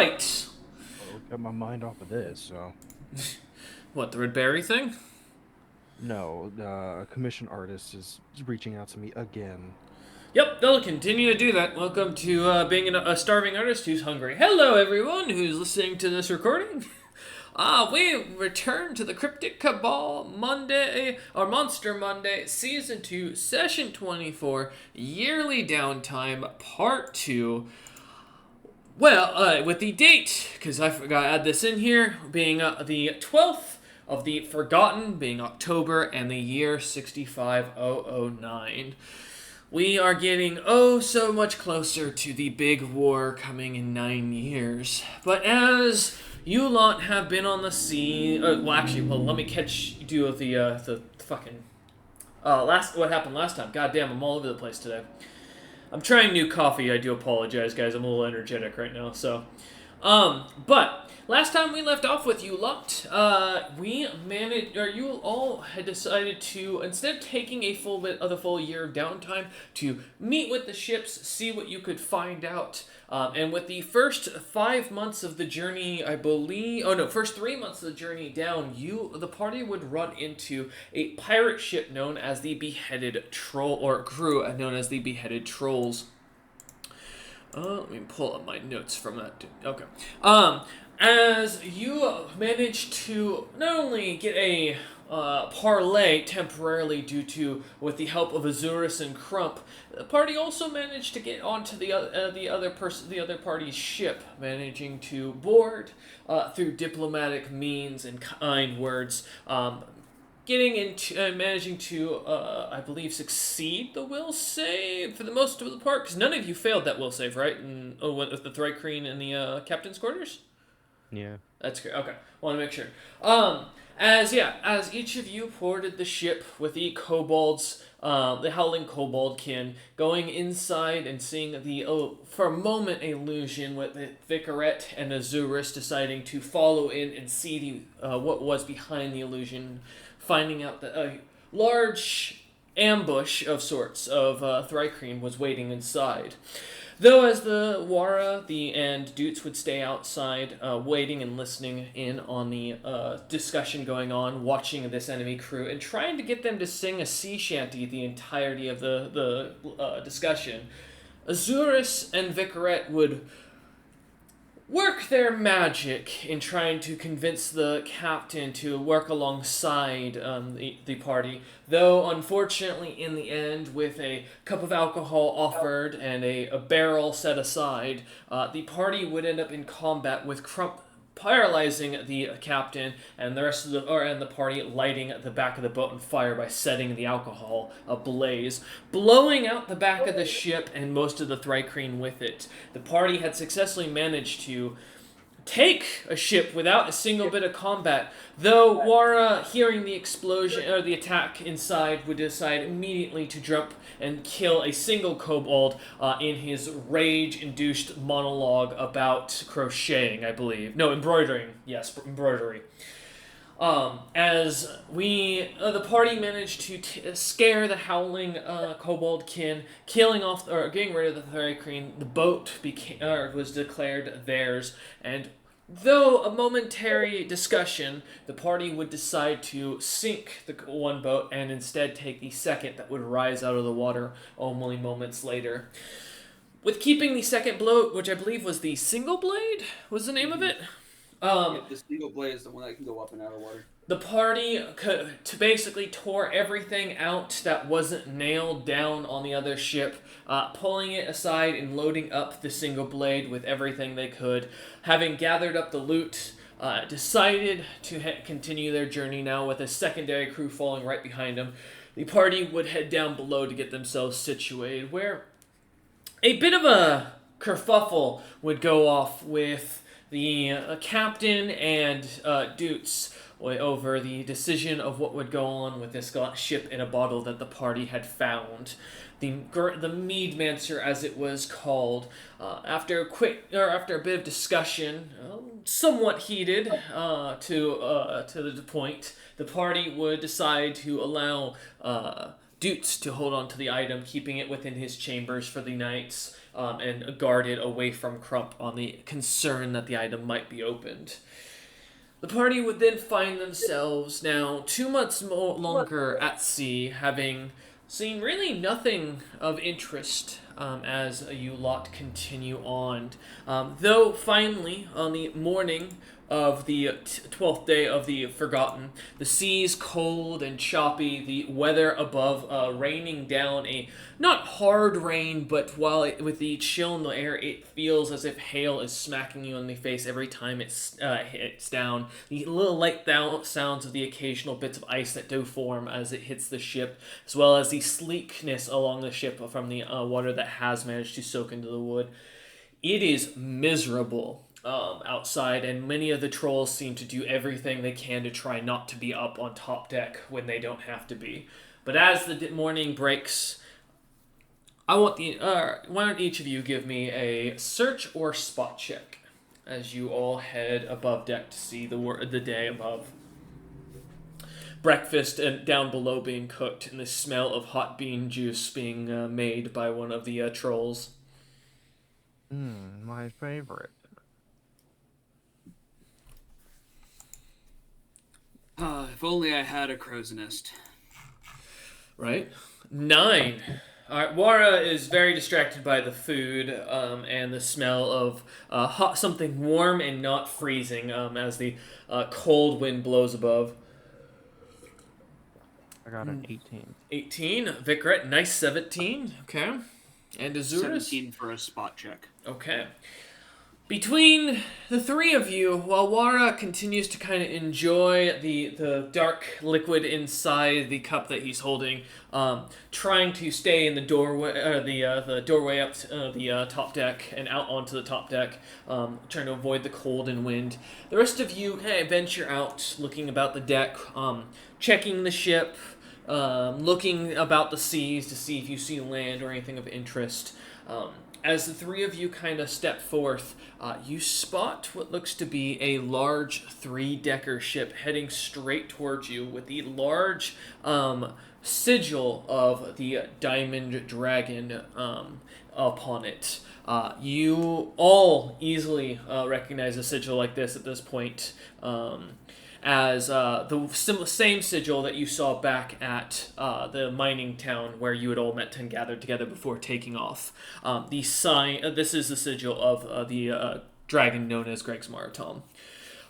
right. Well, got my mind off of this, so. What, the Red Berry thing? No, a commission artist is reaching out to me again. Yep, they'll continue to do that. Welcome to being a starving artist who's hungry. Hello, everyone who's listening to this recording. We return to the Cryptic Kabal Monday, or Monster Monday, Season 2, Session 24, Yearly Downtime, Part 2. Well, with the date, because I forgot to add this in here, being the 12th of the Forgotten, being October, and the year 65009. We are getting so much closer to the big war coming in 9 years. But as you lot have been on the scene, let me catch you with the fucking what happened last time. Goddamn, I'm all over the place today. I'm trying new coffee. I do apologize, guys. I'm a little energetic right now. But last time we left off with you lot, we managed, or you all had decided to, instead of taking a full year of downtime, to meet with the ships, see what you could find out. And with the first 5 months of the journey, first 3 months of the journey down, the party would run into a pirate ship known as the Beheaded Troll, or crew known as the Beheaded Trolls. Let me pull up my notes from that. Okay. As you managed to not only get a parlay temporarily with the help of Azurus and Crump, the party also managed to get onto the other party's ship, managing to board through diplomatic means and kind words. Getting into managing to, I believe, succeed the will save for the most of the part, because none of you failed that will save, right? With the Thrycreen in the captain's quarters. Yeah. That's great. Okay, want to make sure. As each of you boarded the ship with the kobolds, the howling koboldkin, going inside and seeing for a moment, illusion with the Vicaret and Azurus deciding to follow in and see what was behind the illusion, finding out that a large ambush of sorts of Thrycreen was waiting inside. Though as the Wara and Doots would stay outside, waiting and listening in on the discussion going on, watching this enemy crew, and trying to get them to sing a sea shanty the entirety of the discussion, Azurus and Vicaret would work their magic in trying to convince the captain to work alongside the party, though unfortunately in the end, with a cup of alcohol offered and a barrel set aside, the party would end up in combat with Crump paralyzing the captain and the rest of the party lighting the back of the boat on fire by setting the alcohol ablaze, blowing out the back of the ship and most of the Thrycreen with it. The party had successfully managed to take a ship without a single bit of combat, though Wara, hearing the explosion or the attack inside, would decide immediately to jump and kill a single kobold in his rage-induced monologue about crocheting, I believe. No, embroidering. Yes, embroidery. The party managed to scare the howling koboldkin, killing off or getting rid of the Thrycreen. The boat was declared theirs, and though a momentary discussion, the party would decide to sink the one boat and instead take the second that would rise out of the water only moments later. With keeping the second boat, which I believe was the Single Blade, was the name of it. The single blade is the one that can go up and out of water. The party basically tore everything out that wasn't nailed down on the other ship, pulling it aside and loading up the single blade with everything they could. Having gathered up the loot, decided to continue their journey now with a secondary crew falling right behind them. The party would head down below to get themselves situated, where a bit of a kerfuffle would go off with the captain and Doots over the decision of what would go on with this ship in a bottle that the party had found. The Meadmancer, as it was called, after a bit of discussion, somewhat heated to the point, the party would decide to allow Dutes to hold on to the item, keeping it within his chambers for the night, and guard it away from Crump on the concern that the item might be opened. The party would then find themselves now 2 months longer at sea, having seen really nothing of interest as you lot continue on. Though finally, on the morning of the 12th day of the Forgotten, the seas cold and choppy, the weather above raining down a not hard rain, but with the chill in the air, it feels as if hail is smacking you in the face every time it hits down. The little light sounds of the occasional bits of ice that do form as it hits the ship, as well as the sleekness along the ship from the water that has managed to soak into the wood. It is miserable outside, and many of the trolls seem to do everything they can to try not to be up on top deck when they don't have to be. But as the morning breaks, I want why don't each of you give me a search or spot check as you all head above deck to see the day above. Breakfast and down below being cooked, and the smell of hot bean juice being made by one of the trolls. My favorite. If only I had a crow's nest. Right? 9. Alright, Wara is very distracted by the food and the smell of something warm and not freezing as the cold wind blows above. I got an 18. 18. Vikret, nice 17. Okay. And Azurus? 17 for a spot check. Okay. Between the three of you, while Wara continues to kind of enjoy the dark liquid inside the cup that he's holding, trying to stay in the doorway, the doorway up to the top deck and out onto the top deck, trying to avoid the cold and wind. The rest of you kind of venture out, looking about the deck, checking the ship, looking about the seas to see if you see land or anything of interest. As the three of you kind of step forth, you spot what looks to be a large 3-decker ship heading straight towards you with the large sigil of the Diamond Dragon upon it. You all easily recognize a sigil like this at this point. As the same sigil that you saw back at the mining town where you had all met and gathered together before taking off. The sign. This is the sigil of the dragon known as Greg's Marathon.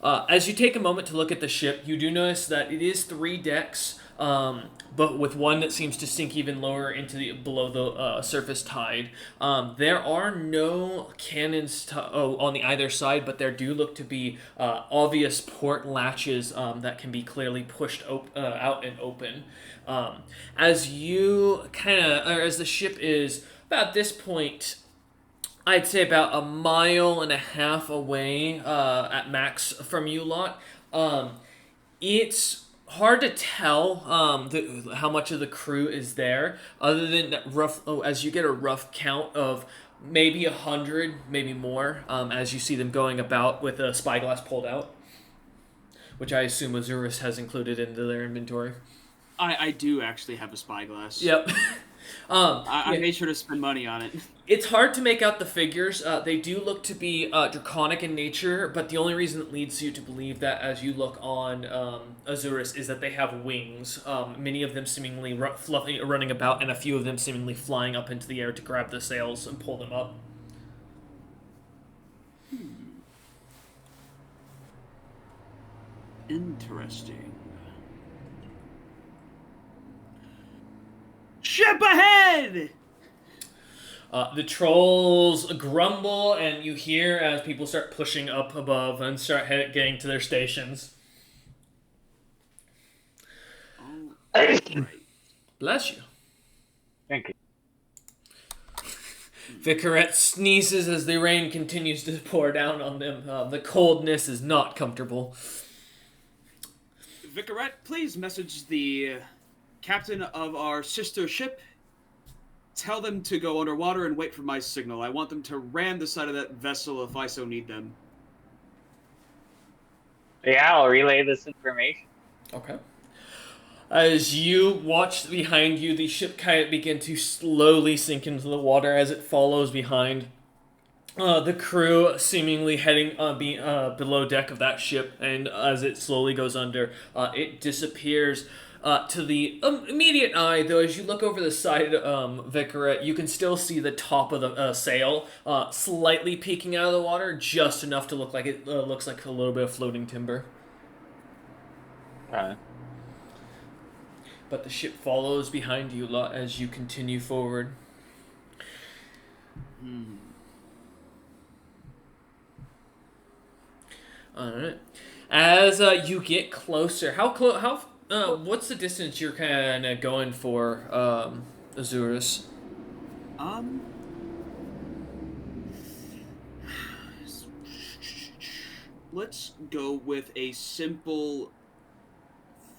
As you take a moment to look at the ship, you do notice that it is 3 decks, but with one that seems to sink even lower into below the surface tide. There are no cannons on the either side, but there do look to be obvious port latches that can be clearly pushed out and open. As the ship is about this point, I'd say about 1.5 miles away at max from you lot. It's hard to tell how much of the crew is there, other than that as you get a rough count of maybe 100, maybe more, as you see them going about with a spyglass pulled out, which I assume Azurus has included into their inventory. I do actually have a spyglass. Yep. I made sure to spend money on it. It's hard to make out the figures. They do look to be draconic in nature, but the only reason that leads you to believe that as you look on Azurus is that they have wings, many of them seemingly fluffy, running about, and a few of them seemingly flying up into the air to grab the sails and pull them up. Interesting. Ship ahead! The trolls grumble, and you hear as people start pushing up above and start getting to their stations. Right. Bless you. Thank you. Vicaret sneezes as the rain continues to pour down on them. The coldness is not comfortable. Vicaret, please message the captain of our sister ship. Tell them to go underwater and wait for my signal. I want them to ram the side of that vessel if I so need them. Yeah, I'll relay this information. Okay. As you watch behind you, the ship kind of begin to slowly sink into the water as it follows behind. The crew seemingly heading below deck of that ship, and as it slowly goes under, it disappears to the immediate eye. Though, as you look over the side, Vicaret, you can still see the top of the sail slightly peeking out of the water, just enough to look like it looks like a little bit of floating timber. Okay. But the ship follows behind you as you continue forward. All right. As you get closer, what's the distance you're kind of going for, Azurus? Let's go with a simple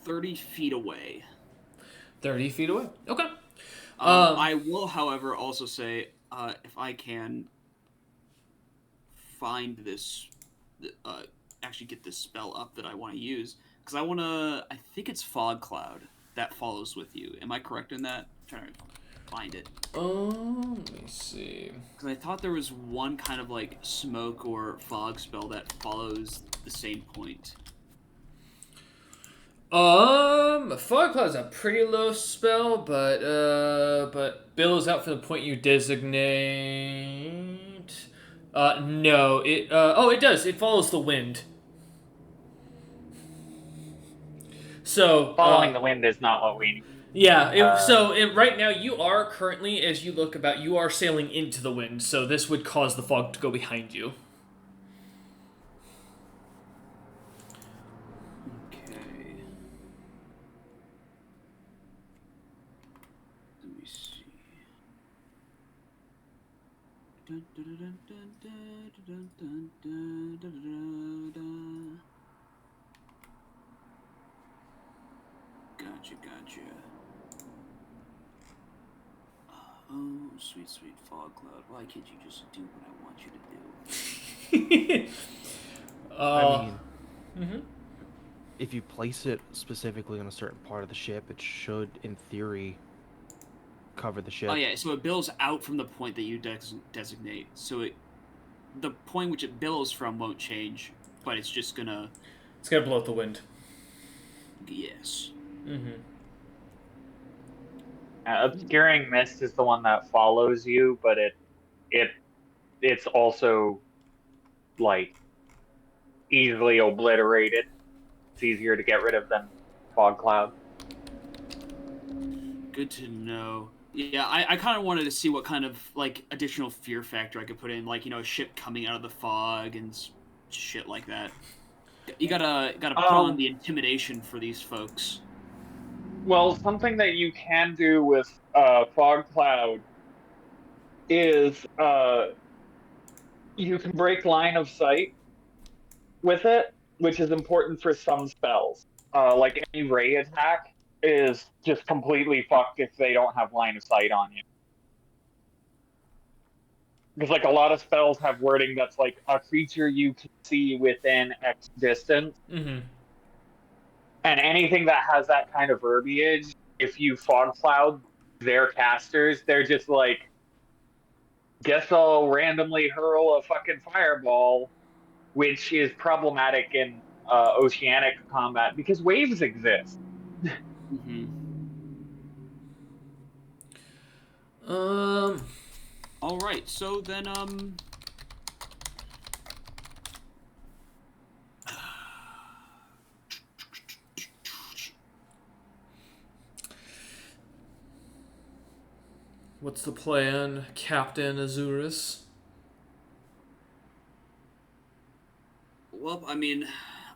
30 feet away. 30 feet away. Okay. I will, however, also say, if I can find this, actually get this spell up that I want to use, because I think it's Fog Cloud that follows with you. Am I correct in that? I'm trying to find it. Let me see. Because I thought there was one kind of like smoke or fog spell that follows the same point. Fog Cloud's a pretty low spell, but billows out for the point you designate. No, it does. It follows the wind. So Following the wind is not what we need. Yeah. Right now you are currently, as you look about, you are sailing into the wind. So this would cause the fog to go behind you. Gotcha. Oh, sweet Fog Cloud. Why can't you just do what I want you to do? I mean, if you place it specifically on a certain part of the ship, it should, in theory, cover the ship. Oh yeah, so it billows out from the point that you designate. So the point which it billows from won't change, but it's just gonna... It's gonna blow out the wind. Yes. Obscuring mist is the one that follows you, but it's also like easily obliterated. It's easier to get rid of than fog cloud. Good to know. Yeah, I kind of wanted to see what kind of like additional fear factor I could put in, like, you know, a ship coming out of the fog and shit like that. You gotta put on the intimidation for these folks. Well, something that you can do with fog cloud is you can break line of sight with it, which is important for some spells. Like any ray attack is just completely fucked if they don't have line of sight on you. Because like a lot of spells have wording that's like a creature you can see within X distance. And anything that has that kind of verbiage, if you fog cloud their casters, they're just like, guess I'll randomly hurl a fucking fireball, which is problematic in oceanic combat because waves exist. All right, so then what's the plan, Captain Azurus? Well, I mean,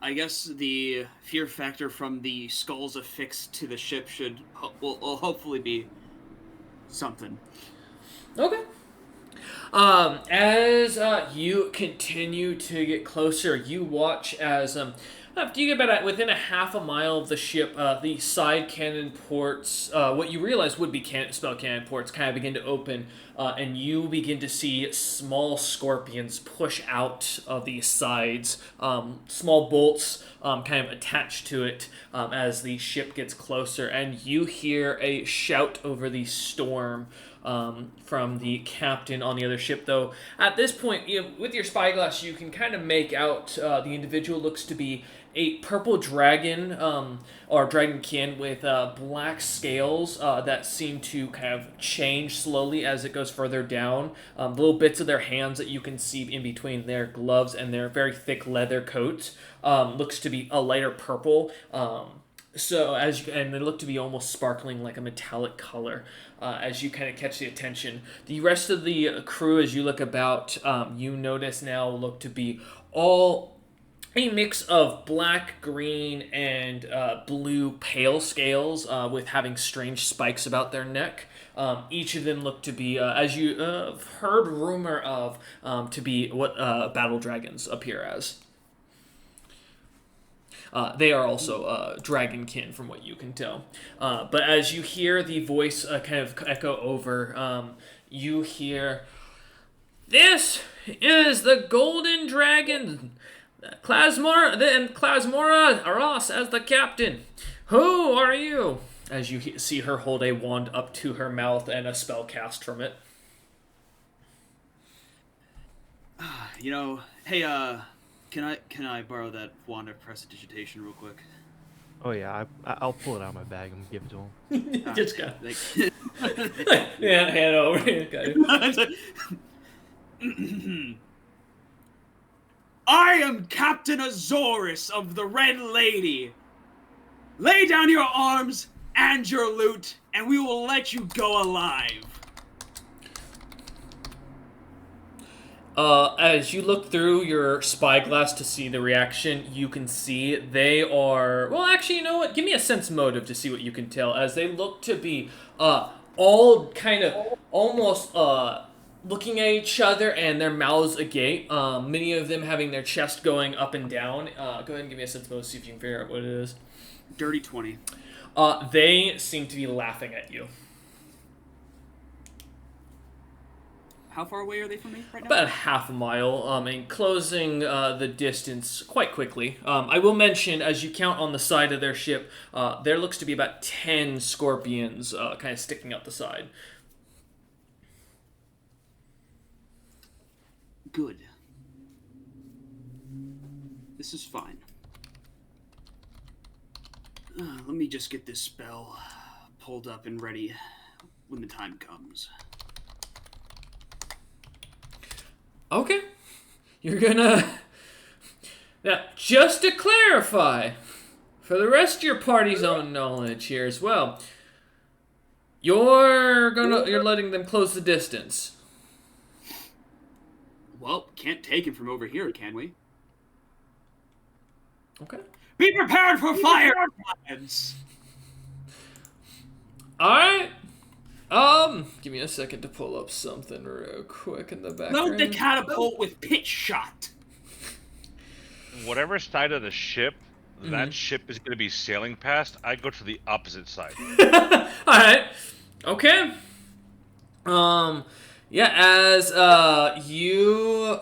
I guess the fear factor from the skulls affixed to the ship will hopefully be something. Okay. As you continue to get closer, you watch as After you get about within a half a mile of the ship, the side cannon ports, what you realize would be spell cannon ports, kind of begin to open, and you begin to see small scorpions push out of these sides, small bolts kind of attached to it as the ship gets closer, and you hear a shout over the storm from the captain on the other ship. Though at this point, with your spyglass, you can kind of make out the individual looks to be a purple dragon or dragonkin with black scales that seem to kind of change slowly as it goes further down. Little bits of their hands that you can see in between their gloves and their very thick leather coat looks to be a lighter purple. And they look to be almost sparkling like a metallic color as you kind of catch the attention. The rest of the crew, as you look about, you notice now look to be all a mix of black, green, and blue pale scales with having strange spikes about their neck. Each of them look to be, as you heard rumor of, to be what battle dragons appear as. They are also dragonkin, from what you can tell. But as you hear the voice kind of echo over, you hear, "This is the Golden Dragon, Klasmora Ross as the captain. Who are you?" As you see her hold a wand up to her mouth and a spell cast from it. Hey, can I borrow that wand of prestidigitation real quick? Oh yeah, I'll pull it out of my bag and give it to him. Just go. Yeah, hand over. I am Captain Azorus of the Red Lady. Lay down your arms and your loot, and we will let you go alive. As you look through your spyglass to see the reaction, you can see they are... Well, actually, you know what? Give me a sense motive to see what you can tell, as they look to be all kind of almost looking at each other and their mouths agape. Many of them having their chest going up and down. Go ahead and give me a sense motive, see if you can figure out what it is. Dirty 20. They seem to be laughing at you. How far away are they from me right now? About half a mile, and closing the distance quite quickly. I will mention, as you count on the side of their ship, there looks to be about 10 scorpions kind of sticking out the side. Good. This is fine. Let me just get this spell pulled up and ready when the time comes. Okay. You're gonna... Now, just to clarify, for the rest of your party's own knowledge here as well, you're letting them close the distance. Well, can't take him from over here, can we? Okay. Be prepared for fire! Friends. Alright. Give me a second to pull up something real quick in the background. Load the catapult with pitch shot. Whatever side of the ship that ship is going to be sailing past, I go to the opposite side. Alright. Okay. Yeah, as, you,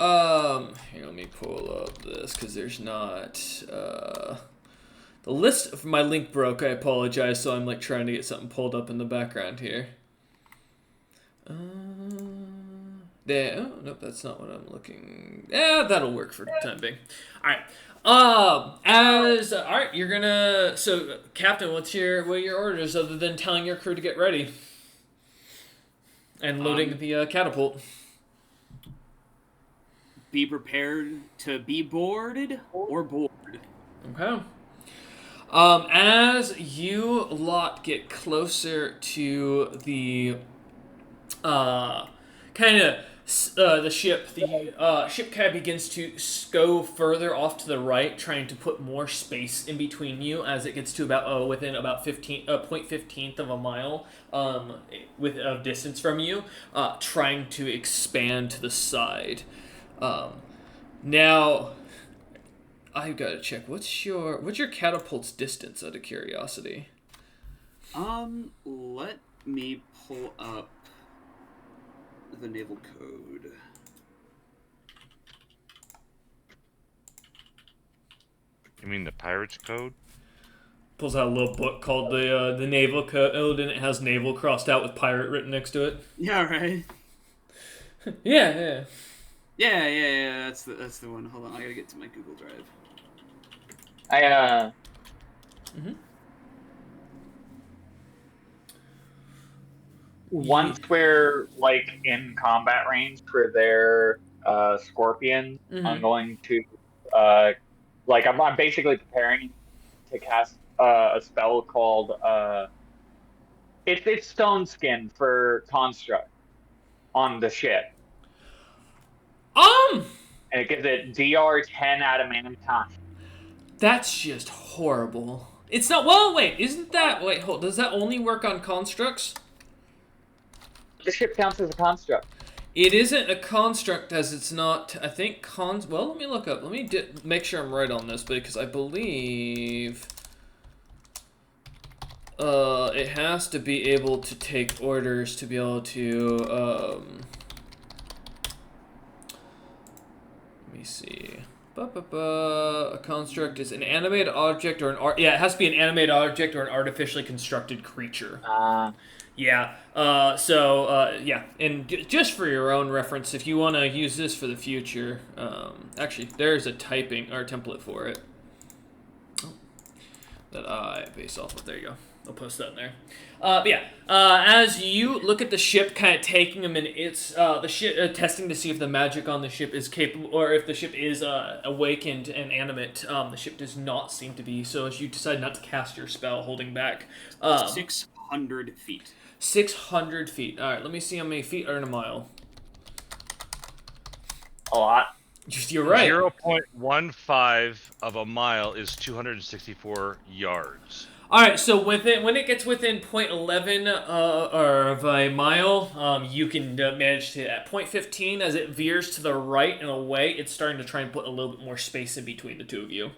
here, let me pull up this, because there's not, the list of my link broke, I apologize, so I'm, like, trying to get something pulled up in the background here. There, oh, nope, that's not what I'm looking, yeah, that'll work for the time being. Alright, alright, you're gonna, so, Captain, what are your orders, other than telling your crew to get ready? And loading the catapult. Be prepared to be boarded or bored. Okay. As you lot get closer to the the ship, ship kind of begins to go further off to the right, trying to put more space in between you as it gets to about within about 0.15th of a mile of distance from you, trying to expand to the side. Now, I gotta check. What's your catapult's distance? Out of curiosity. Let me pull up the naval code. You mean the pirate's code? Pulls out a little book called the naval code, and it has naval crossed out with pirate written next to it. Yeah, right. Yeah. Yeah. That's the one. Hold on, I gotta get to my Google Drive. Once we're like in combat range for their scorpion, I'm going to I'm basically preparing to cast a spell called it's Stone Skin for Construct on the ship. And it gives it DR10 adamantine. That's just horrible. It's not. Well, wait. Isn't that? Wait, hold. Does that only work on constructs? The ship counts as a construct. It isn't a construct, as it's not. I think Well, let me look up. Let me make sure I'm right on this, because I believe it has to be able to take orders to be able to. Let me see. A construct is an animated object or an it has to be an animated object or an artificially constructed creature. Yeah. Yeah. And just for your own reference, if you want to use this for the future, actually, there's a typing or template for it that I base off of. There you go. I'll post that in there. As you look at the ship, kind of taking a minute, it's the ship testing to see if the magic on the ship is capable, or if the ship is awakened and animate. The ship does not seem to be. So as you decide not to cast your spell, holding back 600 feet. 600 feet. All right, let me see how many feet are in a mile. A lot. You're right. 0.15 of a mile is 264 yards. All right, so when it gets within 0.11 of a mile, you can manage to, at 0.15, as it veers to the right and away, it's starting to try and put a little bit more space in between the two of you.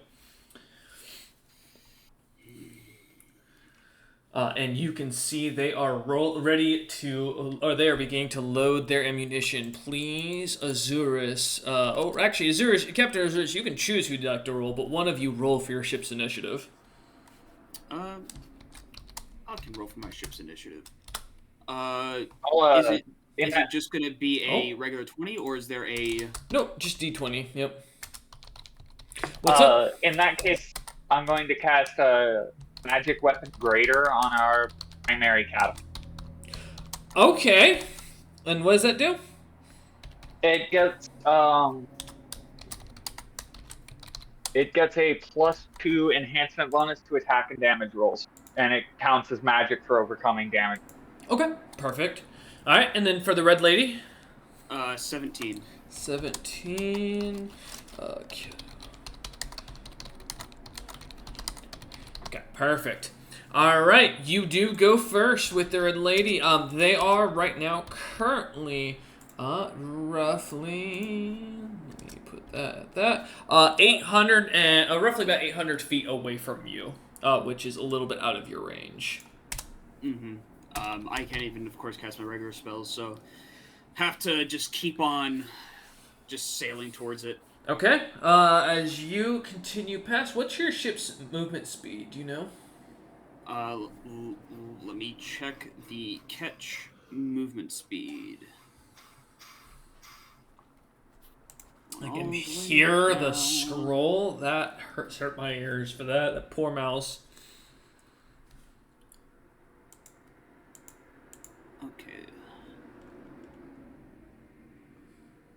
And you can see they are ready to, or they are beginning to load their ammunition. Please, Azurus. Azurus, Captain Azurus, you can choose who'd like to roll, but one of you roll for your ship's initiative. I can roll for my ship's initiative. Is it just going to be a regular 20, or is there a... No, just D20, yep. What's up? In that case, I'm going to cast a magic weapon greater on our primary catapult. Okay. And what does that do? It gets a +2 enhancement bonus to attack and damage rolls, and it counts as magic for overcoming damage. Okay, perfect. All right, and then for the red lady? 17. 17. Okay. Okay, perfect. All right, you do go first with the red lady. They are right now currently roughly... roughly about 800 feet away from you, which is a little bit out of your range. I can't even, of course, cast my regular spells, so have to just keep on just sailing towards it. Okay. As you continue past, what's your ship's movement speed? Do you know? Let me check the catch movement speed. I can hear the scroll. That hurt my ears for that. That poor mouse. Okay.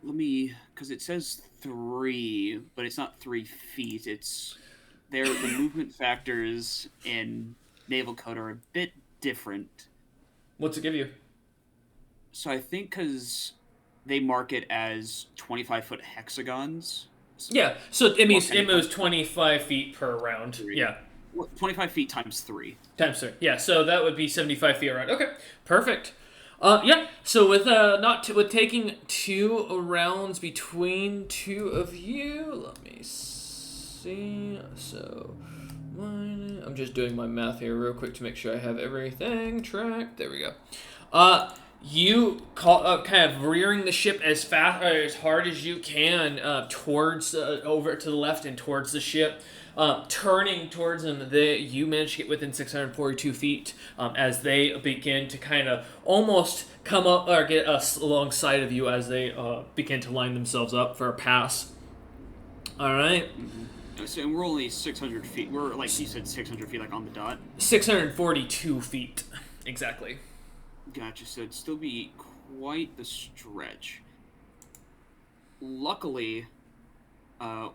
Let me, because it says 3, but it's not 3 feet. It's the movement factors in naval code are a bit different. What's it give you? So I think because they mark it as 25-foot hexagons. Yeah, so it moves 25 feet per round. 3. Yeah. 25 feet times 3. Times 3. Yeah, so that would be 75 feet around. Okay, perfect. Yeah, so with taking 2 rounds between two of you, let me see. So, I'm just doing my math here real quick to make sure I have everything tracked. There we go. You kind of rearing the ship as fast or as hard as you can towards over to the left and towards the ship. Turning towards them, you manage to get within 642 feet as they begin to kind of almost come up or get alongside of you as they begin to line themselves up for a pass. All right. Mm-hmm. So we're only 600 feet. We're, like you said, 600 feet, like on the dot. 642 feet, exactly. Gotcha. So it'd still be quite the stretch. Luckily, a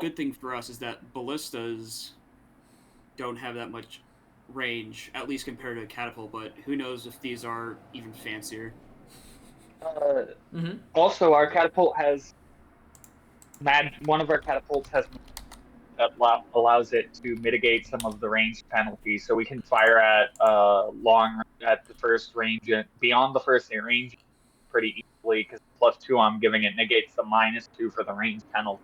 good thing for us is that ballistas don't have that much range, at least compared to a catapult. But who knows if these are even fancier? Also, our catapult has one of our catapults has that allows it to mitigate some of the range penalty, so we can fire at at the first range and beyond the first range pretty easily because +2 I'm giving it negates the -2 for the range penalty.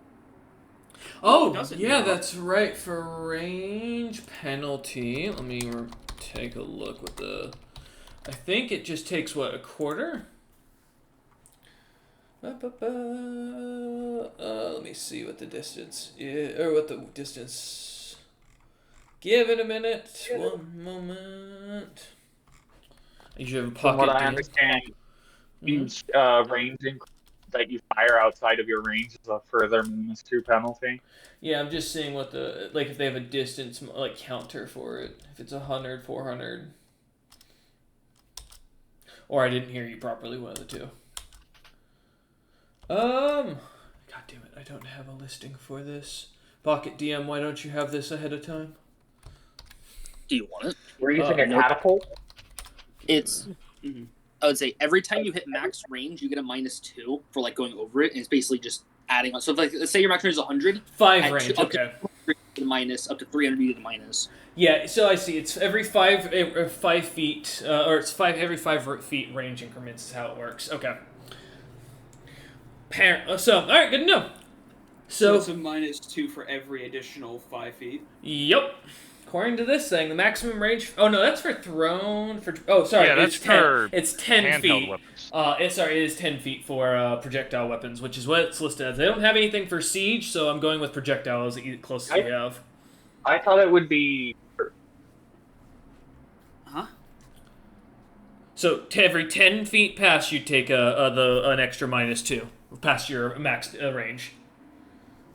Oh, yeah, that's right. For range penalty, let me take a look with the. I think it just takes what, a quarter. Let me see what the distance is, or what the distance. Give it a minute. One moment. You should have a pocket. From what I understand, each range that you fire outside of your range is a further -2 penalty. Yeah, I'm just seeing what the if they have a distance counter for it. If it's 100, 400, or I didn't hear you properly. One of the two. God damn it! I don't have a listing for this. Pocket DM, why don't you have this ahead of time? Do you want it? We're using a catapult. It's. I would say every time you hit max range, you get a -2 for going over it, and it's basically just adding on. So, let's say your max range is 100. 5 range, okay. Up to 300, you get a minus. Yeah, so I see. It's every 5 feet, or it's every 5 feet range increments is how it works. Okay. So, all right, good to know. So it's a -2 for every additional 5 feet. Yep. According to this thing, the maximum range. Oh no, that's for thrown. Sorry, Yeah, that's it's 10. for It's 10 feet. Weapons. It is 10 feet for projectile weapons, which is what it's listed as. They don't have anything for siege, so I'm going with projectiles the closest we have. I thought it would be. Huh? So every 10 feet past, you take an extra -2 past your max range.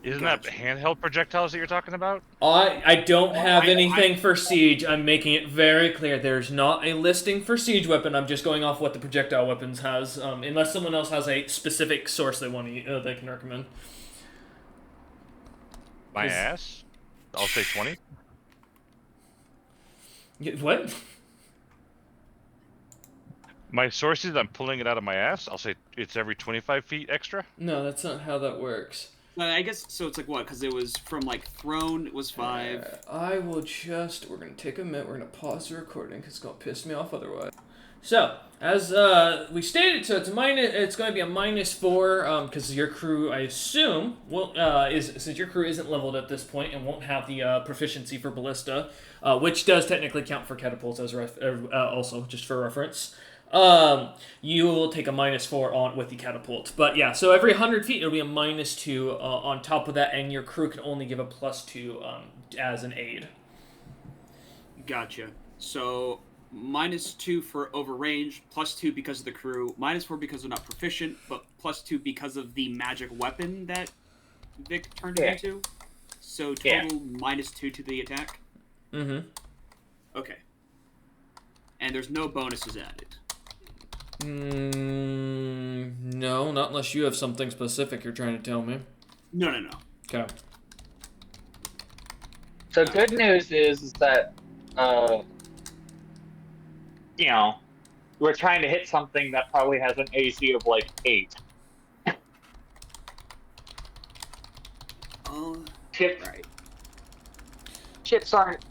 Isn't that handheld projectiles that you're talking about? I don't have anything for siege. I'm making it very clear. There's not a listing for siege weapon. I'm just going off what the projectile weapons has. Unless someone else has a specific source they can recommend. My ass? I'll say 20. What? My source is I'm pulling it out of my ass. I'll say it's every 25 feet extra. No, that's not how that works. I guess so. It's what? Because it was from throne. It was 5. I will just. We're gonna take a minute. We're gonna pause the recording because it's gonna piss me off otherwise. So as we stated, so it's going to be a -4 because your crew, I assume, since your crew isn't leveled at this point and won't have the proficiency for ballista, which does technically count for catapults as also just for reference. You will take a -4 on with the catapult. But yeah, so every 100 feet it'll be a -2 on top of that, and your crew can only give a +2 as an aid. Gotcha. So -2 for over range, +2 because of the crew, -4 because they're not proficient, but +2 because of the magic weapon that Vic turned it into. So total -2 to the attack. Mm-hmm. Okay. And there's no bonuses added. No, not unless you have something specific you're trying to tell me. No. Okay. So good news is that, we're trying to hit something that probably has an AC of 8. Right. Ships aren't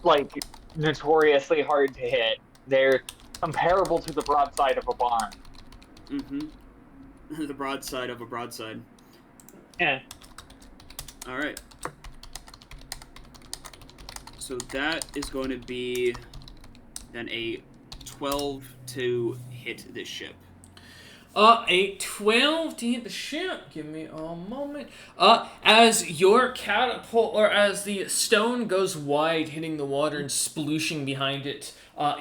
notoriously hard to hit. They're comparable to the broadside of a barn. Mm-hmm. The broadside of a broadside. Yeah. All right. So that is going to be then a 12 to hit this ship. A 12 to hit the ship. Give me a moment. As your catapult, or as the stone goes wide, hitting the water and splooshing behind it,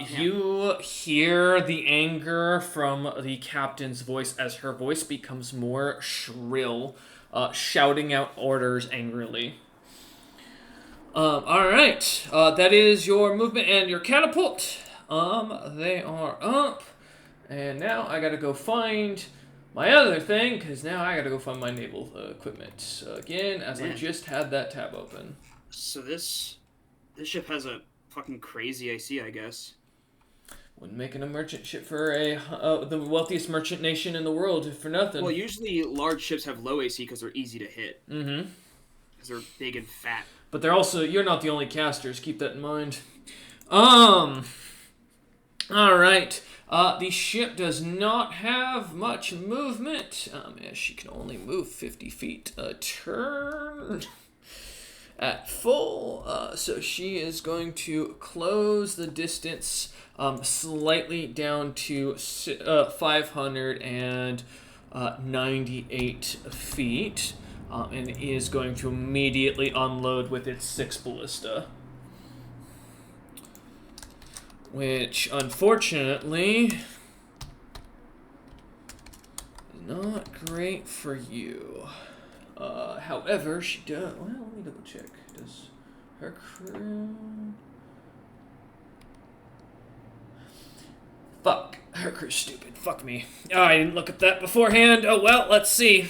you hear the anger from the captain's voice as her voice becomes more shrill, shouting out orders angrily. Alright. That is your movement and your catapult. They are up. And now I gotta go find my other thing, because now I gotta go find my naval equipment again, as I just had that tab open. So this ship has a fucking crazy AC, I guess. Wouldn't making a merchant ship for the wealthiest merchant nation in the world for nothing. Well, usually large ships have low AC because they're easy to hit. Mm-hmm. Because they're big and fat. But they're also, you're not the only casters, keep that in mind. Alright. The ship does not have much movement, as she can only move 50 feet a turn at full. So she is going to close the distance slightly down to 598 feet, and is going to immediately unload with its 6 ballista. Which, unfortunately, is not great for you. However, she does... Well, let me double check. Does her crew... Fuck. Her crew's stupid. Fuck me. Oh, I didn't look at that beforehand. Oh, well, let's see.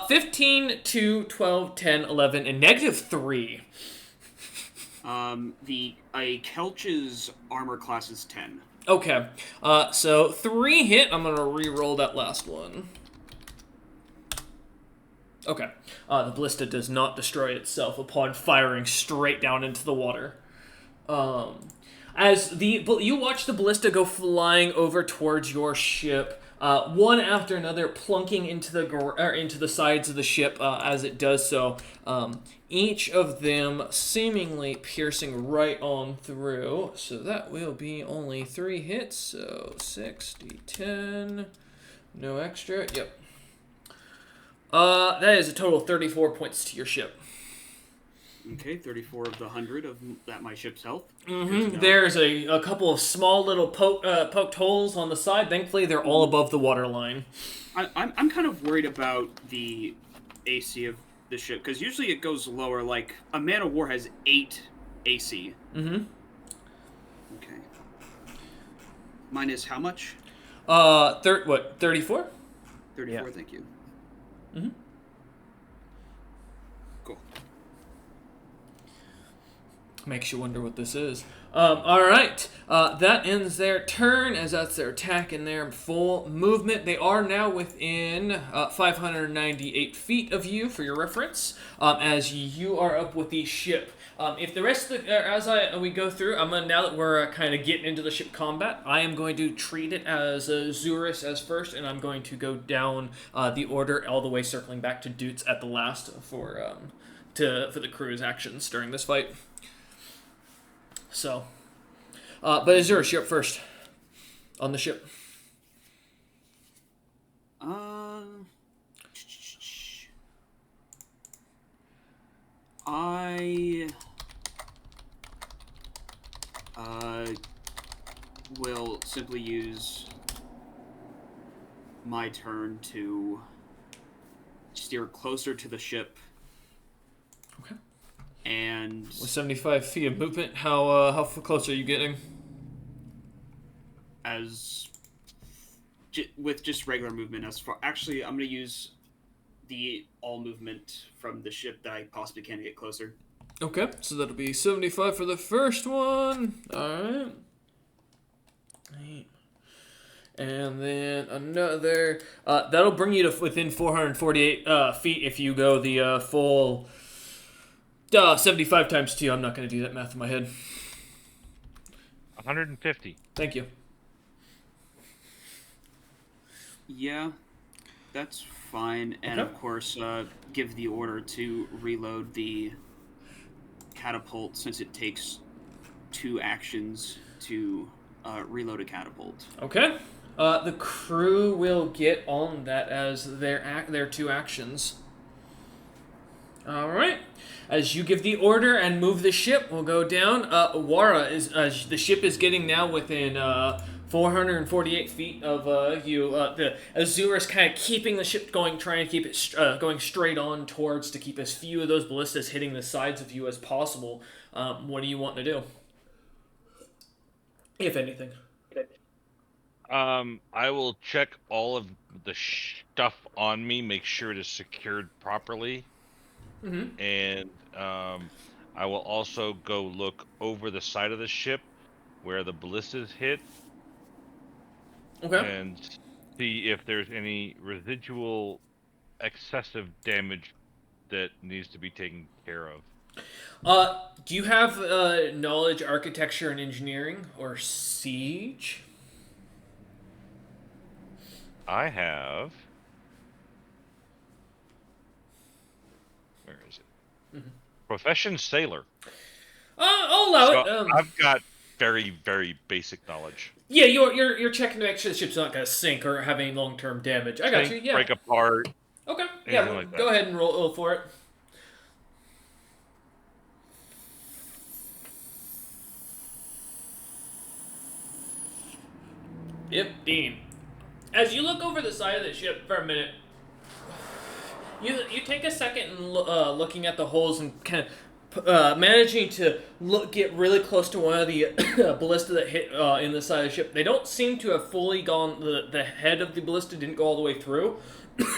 15, 2, 12, 10, 11, and -3. A Kelch's armor class is 10. Okay, so 3 hit. I'm gonna re-roll that last one. Okay, the ballista does not destroy itself upon firing straight down into the water. As you watch the ballista go flying over towards your ship, one after another, plunking into the sides of the ship as it does so. Each of them seemingly piercing right on through. So that will be only 3 hits. So 6d10, no extra. Yep. That is a total of 34 points to your ship. Okay, 34 of the 100 of that my ship's health. Mm-hmm. There's a couple of small little poked holes on the side. Thankfully, they're all above the water line. I'm kind of worried about the AC of the ship, because usually it goes lower. Like, a man of war has 8 AC. Mm-hmm. Okay. Mine is how much? 34? 34, Yeah. Thank you. Mm-hmm. Cool. Makes you wonder what this is. Alright. That ends their turn, as that's their attack and their full movement. They are now within 598 feet of you, for your reference, as you are up with the ship. If the rest of the... we go through, now that we're kind of getting into the ship combat, I am going to treat it as Zurus as first, and I'm going to go down the order all the way, circling back to Doots at the last for the crew's actions during this fight. So, but Azurus, you're up first on the ship. I will simply use my turn to steer closer to the ship. Okay. And With 75 feet of movement, how close are you getting? With just regular movement, as far... Actually, I'm going to use the all movement from the ship that I possibly can to get closer. Okay, so that'll be 75 for the first one. Alright. And then another... that'll bring you to within 448 feet if you go the full... 75 times 2. I'm not going to do that math in my head. 150. Thank you. Yeah, that's fine. And Okay. of course, give the order to reload the catapult since it takes 2 actions to reload a catapult. Okay. The crew will get on that as their 2 actions. All right. As you give the order and move the ship, we'll go down. Wara is the ship is getting now within 448 feet of you. The Azure is kind of keeping the ship going, trying to keep it going straight on towards to keep as few of those ballistas hitting the sides of you as possible. What do you want to do, if anything? I will check all of the stuff on me, make sure it is secured properly. Mm-hmm. And I will also go look over the side of the ship where the ballistas hit. Okay. And see if there's any residual excessive damage that needs to be taken care of. Do you have knowledge, architecture, and engineering, or siege? I have. Where is it? Mm-hmm. Profession sailor. I'll allow So it. I've got very, very basic knowledge. Yeah, you're checking to make sure the ship's not gonna sink or have any long term damage. I got you. Sink, Yeah. break apart. Okay. Anything Yeah. like that. Go ahead and roll for it. Yep, Dean. As you look over the side of the ship for a minute, you take a second and looking at the holes and kind of managing to get really close to one of the ballista that hit in the side of the ship. They don't seem to have fully gone. The head of the ballista didn't go all the way through,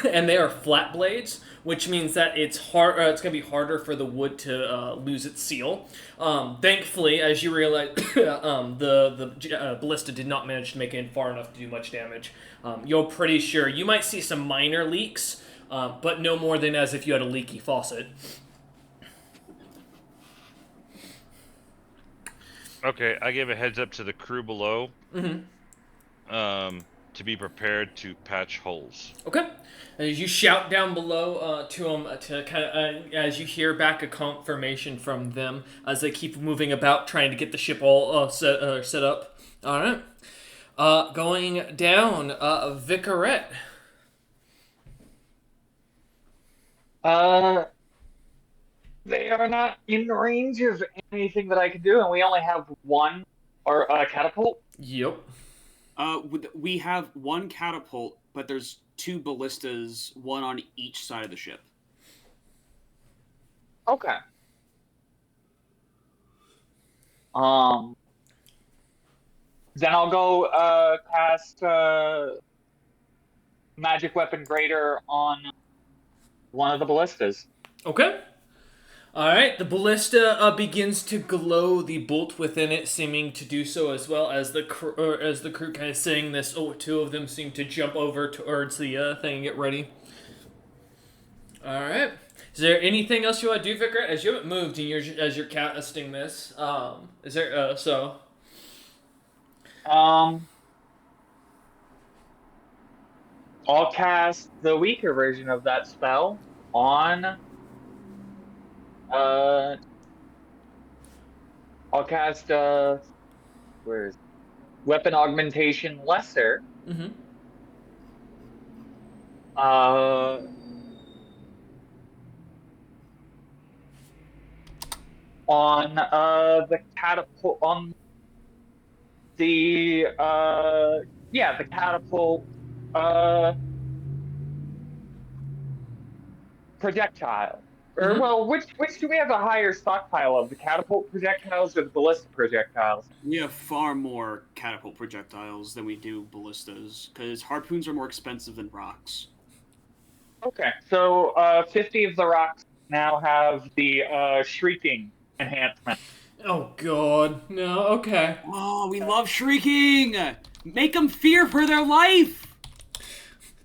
and they are flat blades, which means that it's hard. It's going to be harder for the wood to lose its seal. Thankfully, as you realize, the ballista did not manage to make it in far enough to do much damage. You're pretty sure you might see some minor leaks, but no more than as if you had a leaky faucet. Okay, I give a heads up to the crew below. Mm-hmm. To be prepared to patch holes. Okay. As you shout down below to them, to kind of as you hear back a confirmation from them as they keep moving about, trying to get the ship all set up. All right. Going down, Vicarette. They are not in range of anything that I can do, and we only have one or catapult. Yep. We have 1 catapult, but there's 2 ballistas, 1 on each side of the ship. Okay. Then I'll go cast magic weapon greater on one of the ballistas. Okay. Alright, the ballista begins to glow, the bolt within it seeming to do so as well as the crew kind of saying this. 2 of them seem to jump over towards the thing and get ready. Alright. Is there anything else you want to do, Vicar? As you haven't moved and as you're casting this, is there, I'll cast the weaker version of that spell on I'll cast where is it? Weapon augmentation lesser. Mm-hmm. On the catapult on the the catapult projectile. Or well, which do we have a higher stockpile of? The catapult projectiles or the ballista projectiles? We have far more catapult projectiles than we do ballistas, because harpoons are more expensive than rocks. Okay, so 50 of the rocks now have the shrieking enhancement. Oh god, no, okay. Oh, we love shrieking! Make them fear for their life!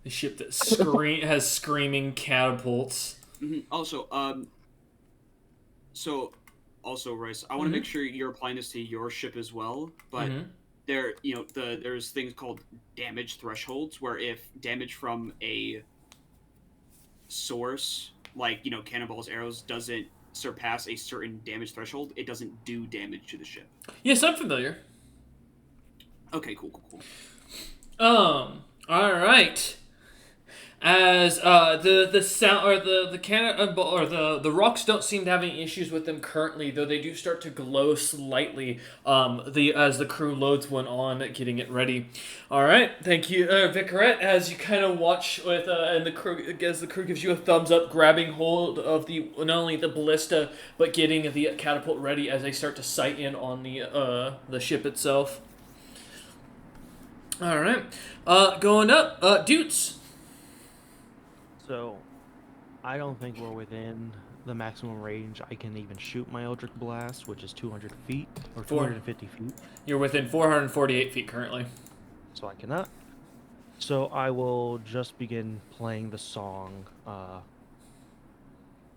The ship that has screaming catapults. Mm-hmm. Also, Rice, I want to make sure you're applying this to your ship as well, but there's things called damage thresholds, where if damage from a source, like, cannonballs, arrows, doesn't surpass a certain damage threshold, it doesn't do damage to the ship. Yes, I'm familiar. Okay, cool. All right. As the sound or the can or the rocks don't seem to have any issues with them currently, though they do start to glow slightly. As the crew loads one on, getting it ready. All right, thank you, Vicarette. As you kind of watch with and the crew, as the crew gives you a thumbs up, grabbing hold of the not only the ballista but getting the catapult ready as they start to sight in on the ship itself. All right, going up, Dutes. So, I don't think we're within the maximum range I can even shoot my Eldritch Blast, which is 200 feet, or 250 feet. You're within 448 feet currently. So I cannot. So I will just begin playing the song,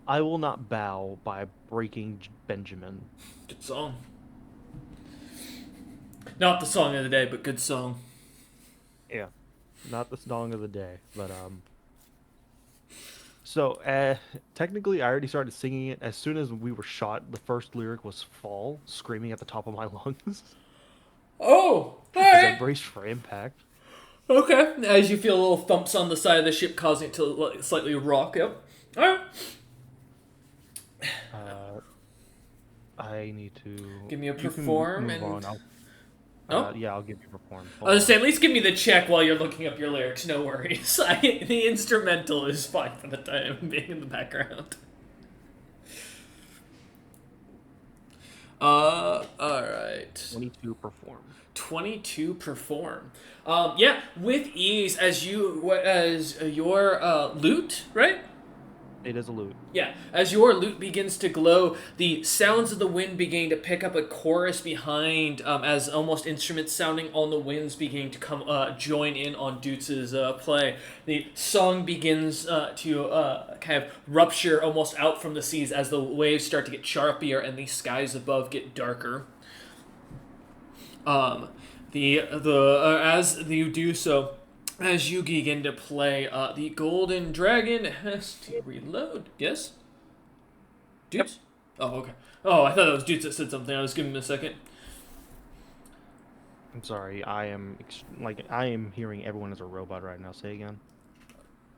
I Will Not Bow by Breaking Benjamin. Good song. Not the song of the day, but good song. Yeah, not the song of the day, but So, technically, I already started singing it as soon as we were shot. The first lyric was "fall," screaming at the top of my lungs. Oh, Because I alright. braced for impact. Okay. As you feel little thumps on the side of the ship, causing it to slightly rock. Yep. Alright. I need to Give me a you can perform move and- on. Oh. Yeah, I'll give you perform. I was gonna say, at least give me the check while you're looking up your lyrics. No worries. The instrumental is fine for the time being in the background. Alright. 22 perform. 22 perform. Yeah, with ease as your lute, right? It is a lute. Yeah, as your lute begins to glow, the sounds of the wind begin to pick up a chorus behind, as almost instruments sounding on the winds beginning to come join in on Dutes's play. The song begins to kind of rupture almost out from the seas as the waves start to get sharpier and the skies above get darker. As you do so, as you begin to play, the golden dragon has to reload. Yes? Dutes? Yep. Oh, okay. Oh, I thought it was Dutes that said something. I was giving him a second. I'm sorry. I am hearing everyone as a robot right now. Say again.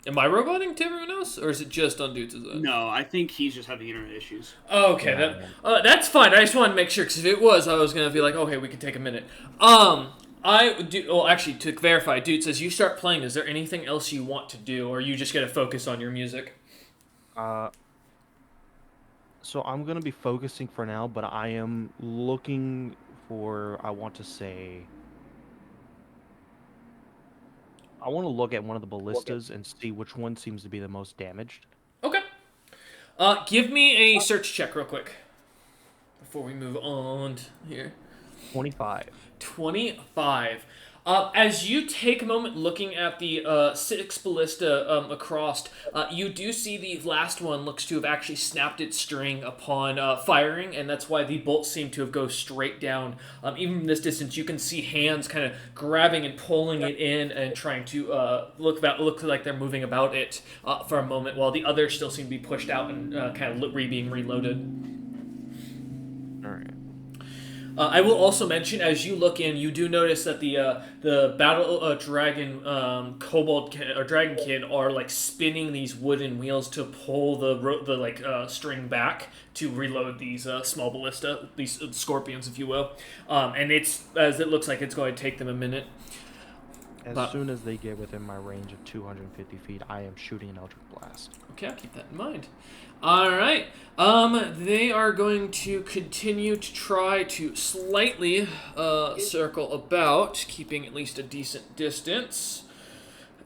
Am I roboting to everyone else, or is it just on Dutes' end? No, I think he's just having internet issues. Okay, Yeah. that's fine. I just wanted to make sure, because if it was, I was going to be like, okay, we could take a minute. Actually, to verify, Dutes, as you start playing, is there anything else you want to do, or are you just going to focus on your music? So I'm gonna be focusing for now, but I am looking for. I want to look at one of the ballistas and see which one seems to be the most damaged. Okay. Give me a search check real quick before we move on here. 25. 25. As you take a moment looking at the 6 ballista across, you do see the last one looks to have actually snapped its string upon firing, and that's why the bolts seem to have go straight down. Even from this distance, you can see hands kind of grabbing and pulling it in and trying to look like they're moving about it for a moment, while the others still seem to be pushed out and kind of being reloaded. All right. I will also mention, as you look in, you do notice that the battle dragon kobold or dragonkin are like spinning these wooden wheels to pull the string back to reload these small ballista, these scorpions, if you will. And it looks like it's going to take them a minute. As soon as they get within my range of 250 feet, I am shooting an Eldritch Blast. Okay, I'll keep that in mind. All right. They are going to continue to try to slightly circle about, keeping at least a decent distance.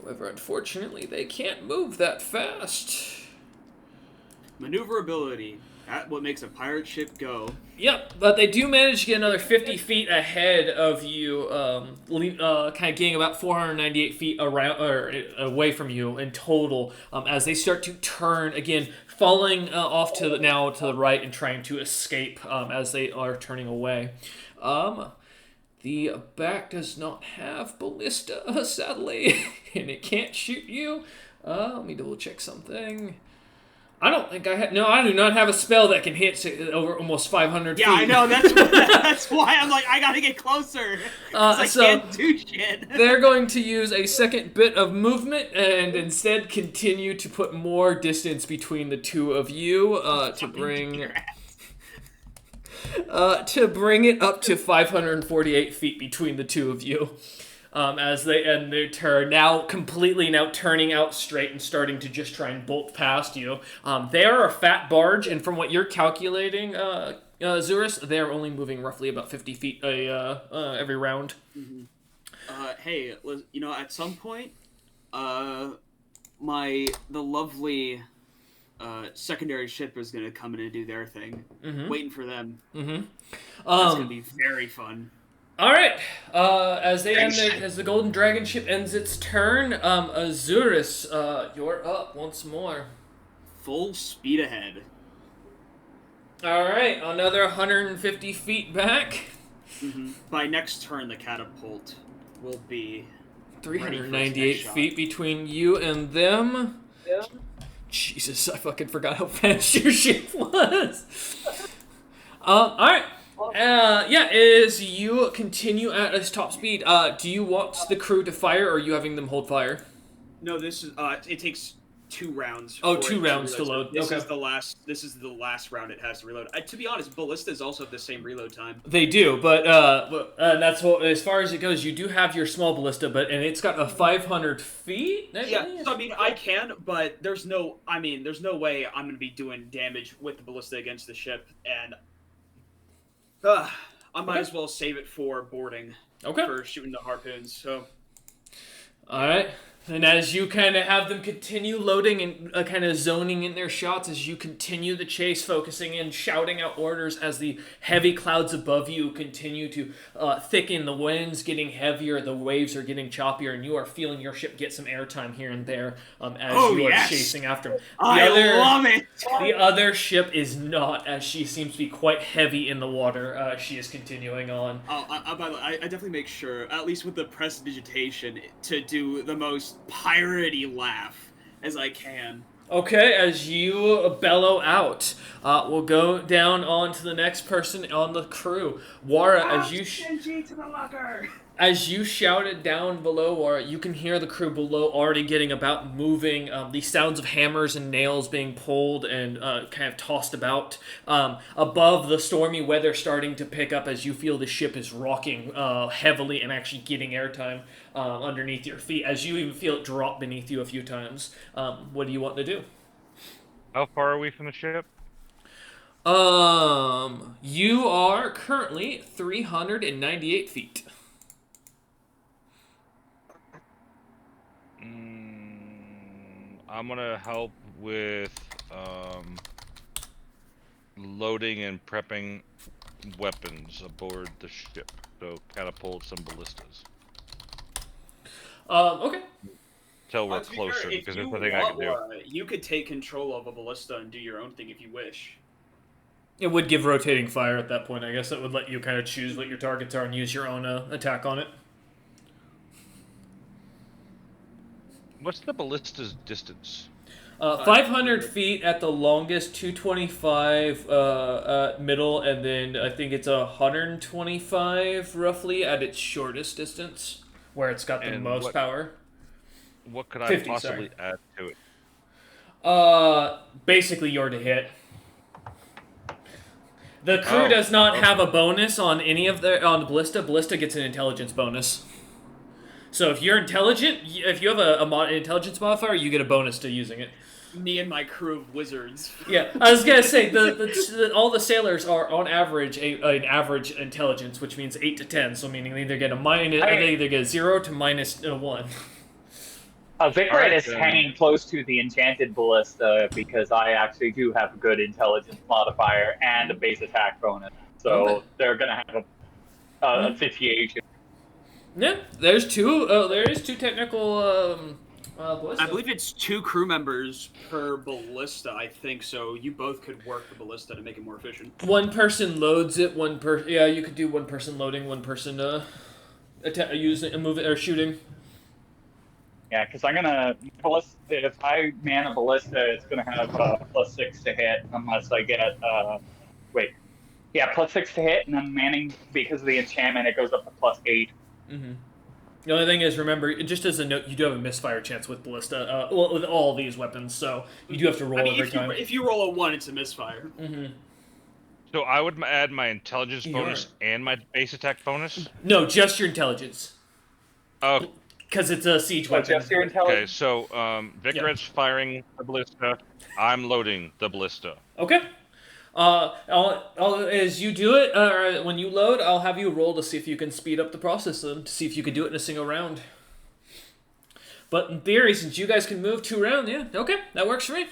However, unfortunately, they can't move that fast. Maneuverability. That's what makes a pirate ship go. Yep, but they do manage to get another 50 feet ahead of you, kind of getting about 498 feet around or away from you in total. As they start to turn again, falling off to the right and trying to escape as they are turning away. The back does not have ballista, sadly, and it can't shoot you. Let me double check something. I don't think I have. No, I do not have a spell that can hit over almost 500 feet. Yeah, I know. That's why I'm like, I gotta get closer. I can't do shit. They're going to use a second bit of movement and instead continue to put more distance between the two of you to bring it up to 548 feet between the two of you. As they end their turn, now turning out straight and starting to just try and bolt past you. They are a fat barge, and from what you're calculating, Zurus, they are only moving roughly about 50 feet every round. Mm-hmm. Hey, at some point, the lovely secondary ship is gonna come in and do their thing. Mm-hmm. Waiting for them. Mm-hmm. That's gonna be very fun. All right. As the Golden Dragon ship ends its turn, Azurus, you're up once more. Full speed ahead. All right, another 150 feet back. Mm-hmm. By next turn, the catapult will be 398 feet between you and them. Yeah. Jesus, I fucking forgot how fast your ship was. All right. As you continue at its top speed, do you want the crew to fire, or are you having them hold fire? No, this is, it takes 2 rounds. Oh, 2 rounds to load. This is the last round it has to reload. To be honest, ballistas also have the same reload time. They do, but that's what, as far as it goes, you do have your small ballista, and it's got a 500 feet? Yeah, so, I mean, I can, but there's no way I'm going to be doing damage with the ballista against the ship, and I might as well save it for boarding. Okay. For shooting the harpoons, so. Alright. And as you kind of have them continue loading and kind of zoning in their shots, as you continue the chase, focusing in, shouting out orders as the heavy clouds above you continue to thicken, the wind's getting heavier, the waves are getting choppier, and you are feeling your ship get some airtime here and there as you are chasing after them. I love it! The other ship is not, as she seems to be quite heavy in the water. She is continuing on. By the way, I definitely make sure, at least with the prestidigitation, to do the most piratey laugh as I can. Okay, as you bellow out, we'll go down on to the next person on the crew. Wara, as you shout it down below, Wara, you can hear the crew below already getting about, moving, the sounds of hammers and nails being pulled and kind of tossed about. Above, the stormy weather starting to pick up as you feel the ship is rocking heavily and actually getting airtime underneath your feet, as you even feel it drop beneath you a few times. What do you want to do? How far are we from the ship? You are currently 398 feet. I'm gonna help with loading and prepping weapons aboard the ship. So catapults and ballistas. Okay. Till we're closer, because that's the thing I can do. You could take control of a ballista and do your own thing if you wish. It would give rotating fire at that point. I guess it would let you kind of choose what your targets are and use your own attack on it. What's the ballista's distance? 500 feet at the longest, 225 middle, and then I think it's 125 roughly at its shortest distance, where it's got the most power. What could I possibly add to it? Basically you're to hit. The crew does not have a bonus on any of on the ballista. Ballista gets an intelligence bonus. So if you're intelligent, if you have an intelligence modifier, you get a bonus to using it. Me and my crew of wizards. Yeah, I was gonna say all the sailors are on average an average intelligence, which means 8 to 10. So meaning they either get a 0 to -1. Vicrat is hanging close to the enchanted ballista because I actually do have a good intelligence modifier and a base attack bonus. So they're gonna have a 58. Yeah, there's two. There is 2 technical ballista. I believe it's 2 crew members per ballista. I think so. You both could work the ballista to make it more efficient. One person loads it. Yeah, you could do one person loading, one person using and move it or shooting. Yeah, because I'm gonna if I man a ballista, it's gonna have +6 to hit unless I get wait, yeah, +6 to hit, and then manning because of the enchantment, it goes up to +8. Mm-hmm. The only thing is, remember, just as a note, you do have a misfire chance with ballista, well, with all these weapons, so you do have to roll every time. If you roll a 1, it's a misfire. Mm-hmm. So I would add my intelligence bonus and my base attack bonus? No, just your intelligence. Oh. Because it's a siege weapon. Just your intelligence. Okay, so Vicaret's firing the ballista. I'm loading the ballista. Okay. As you do it, when you load, I'll have you roll to see if you can speed up the process, to see if you can do it in a single round. But in theory, since you guys can move 2 rounds, yeah, okay, that works for me.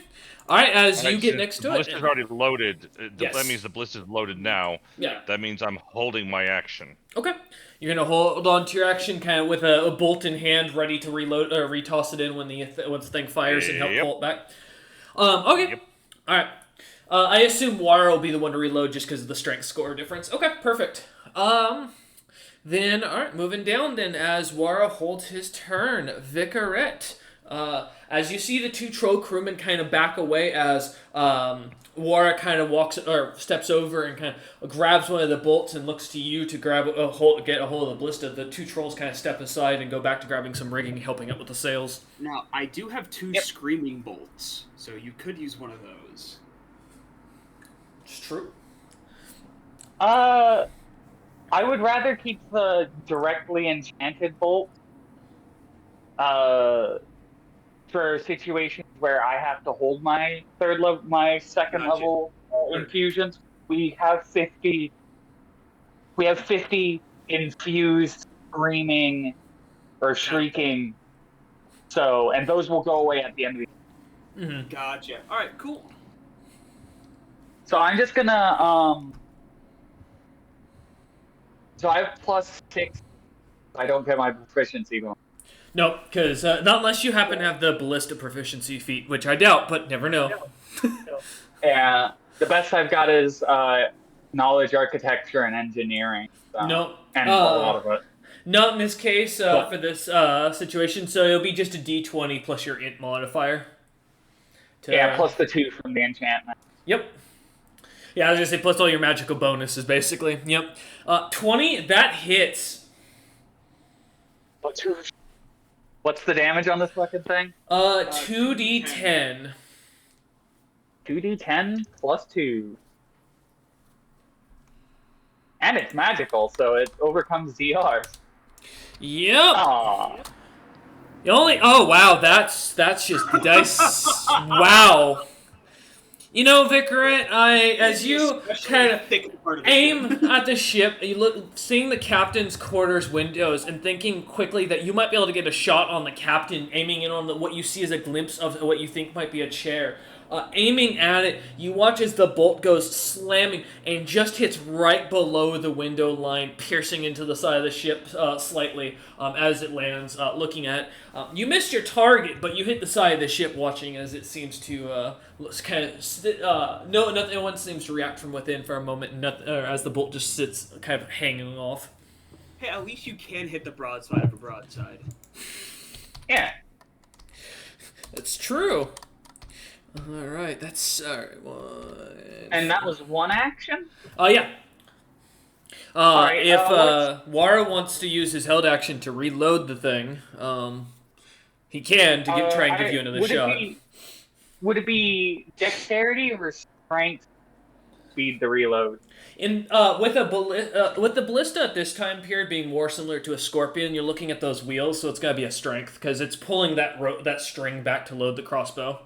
All right, you get next to it. The ballista's already loaded. Yes. That means the ballista's loaded now. Yeah. That means I'm holding my action. Okay. You're going to hold on to your action kind of with a bolt in hand, ready to reload or retoss it in when the thing fires and help pull it back. Okay. Yep. All right. I assume Wara will be the one to reload just because of the strength score difference. Okay, perfect. Then, all right, moving down then as Wara holds his turn. Vicaret. As you see the 2 troll crewmen kind of back away as Wara kind of steps over and kind of grabs one of the bolts and looks to you to get a hold of the ballista. The 2 trolls kind of step aside and go back to grabbing some rigging, helping out with the sails. Now, I do have 2 screaming bolts, so you could use one of those. It's true. I would rather keep the directly enchanted bolt. For situations where I have to hold my second level infusions. We have 50 infused screaming or shrieking. So, and those will go away at the end of the Mm-hmm. Gotcha. All right, cool. So I'm just gonna so I have +6. I don't get my proficiency going. No, because not unless you happen to have the ballista proficiency feat, which I doubt, but never know. Yeah, the best I've got is knowledge, architecture, and engineering. So, No, and a lot of it. not in this case for this situation. So it'll be just a D20 plus your int modifier. Plus the 2 from the enchantment. Yep. Yeah, I was gonna say plus all your magical bonuses, basically. Yep. 20, that hits. What's the damage on this fucking thing? 2d10. 2d10 plus 2. And it's magical, so it overcomes DRs. Yep. Aww. Oh wow, that's just the dice. Wow. You know, Vicaret, as you kind of aim at the ship, you look, seeing the captain's quarters windows and thinking quickly that you might be able to get a shot on the captain, aiming in on what you see as a glimpse of what you think might be a chair. Aiming at it, you watch as the bolt goes slamming and just hits right below the window line, piercing into the side of the ship slightly as it lands, looking at it. You missed your target, but you hit the side of the ship, watching as it seems to no one seems to react from within for a moment, as the bolt just sits kind of hanging off. Hey, at least you can hit the broadside of a broadside. Yeah. That's true. Alright, that's... Alright, 1... And that was 1 action? Yeah. Alright, if Wara wants to use his held action to reload the thing, he can to try and give you another shot. Would it be dexterity or strength speed the reload? With the ballista at this time period being more similar to a scorpion, you're looking at those wheels, so it's gotta be a strength, because it's pulling that string back to load the crossbow.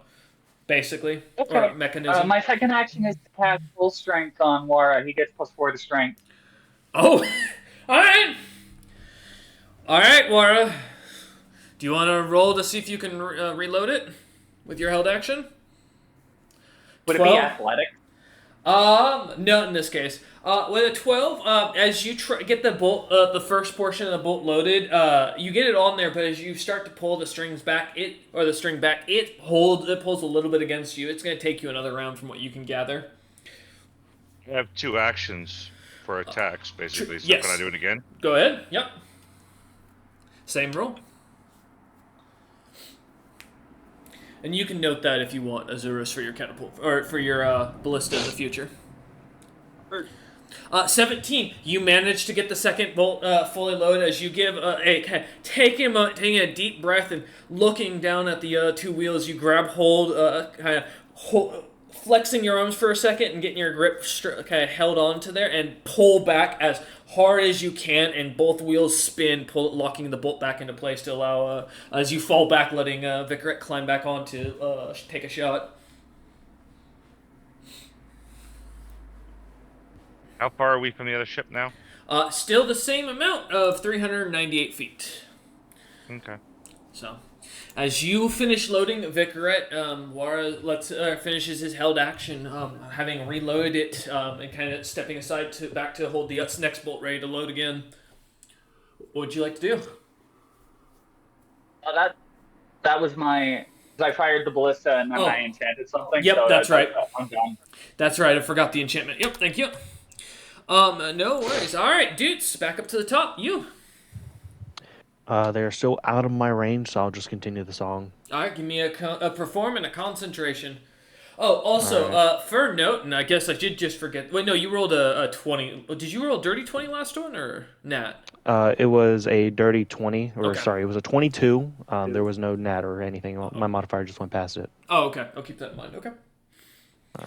Basically, okay. Or mechanism. My second action is to cast full strength on Wara. He gets +4 to strength. Oh, all right, Wara. Do you want to roll to see if you can reload it with your held action? Would 12? It be athletic? No, in this case. With a 12, as you get the bolt, the first portion of the bolt loaded, you get it on there, but as you start to pull the string back, it pulls a little bit against you. It's going to take you another round from what you can gather. I have 2 actions for attacks, basically, so yes. Can I do it again? Go ahead, yep. Same roll. And you can note that if you want, Azurus, for your catapult or for your ballista in the future. 17. You manage to get the second bolt fully loaded as you give taking a deep breath and looking down at the two wheels. You grab hold, flexing your arms for a second and getting your grip kind of held onto there, and pull back as hard as you can, and both wheels spin, locking the bolt back into place to allow as you fall back, letting Vicaret climb back on to take a shot. How far are we from the other ship now? Still the same amount of 398 feet. Okay. So, as you finish loading, Vicaret, Wara finishes his held action, having reloaded it and kind of stepping aside back to hold the next bolt ready to load again. What would you like to do? That was my... I fired the ballista and then I enchanted something. Yep, so that's right. I'm done. That's right, I forgot the enchantment. Yep, thank you. No worries. All right, dudes, back up to the top. You. They're still out of my range, so I'll just continue the song. All right, give me a perform and a concentration. Oh, also, for note, and I guess I did just forget. Wait, no, you rolled a 20. Did you roll a dirty 20 last one, or nat? It was a dirty 20, or Okay. sorry, it was a 22. There was no nat or anything. My modifier just went past it. Oh, okay. I'll keep that in mind. Okay. All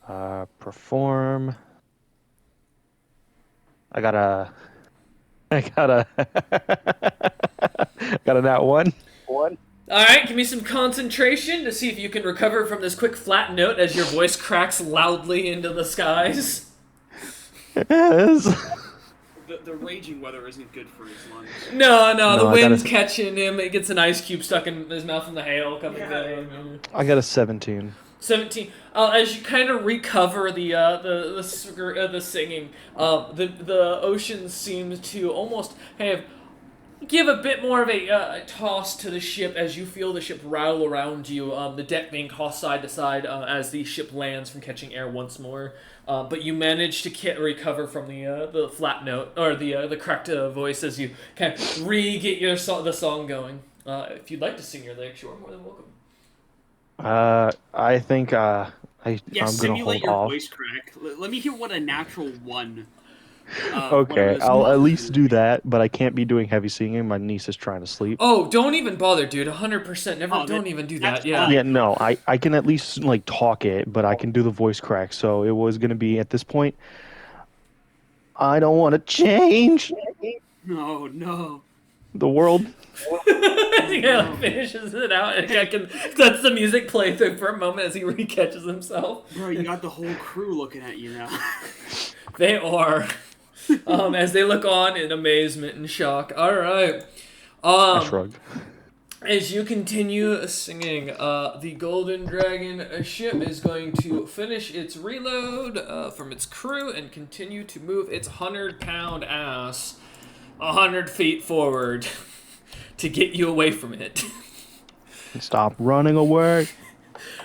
right. Perform. I got a nat 1. All right, give me some concentration to see if you can recover from this quick flat note as your voice cracks loudly into the skies. Yes. The raging weather isn't good for his lungs. No, the I wind's gotta- catching him. It gets an ice cube stuck in his mouth from the hail coming down. I got a 17. 17. As you kind of recover the singing, the ocean seems to almost kind of give a bit more of a toss to the ship as you feel the ship rattle around you. The deck being tossed side to side as the ship lands from catching air once more. But you manage to recover from the flat note or the cracked voice as you kind of get the song going. If you'd like to sing your lyrics, you're more than welcome. I think I'm gonna simulate hold your off. voice crack. Let me hear what a natural 1. Okay, I'll at least do that, but I can't be doing heavy singing. My niece is trying to sleep. Oh, don't even bother, dude. 100%. Don't even do that. Yeah. Yeah, no, I can at least like talk it, but I can do the voice crack. So it was gonna be at this point. I don't want to change No. the world. Yeah, finishes it out, and I can lets the music play through for a moment as he recatches himself. Bro, you got the whole crew looking at you now. They are, as they look on in amazement and shock. All right. I shrug. As you continue singing, the Golden Dragon ship is going to finish its reload from its crew and continue to move its 100-pound ass 100 feet forward to get you away from it. Stop running away.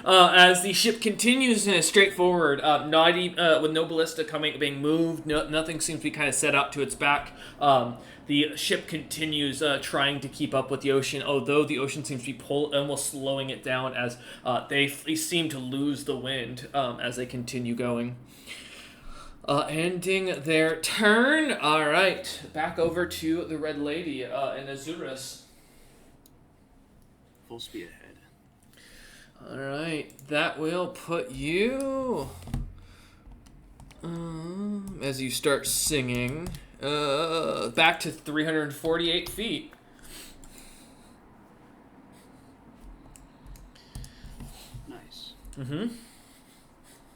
As the ship continues straight forward, with no ballista being moved, nothing seems to be kind of set up to its back. The ship continues trying to keep up with the ocean, although the ocean seems to be almost slowing it down as they seem to lose the wind as they continue going. Ending their turn. All right, back over to the Red Lady and Azurus. Full speed ahead. All right, that will put you as you start singing back to 348 feet. Nice. Mm-hmm.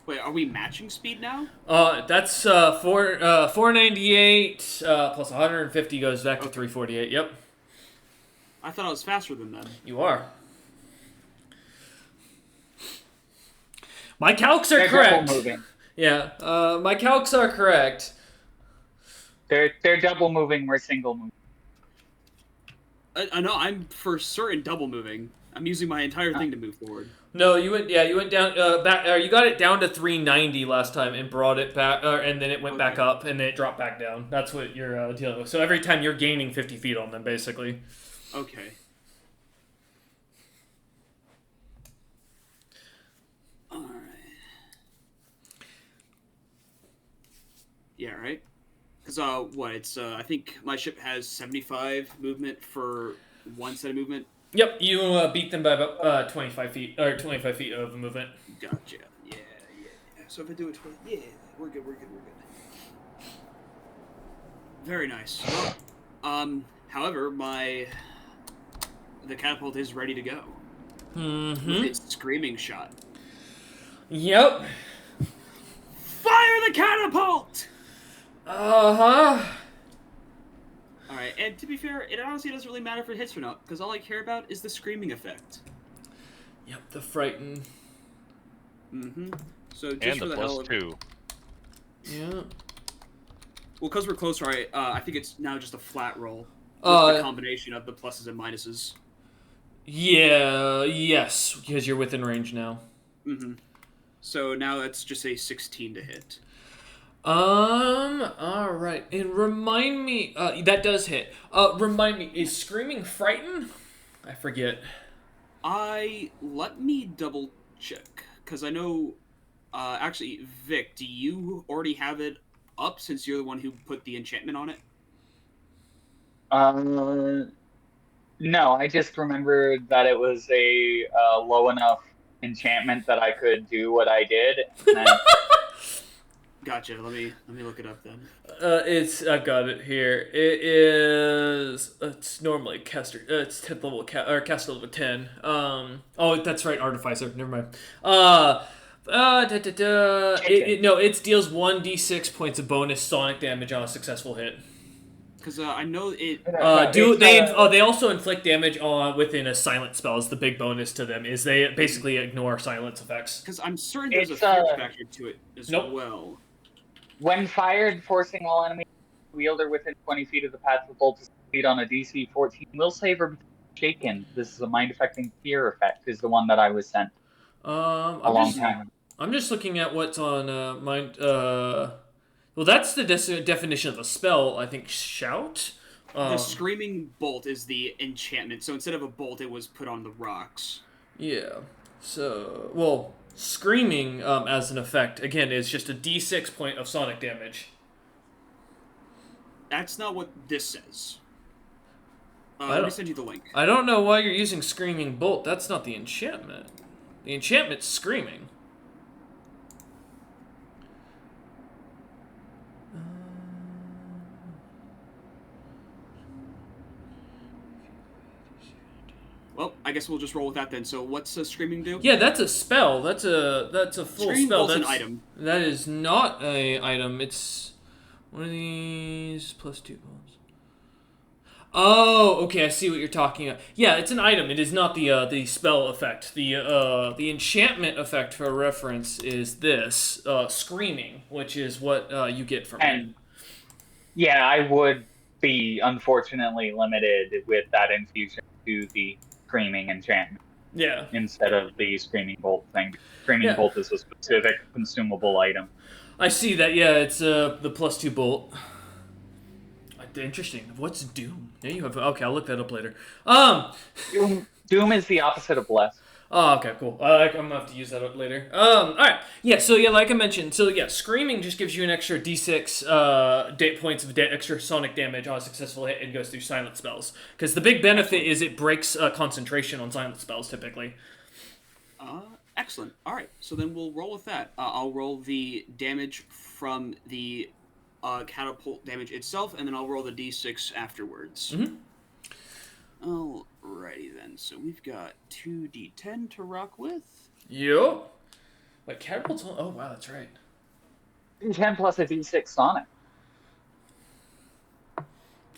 Wait, are we matching speed now? That's 498 plus 150 goes back to 348. Yep, I thought I was faster than them. you are. My calcs are They're correct. double moving. Yeah, my calcs are correct. They're double moving. We're single moving. I know. I'm for certain double moving. I'm using my entire thing to move forward. No, you went down back. You got it down to 390 last time and brought it back, and then it went back up and then it dropped back down. That's what you're dealing with. So every time you're gaining 50 feet on them, basically. Okay. Yeah, right? Because, what, it's, I think my ship has 75 movement for one set of movement. Yep, you beat them by about 25 feet, or 25 feet of movement. Gotcha. Yeah. So if I do it 20, yeah, we're good. Very nice. Well, however, the catapult is ready to go. Mm-hmm. With its screaming shot. Yep. Fire the catapult! Uh-huh. Alright, and to be fair, it honestly doesn't really matter if it hits or not, because all I care about is the screaming effect. Yep, the frighten. Mm-hmm. So just And for the the hell of it. +2. Yeah. Well, because we're close, right, I think it's now just a flat roll. With the combination of the pluses and minuses. Yeah, yes, because you're within range now. Mm-hmm. So now that's just a 16 to hit. Alright. And remind me, that does hit. Remind me, is Screaming Frighten? I forget. Let me double check, because I know, actually, Vic, do you already have it up since you're the one who put the enchantment on it? No, I just remembered that it was a low enough enchantment that I could do what I did. And then... Gotcha. Let me look it up then. I've got it here. It is. It's normally caster. It's 10th level or caster level 10. Oh, that's right, artificer. Never mind. No, it deals 1d6 points of bonus sonic damage on a successful hit. Because I know it. They also inflict damage on within a silent spell. Is the big bonus to them is they basically ignore silence effects. Because I'm certain there's a fear factor to it as well. When fired, forcing all enemy wielder within 20 feet of the path of the bolt to succeed on a DC 14 will save or be shaken. This is a mind-affecting fear effect. Is the one that I was sent a long time ago. I'm just looking at what's on mind. Well, that's the definition of a spell. I think shout. The screaming bolt is the enchantment. So instead of a bolt, it was put on the rocks. Yeah. So well. Screaming, as an effect, again, is just a d6 point of sonic damage. That's not what this says. Let me send you the link. I don't know why you're using Screaming Bolt. That's not the enchantment. The enchantment's Screaming. Well, I guess we'll just roll with that then. So what's Screaming do? Yeah, that's a spell. That's a full Screaming spell. Bolt's That's an item. That is not a item. It's one of these +2 bolts. Oh, okay. I see what you're talking about. Yeah, it's an item. It is not the spell effect. The enchantment effect for reference is this Screaming, which is what you get from it. Yeah, I would be unfortunately limited with that infusion to the Screaming enchantment. Yeah. Instead of the Screaming Bolt thing. Screaming Bolt is a specific consumable item. I see that. Yeah, it's the +2 bolt. Interesting. What's Doom? Yeah, you have. Okay, I'll look that up later. Doom is the opposite of Bless. Oh, okay, cool. I'm gonna have to use that up later. All right. Yeah. So yeah, like I mentioned. So yeah, Screaming just gives you an extra d6 points of extra sonic damage on a successful hit and goes through silent spells. Because the big benefit is it breaks concentration on silent spells typically. Excellent. All right. So then we'll roll with that. I'll roll the damage from the catapult damage itself, and then I'll roll the d6 afterwards. Mm-hmm. Alrighty then. So we've got 2d10 to rock with. Yup. Wait, catapult's on... Oh, wow, that's right. 10 plus a d6 sonic.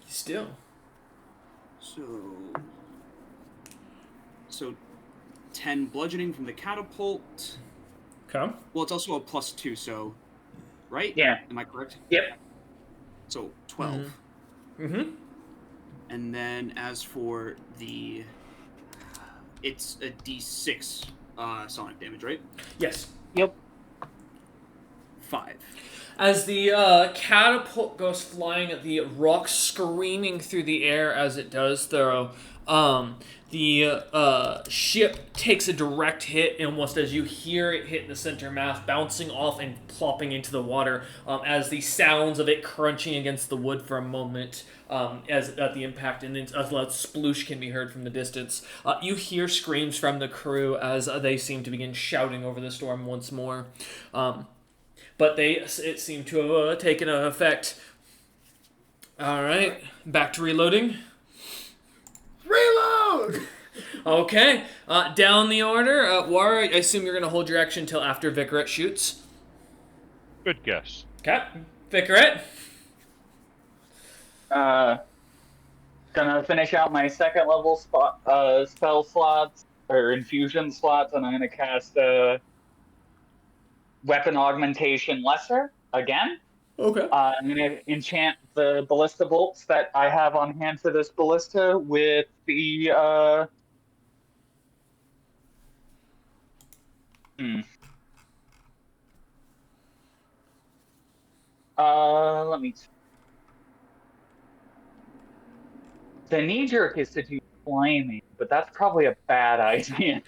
Still. So 10 bludgeoning from the catapult. Okay. Well, it's also a +2, so... Right? Yeah. Am I correct? Yep. So 12. Mm-hmm. And then as for the... It's a d6 sonic damage, right? Yes. Yep. 5. As the catapult goes flying, the rock screaming through the air as it does, though, The ship takes a direct hit, and almost as you hear it hit the center mast, bouncing off and plopping into the water, as the sounds of it crunching against the wood for a moment, as at the impact, and then a loud sploosh can be heard from the distance. You hear screams from the crew as they seem to begin shouting over the storm once more. But it seemed to have taken effect. All right, back to reloading. Reload! Okay, down the order. Wara, I assume you're going to hold your action until after Vicaret shoots. Good guess. Okay, Vicaret. Gonna finish out my second level spell slots, or infusion slots, and I'm gonna cast Weapon Augmentation Lesser again. Okay. I'm gonna enchant the ballista bolts that I have on hand for this ballista with the let me. The knee jerk is to do flaming, but that's probably a bad idea.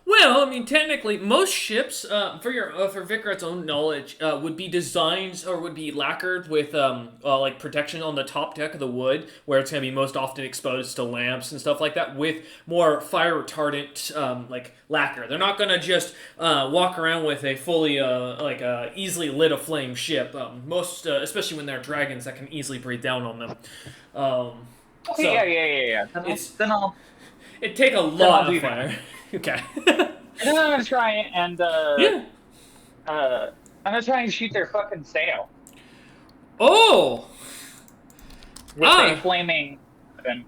Well, I mean, technically, most ships, for Vicaret's own knowledge, would be designed or would be lacquered with like protection on the top deck of the wood, where it's going to be most often exposed to lamps and stuff like that, with more fire retardant like lacquer. They're not going to just walk around with a fully easily lit aflame ship. Most, especially when they're dragons that can easily breathe down on them. Yeah. Then I'll it'd take a lot of fire. Okay. And then I'm gonna try and I'm gonna try and shoot their fucking sail. Oh. With a flaming weapon.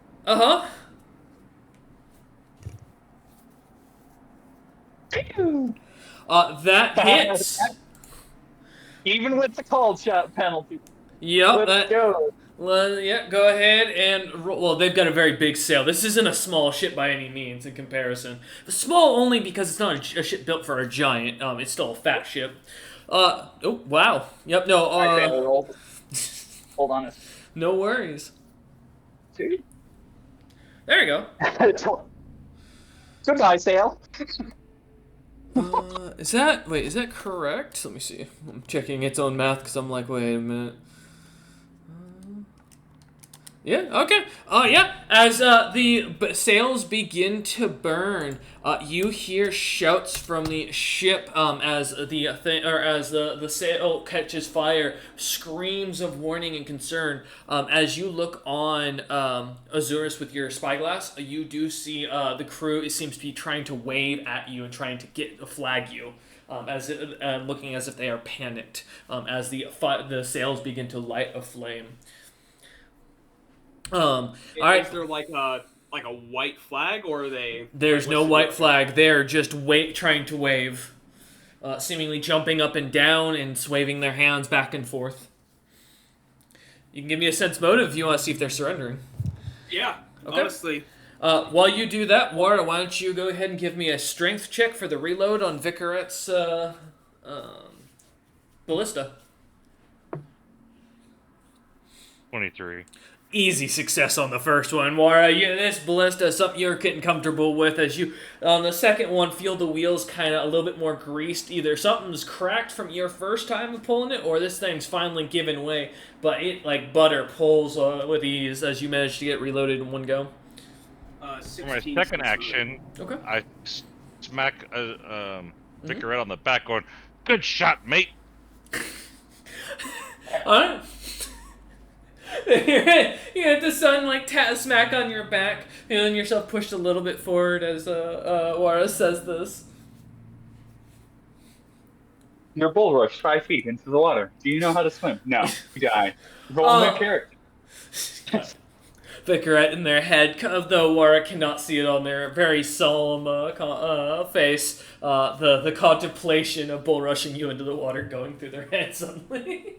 That hits. Even with the cold shot penalty. Yep. Let's go. Well, yeah, go ahead and roll. Well, they've got a very big sail. This isn't a small ship by any means in comparison. Small only because it's not a ship built for a giant. It's still a fat ship. Oh, wow. Yep, no, Hold on. No worries. Two. There you go. Goodbye, sail. Is that correct? Let me see. I'm checking its own math because I'm like, wait a minute. Yeah, okay. Yeah, as the sails begin to burn, you hear shouts from the ship as the sail catches fire, screams of warning and concern. As you look on Azurus with your spyglass, you do see the crew, it seems to be trying to wave at you and trying to flag you. Looking as if they are panicked as the sails begin to light a flame. All right. Is there like a white flag, or are they? There's no white flag. They're just trying to wave, seemingly jumping up and down and waving their hands back and forth. You can give me a sense motive if you want to see if they're surrendering. Yeah, okay. Honestly. While you do that, Warda, why don't you go ahead and give me a strength check for the reload on Vicaret's ballista. 23. Easy success on the first one, Wara. This ballista is something you're getting comfortable with. As you, on the second one, feel the wheels kind of a little bit more greased. Either something's cracked from your first time of pulling it, or this thing's finally given way. But it, like butter, pulls with ease as you manage to get reloaded in one go. For my second action, okay. I smack Vicaret on the back going, "Good shot, mate!" Alright. You had the sun like smack on your back, feeling yourself pushed a little bit forward as Wara says this. Your bull rushed 5 feet into the water. Do you know how to swim? No, you die. Roll the character. Vicaret in their head, though Wara cannot see it on their very solemn face, the contemplation of bull rushing you into the water going through their head suddenly.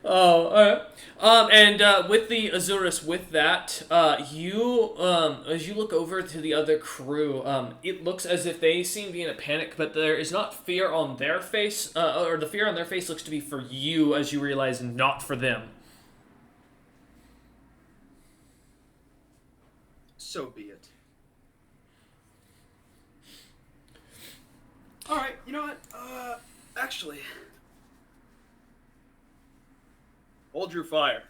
Oh, alright. And with the Azurus, with that, you as you look over to the other crew, it looks as if they seem to be in a panic, but there is not fear on their face, or the fear on their face looks to be for you, as you realize, not for them. So be it. All right, you know what? Actually, hold your fire.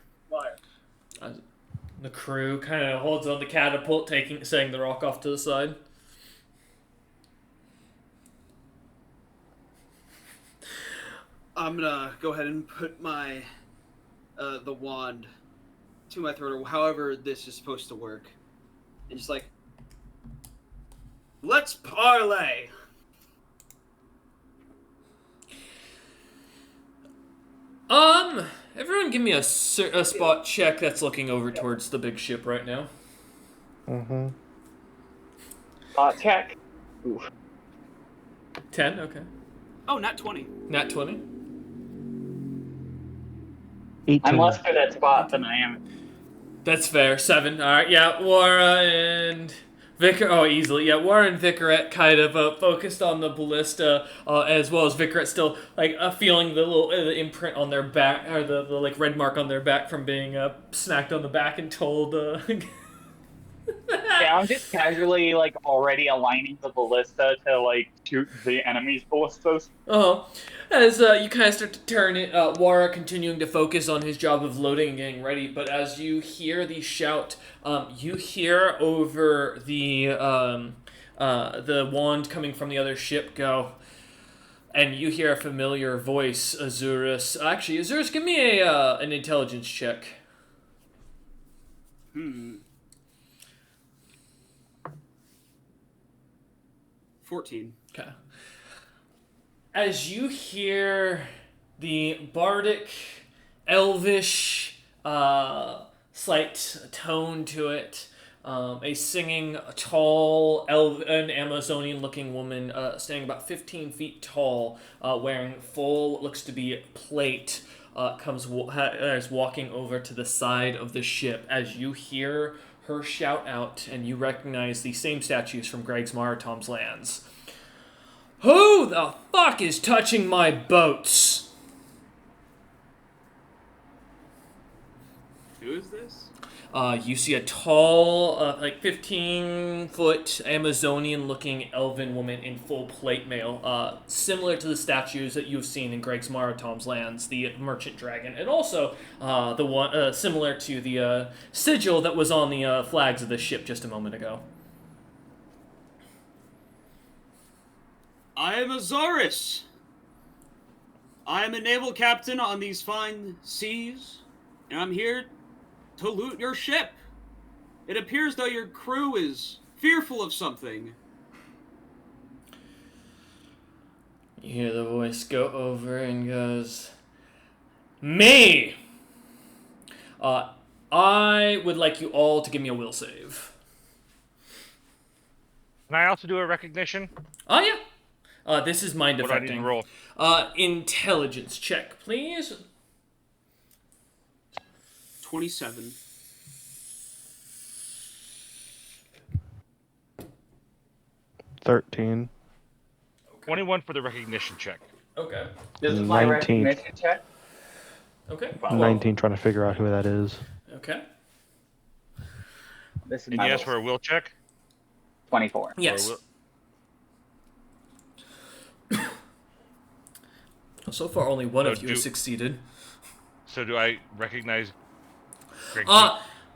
The crew kind of holds on the catapult, setting the rock off to the side. I'm gonna go ahead and put my the wand to my throat, or however this is supposed to work, and just like, let's parlay. Everyone give me a spot check that's looking over towards the big ship right now. Mm-hmm. Check. Oof. 10, okay. Oh, not 20. Nat 20. 18. I'm less good at spot than I am. That's fair. 7. Alright, yeah, Wara and Vicar. Oh, easily. Yeah, Wara and Vicaret kind of focused on the ballista, as well as Vicaret still feeling the little imprint on their back, or the like red mark on their back from being smacked on the back and told. Yeah, I'm just casually like already aligning the ballista to like shoot the enemy's ballistas. As you kind of start to turn it, Wara continuing to focus on his job of loading and getting ready, but as you hear the shout, you hear over the wand coming from the other ship go, and you hear a familiar voice, Azurus. Actually, Azurus, give me an intelligence check. 14. Okay. As you hear the bardic, elvish, slight tone to it, a singing, tall, an Amazonian-looking woman standing about 15 feet tall, wearing full, what looks to be plate, is walking over to the side of the ship. As you hear her shout out, and you recognize the same statues from Greg's Maritom's lands. Who the fuck is touching my boats? Who is this? You see a tall, 15-foot Amazonian-looking elven woman in full plate mail, similar to the statues that you've seen in Greg's Maritom's lands, the merchant dragon, and also the one similar to the sigil that was on the flags of the ship just a moment ago. I am Azorus. I am a naval captain on these fine seas, and I'm here to loot your ship. It appears though your crew is fearful of something. You hear the voice go over and goes, Me! I would like you all to give me a will save. Can I also do a recognition? Oh, yeah. This is mind What do I need affecting. to roll? Intelligence check, please. 27. $13. 21 for the recognition check. Okay. This is my 19. recognition check. Okay. 19, trying to figure out who that is. Okay. This is And my you ask will. for a will check? 24. Yes. Or So far, only one of So you has succeeded. So do I recognize Greg?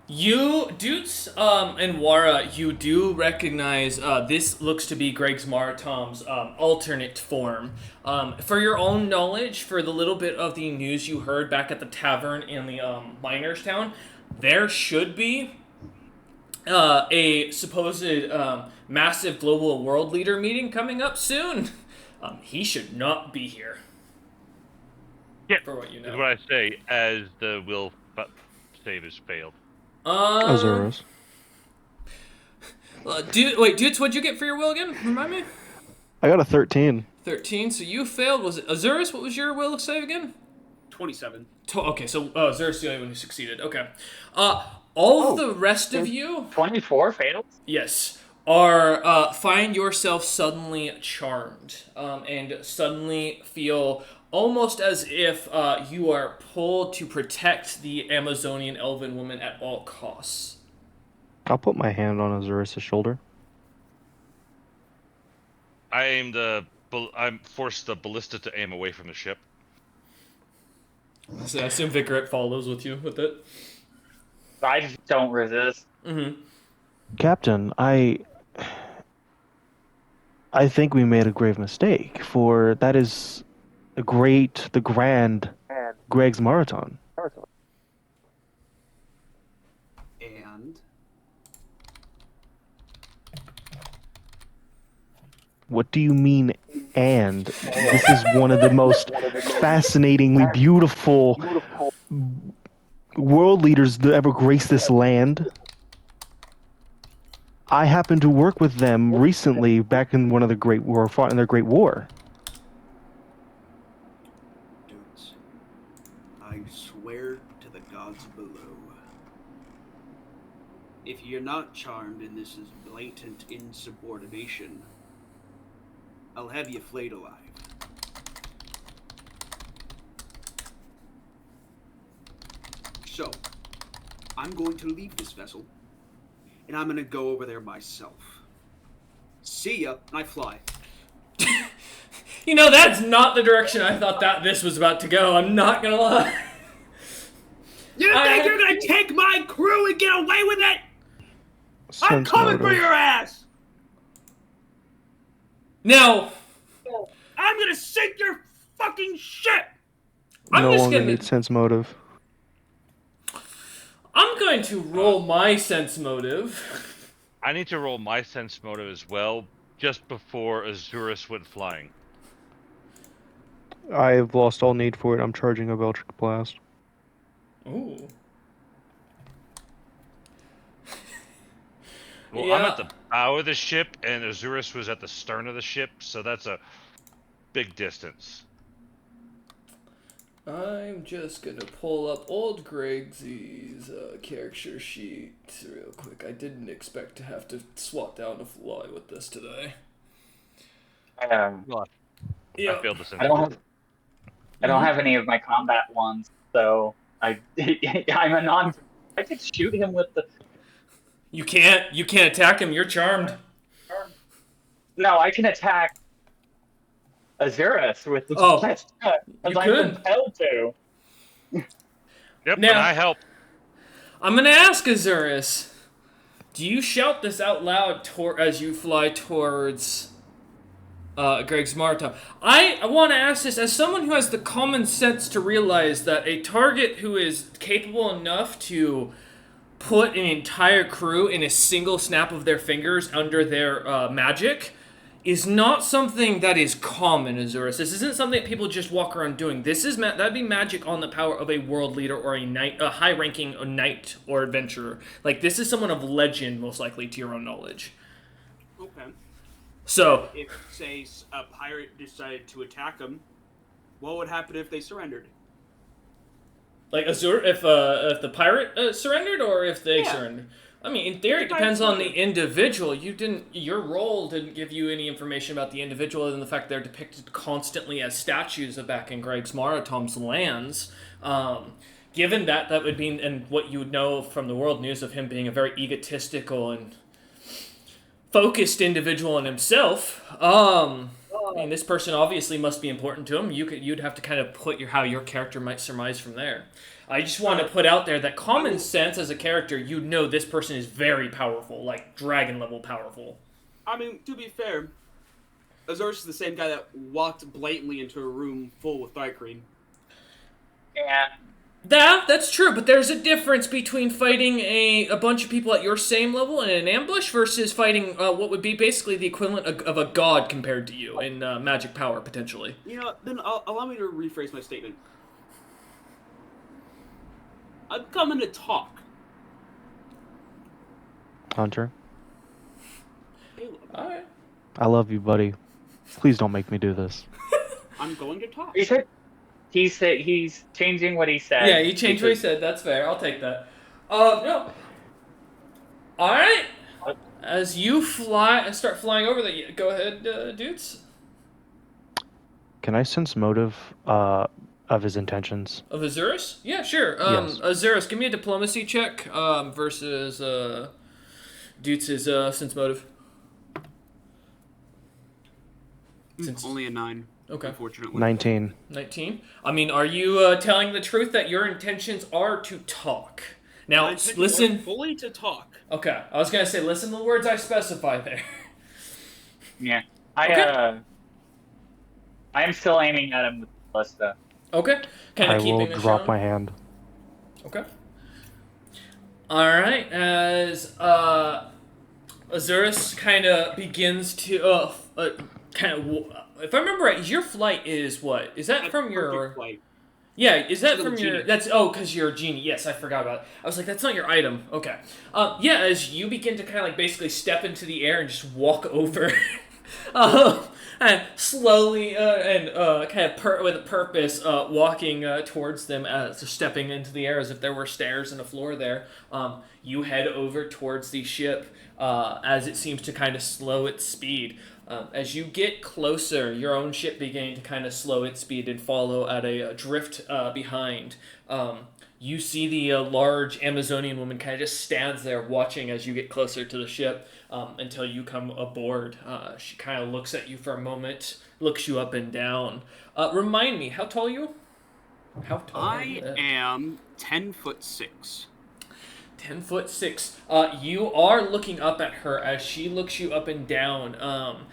You, Dutes, and Wara, you do recognize, this looks to be Greg's Maritom's, alternate form. For your own knowledge, for the little bit of the news you heard back at the tavern in the, miners' town, there should be, a supposed, massive global world leader meeting coming up soon. He should not be here. Yeah, For what you know. is what I say as the will save is failed. Azurus. Dutes, what'd you get for your will again? Remind me? I got a 13. 13, so you failed. Was it Azurus? What was your will save again? 27. Okay, so Azurus is the only one who succeeded. Okay. All of the rest of you, 24 fails? yes, are find yourself suddenly charmed, and suddenly feel almost as if you are pulled to protect the Amazonian elven woman at all costs. I'll put my hand on Azurus' shoulder. I'm forced the ballista to aim away from the ship. So I assume Vicaret follows with you with it. I just don't resist. Mm-hmm. Captain, I think we made a grave mistake, for that is the grand Greg's Marathon. And What do you mean, and? This is one of the most fascinatingly beautiful world leaders that ever graced this land. I happened to work with them recently back in one of the Great War, fought in their Great War. dudes, I swear to the gods below. If you're not charmed and this is blatant insubordination, I'll have you flayed alive. So, I'm going to leave this vessel, and I'm going to go over there myself. See ya, and I fly. You know, that's not the direction I thought that this was about to go. I'm not gonna lie. You think you're going to take my crew and get away with it? I'm coming for your ass! Now, I'm going to sink your fucking ship! No longer need sense motive. I'm going to roll my sense motive. I need to roll my sense motive as well, just before Azurus went flying. I've lost all need for it. I'm charging a Eldritch Blast. Ooh. Well, Yeah. I'm at the bow of the ship, and Azurus was at the stern of the ship, so that's a big distance. I'm just gonna pull up old Gregsy's character sheet real quick. I didn't expect to have to swap down to fly with this today. Well, Yeah. I failed the sense. I don't have any of my combat ones, so I'm a non. I could shoot him with the. You can't attack him. You're charmed. No, I can attack Azurus with the. Oh, I'm you could. compelled to. Yep, Now- and I help. I'm gonna ask Azurus. Do you shout this out loud as you fly towards Greg's Marathon? I want to ask this as someone who has the common sense to realize that a target who is capable enough to put an entire crew in a single snap of their fingers under their magic is not something that is common, Azurus. This isn't something that people just walk around doing. This is that'd be magic on the power of a world leader or a high-ranking knight or adventurer. Like, this is someone of legend, most likely, to your own knowledge. Okay. So, If, say, a pirate decided to attack them, what would happen if they surrendered? like, Azur, if the pirate surrendered or if they Yeah. surrendered? I mean, in theory, it depends on the individual. Your role didn't give you any information about the individual other than the fact they're depicted constantly as statues of back in Greg's Maratom's lands. Given that would mean, and what you would know from the world news of him being a very egotistical and focused individual in himself. I mean, this person obviously must be important to him. You'd have to kind of put how your character might surmise from there. I just want to put out there that common sense as a character, you know this person is very powerful, like dragon level powerful. I mean, to be fair, Azurus is the same guy that walked blatantly into a room full with Thrycreen. Yeah. That's true, but there's a difference between fighting a bunch of people at your same level in an ambush versus fighting what would be basically the equivalent of a god compared to you in magic power, potentially. You know, then allow me to rephrase my statement. I'm coming to talk. Hunter, Caleb, Alright. I love you, buddy. Please don't make me do this. I'm going to talk. He said he's changing what he said. Yeah, you changed what he said. That's fair. I'll take that. No. All right. As you start flying over the. Go ahead, dudes. Can I sense motive of his intentions? Of Azurus? Yeah, sure. Yes. Azurus, give me a diplomacy check. Versus Dutz's sense motive? Only a 9. Okay. Unfortunately. 19. 19. I mean, are you telling the truth that your intentions are to talk? Now, listen. Fully to talk. Okay, I was gonna say, listen to the words I specify there. Yeah, I am still aiming at him with the ballista. Okay, kind I of will keeping a drop show. my hand. Okay. All right, as Azurus kind of begins to if I remember right, your flight is what? Is that from your flight? Yeah, is that from your... Genie. That's... Oh, because you're a genie. Yes, I forgot about it. I was like, that's not your item. Okay. Yeah, as you begin to kind of like basically step into the air and just walk over... and slowly and kind of with a purpose walking towards them as stepping into the air as if there were stairs and a floor there. You head over towards the ship as it seems to kind of slow its speed. As you get closer, your own ship beginning to kind of slow its speed and follow at a drift behind. You see the large Amazonian woman kind of just stands there watching as you get closer to the ship until you come aboard. She kind of looks at you for a moment, looks you up and down. Remind me, how tall are you? How tall are you? I am 10'6". 10'6". You are looking up at her as she looks you up and down.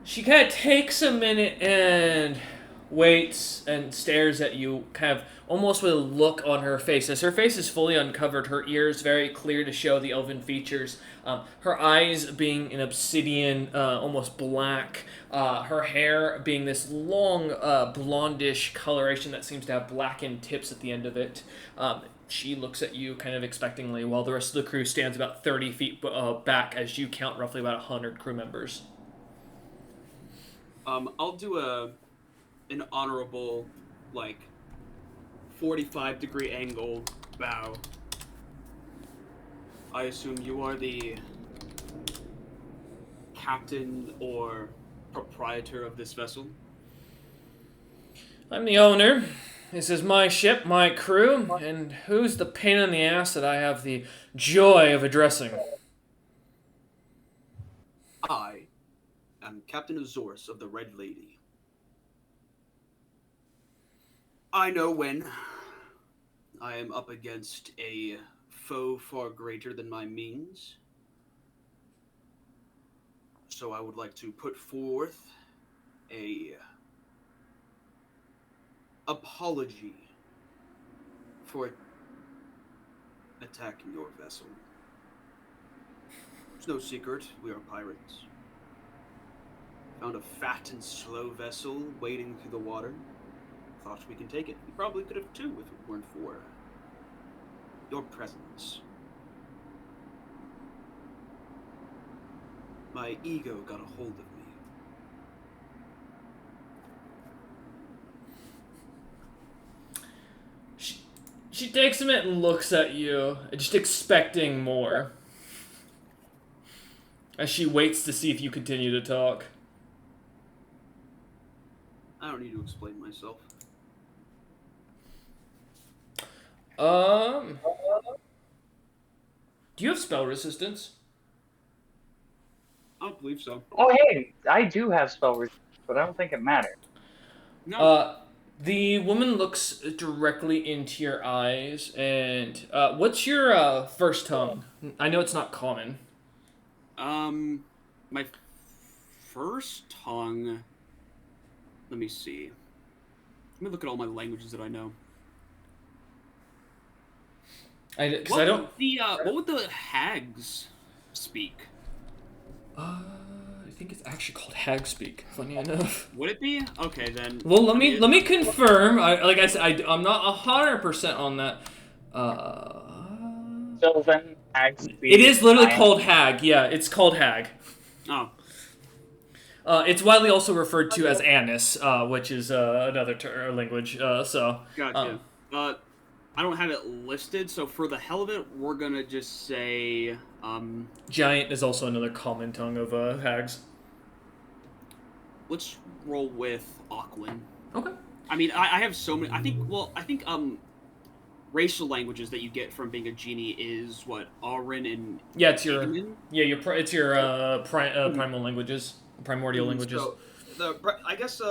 She kind of takes a minute and waits and stares at you, kind of almost with a look on her face. As her face is fully uncovered, her ears very clear to show the elven features. Her eyes being an obsidian, almost black. Her hair being this long, blondish coloration that seems to have blackened tips at the end of it. She looks at you kind of expectingly, while the rest of the crew stands about 30 feet back as you count roughly about 100 crew members. I'll do an honorable, 45-degree angle bow. I assume you are the captain or proprietor of this vessel? I'm the owner. This is my ship, my crew, and who's the pain in the ass that I have the joy of addressing? I am Captain Azorus of the Red Lady. I know when I am up against a foe far greater than my means, so I would like to put forth a apology for attacking your vessel. It's no secret, we are pirates. Found a fat and slow vessel wading through the water. Thought we can take it. We probably could have too if it weren't for your presence. My ego got a hold of me. She takes a minute and looks at you, just expecting more. As she waits to see if you continue to talk. I don't need to explain myself. Do you have spell resistance? I don't believe so. Oh, hey, I do have spell resistance, but I don't think it matters. No. The woman looks directly into your eyes, and what's your first tongue? I know it's not common. My first tongue. Let me see. Let me look at all my languages that I know. What would the hags speak? I think it's actually called hag speak. Funny enough. Would it be? Okay then. Well, let me confirm. Like I said, I'm not 100% on that. Sylvan hag speak. It is literally called hag. Yeah, it's called hag. Oh. It's widely also referred to as Anis, which is another language. Gotcha. I don't have it listed, so for the hell of it, we're gonna just say. Giant is also another common tongue of hags. Let's roll with Auckland. Okay. I mean, I have so many. I think racial languages that you get from being a genie is what Auran and it's your Ignan? primal languages, primordial languages. So I guess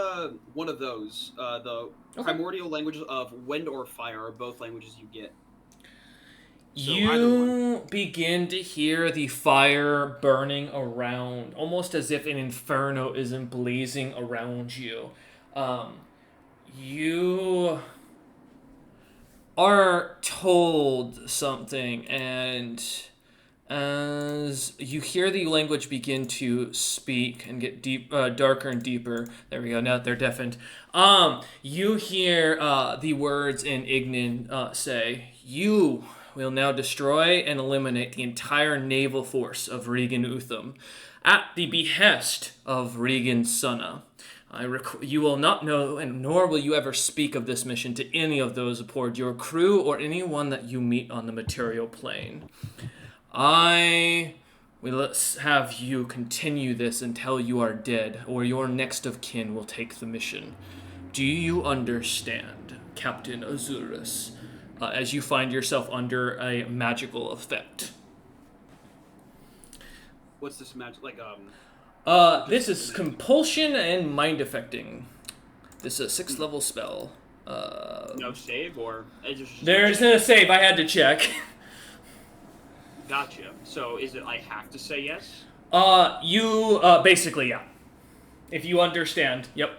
one of those the primordial languages of wind or fire are both languages you get. So you begin to hear the fire burning around, almost as if an inferno is blazing around you. You are told something, and as you hear the language begin to speak and get darker and deeper, there we go. Now they're deafened. You hear the words in Ignan say, "You will now destroy and eliminate the entire naval force of Regan Utham, at the behest of Regan Sunna. You will not know, and nor will you ever speak of this mission to any of those aboard your crew or anyone that you meet on the material plane. I will have you continue this until you are dead, or your next of kin will take the mission. Do you understand, Captain Azurus?" As you find yourself under a magical effect. What's this magic like? This is compulsion and mind affecting. This is a 6th level spell. No save or there's no save. I had to check. Gotcha. So is it I have to say yes? You basically, yeah. If you understand, yep.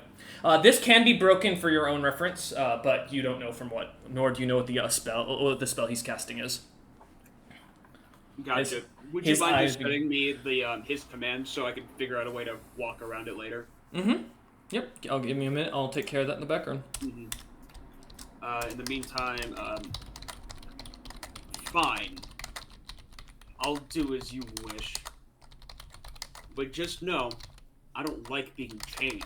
This can be broken for your own reference, but you don't know from what, nor do you know what the spell he's casting is. Gotcha. Would you mind just sending me the his command so I can figure out a way to walk around it later? Mm-hmm. Yep. I'll give me a minute. I'll take care of that in the background. Mm-hmm. In the meantime, fine. I'll do as you wish. But just know, I don't like being chained.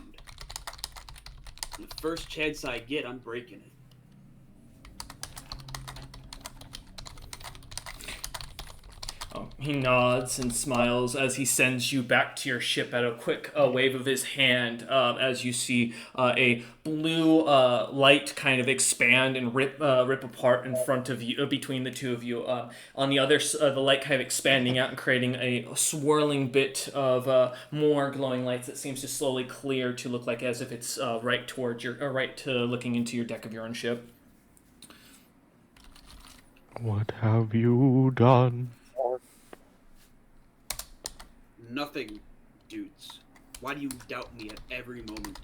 And the first chance I get, I'm breaking it. Oh, he nods and smiles as he sends you back to your ship at a quick wave of his hand, as you see a blue light kind of expand and rip apart in front of you, between the two of you. On the other, the light kind of expanding out and creating a swirling bit of more glowing lights that seems to slowly clear to look like as if it's right towards your, right to looking into your deck of your own ship. What have you done? Nothing, dudes. Why do you doubt me at every moment?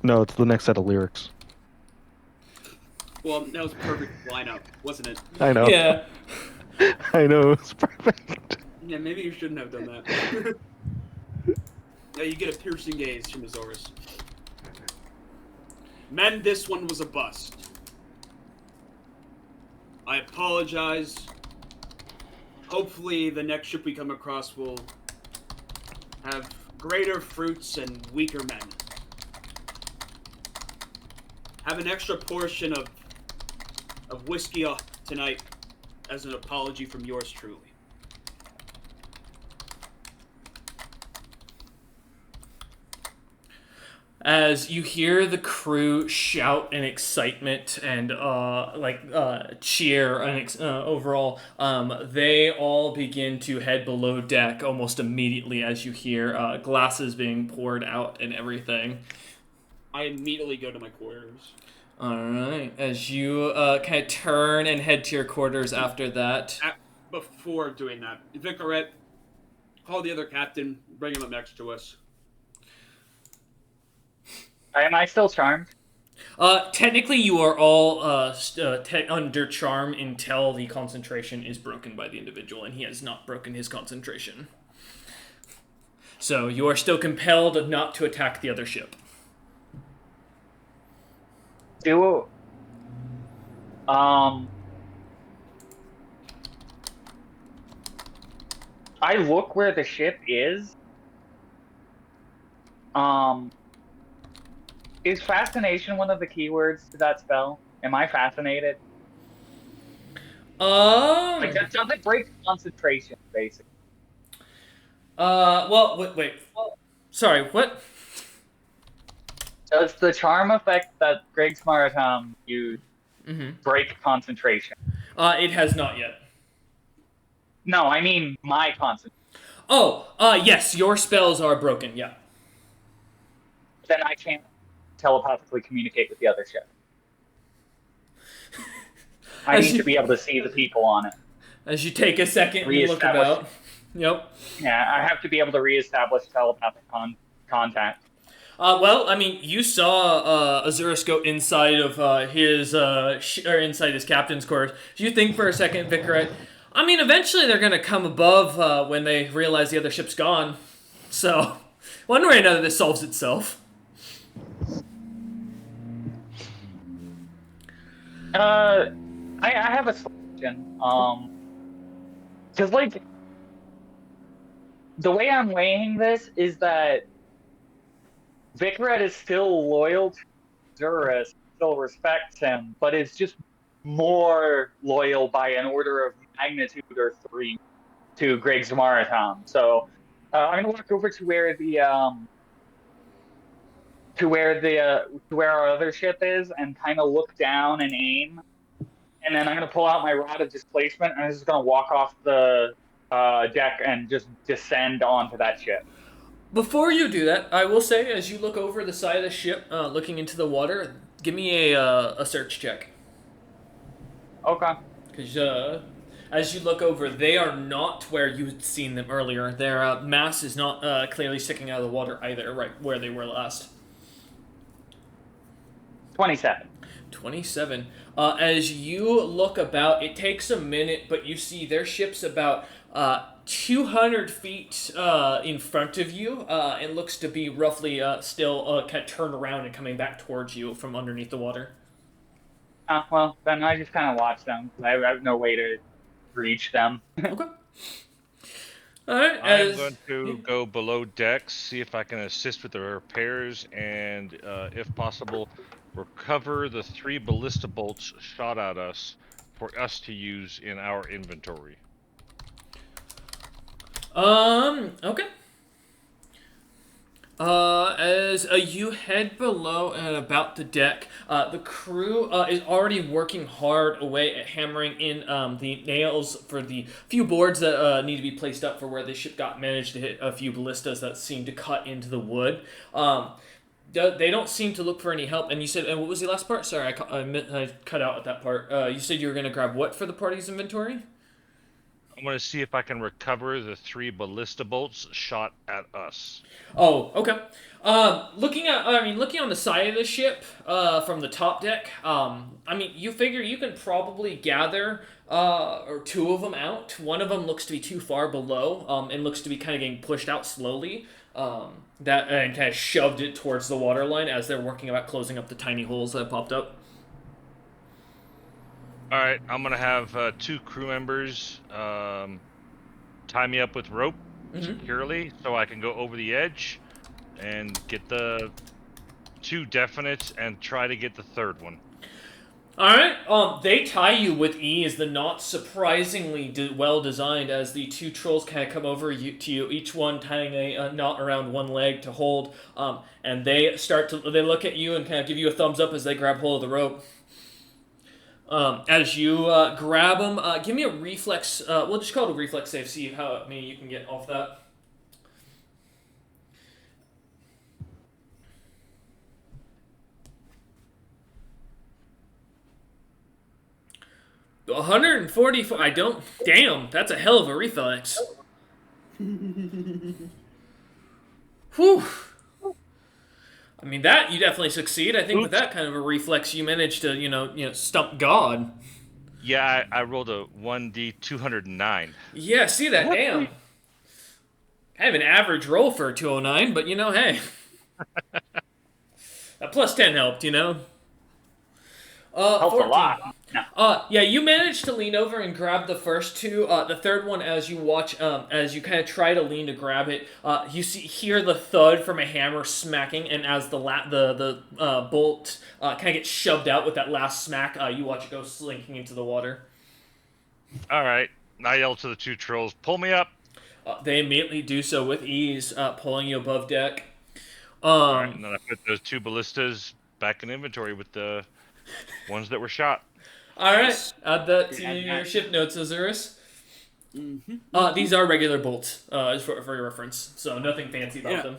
No, it's the next set of lyrics. Well, that was a perfect lineup, wasn't it? I know. Yeah. I know, it's perfect. Yeah, maybe you shouldn't have done that. Yeah, you get a piercing gaze from Azorus. Men, this one was a bust. I apologize. Hopefully the next ship we come across will have greater fruits and weaker men. Have an extra portion of whiskey tonight as an apology from yours truly. As you hear the crew shout in excitement and cheer and overall, they all begin to head below deck almost immediately as you hear glasses being poured out and everything. I immediately go to my quarters. All right. As you kind of turn and head to your quarters after that. Before doing that, Vicaret, call the other captain, bring him up next to us. Am I still charmed? Technically, you are all under charm until the concentration is broken by the individual, and he has not broken his concentration. So you are still compelled not to attack the other ship. I look where the ship is. Is fascination one of the keywords to that spell? Am I fascinated? Like, does it break concentration, basically? Well, wait. Sorry, what? Does the charm effect that Greg Smart used break concentration? It has not yet. No, I mean my concentration. Oh, yes, your spells are broken, yeah. Then I can't telepathically communicate with the other ship. I need to be able to see the people on it. As you take a second and look Reestablish. about. Yep. Yeah, I have to be able to reestablish telepathic contact. Well, I mean, you saw Azurus go inside of inside his captain's quarters. Do you think for a second, Vicaret? I mean, eventually they're gonna come above when they realize the other ship's gone. So, one way or another, this solves itself. I have a solution. Because like the way I'm weighing this is that Vicaret is still loyal to Azurus, still respects him, but is just more loyal by an order of magnitude or 3 to Griggs Marathon. So I'm gonna walk over to where our other ship is and kind of look down and aim, and then I'm gonna pull out my rod of displacement and I'm just gonna walk off the deck and just descend onto that ship. Before you do that, I will say, as you look over the side of the ship, looking into the water, give me a search check. Okay. Because as you look over, they are not where you had seen them earlier. Their mass is not clearly sticking out of the water either, right where they were last. 27. 27. As you look about, it takes a minute, but you see their ship's about 200 feet in front of you. It looks to be roughly still kind of turned around and coming back towards you from underneath the water. Well, then I just kind of watch them. I have no way to reach them. Okay. All right. I'm going to go below decks, see if I can assist with the repairs, and if possible, recover the 3 ballista bolts shot at us for us to use in our inventory. Okay. As you head below and about the deck, the crew is already working hard away at hammering in the nails for the few boards that need to be placed up for where the ship managed to hit a few ballistas that seem to cut into the wood. They don't seem to look for any help. And you said, and what was the last part? Sorry, I cut out at that part. You said you were going to grab what for the party's inventory? I'm going to see if I can recover the 3 ballista bolts shot at us. Oh, okay. Looking on the side of the ship, from the top deck, you figure you can probably gather, or 2 of them out. One of them looks to be too far below, and looks to be kind of getting pushed out slowly, and kind of shoved it towards the water line as they're working about closing up the tiny holes that popped up. Alright, I'm going to have 2 crew members tie me up with rope securely so I can go over the edge and get the 2 definites and try to get the 3rd one. Alright, they tie you with ease, the knot surprisingly well designed as the 2 trolls kind of come over to you, each one tying a knot around one leg to hold, and they look at you and kind of give you a thumbs up as they grab hold of the rope. As you grab them, give me a reflex. We'll just call it a reflex save. See how many you can get off that. $144. I don't. Damn, that's a hell of a reflex. Whew. I mean, that you definitely succeed. I think with that kind of a reflex, you managed to, stump God. Yeah, I rolled a 1d 209. Yeah, see that? Damn. Kind of an average roll for a 209, but hey. That plus 10 helped, Helped 14. A lot. No. Yeah, you managed to lean over and grab the first 2. The third one, as you watch, as you kind of try to lean to grab it, you hear the thud from a hammer smacking, and as the bolt kind of gets shoved out with that last smack, you watch it go slinking into the water. All right, I yell to the 2 trolls, "Pull me up!" They immediately do so with ease, pulling you above deck. All right, and then I put those 2 ballistas back in inventory with the Ones that were shot. All right, add that to your ship notes, Azurus. These are regular bolts, for your reference, so nothing fancy about them.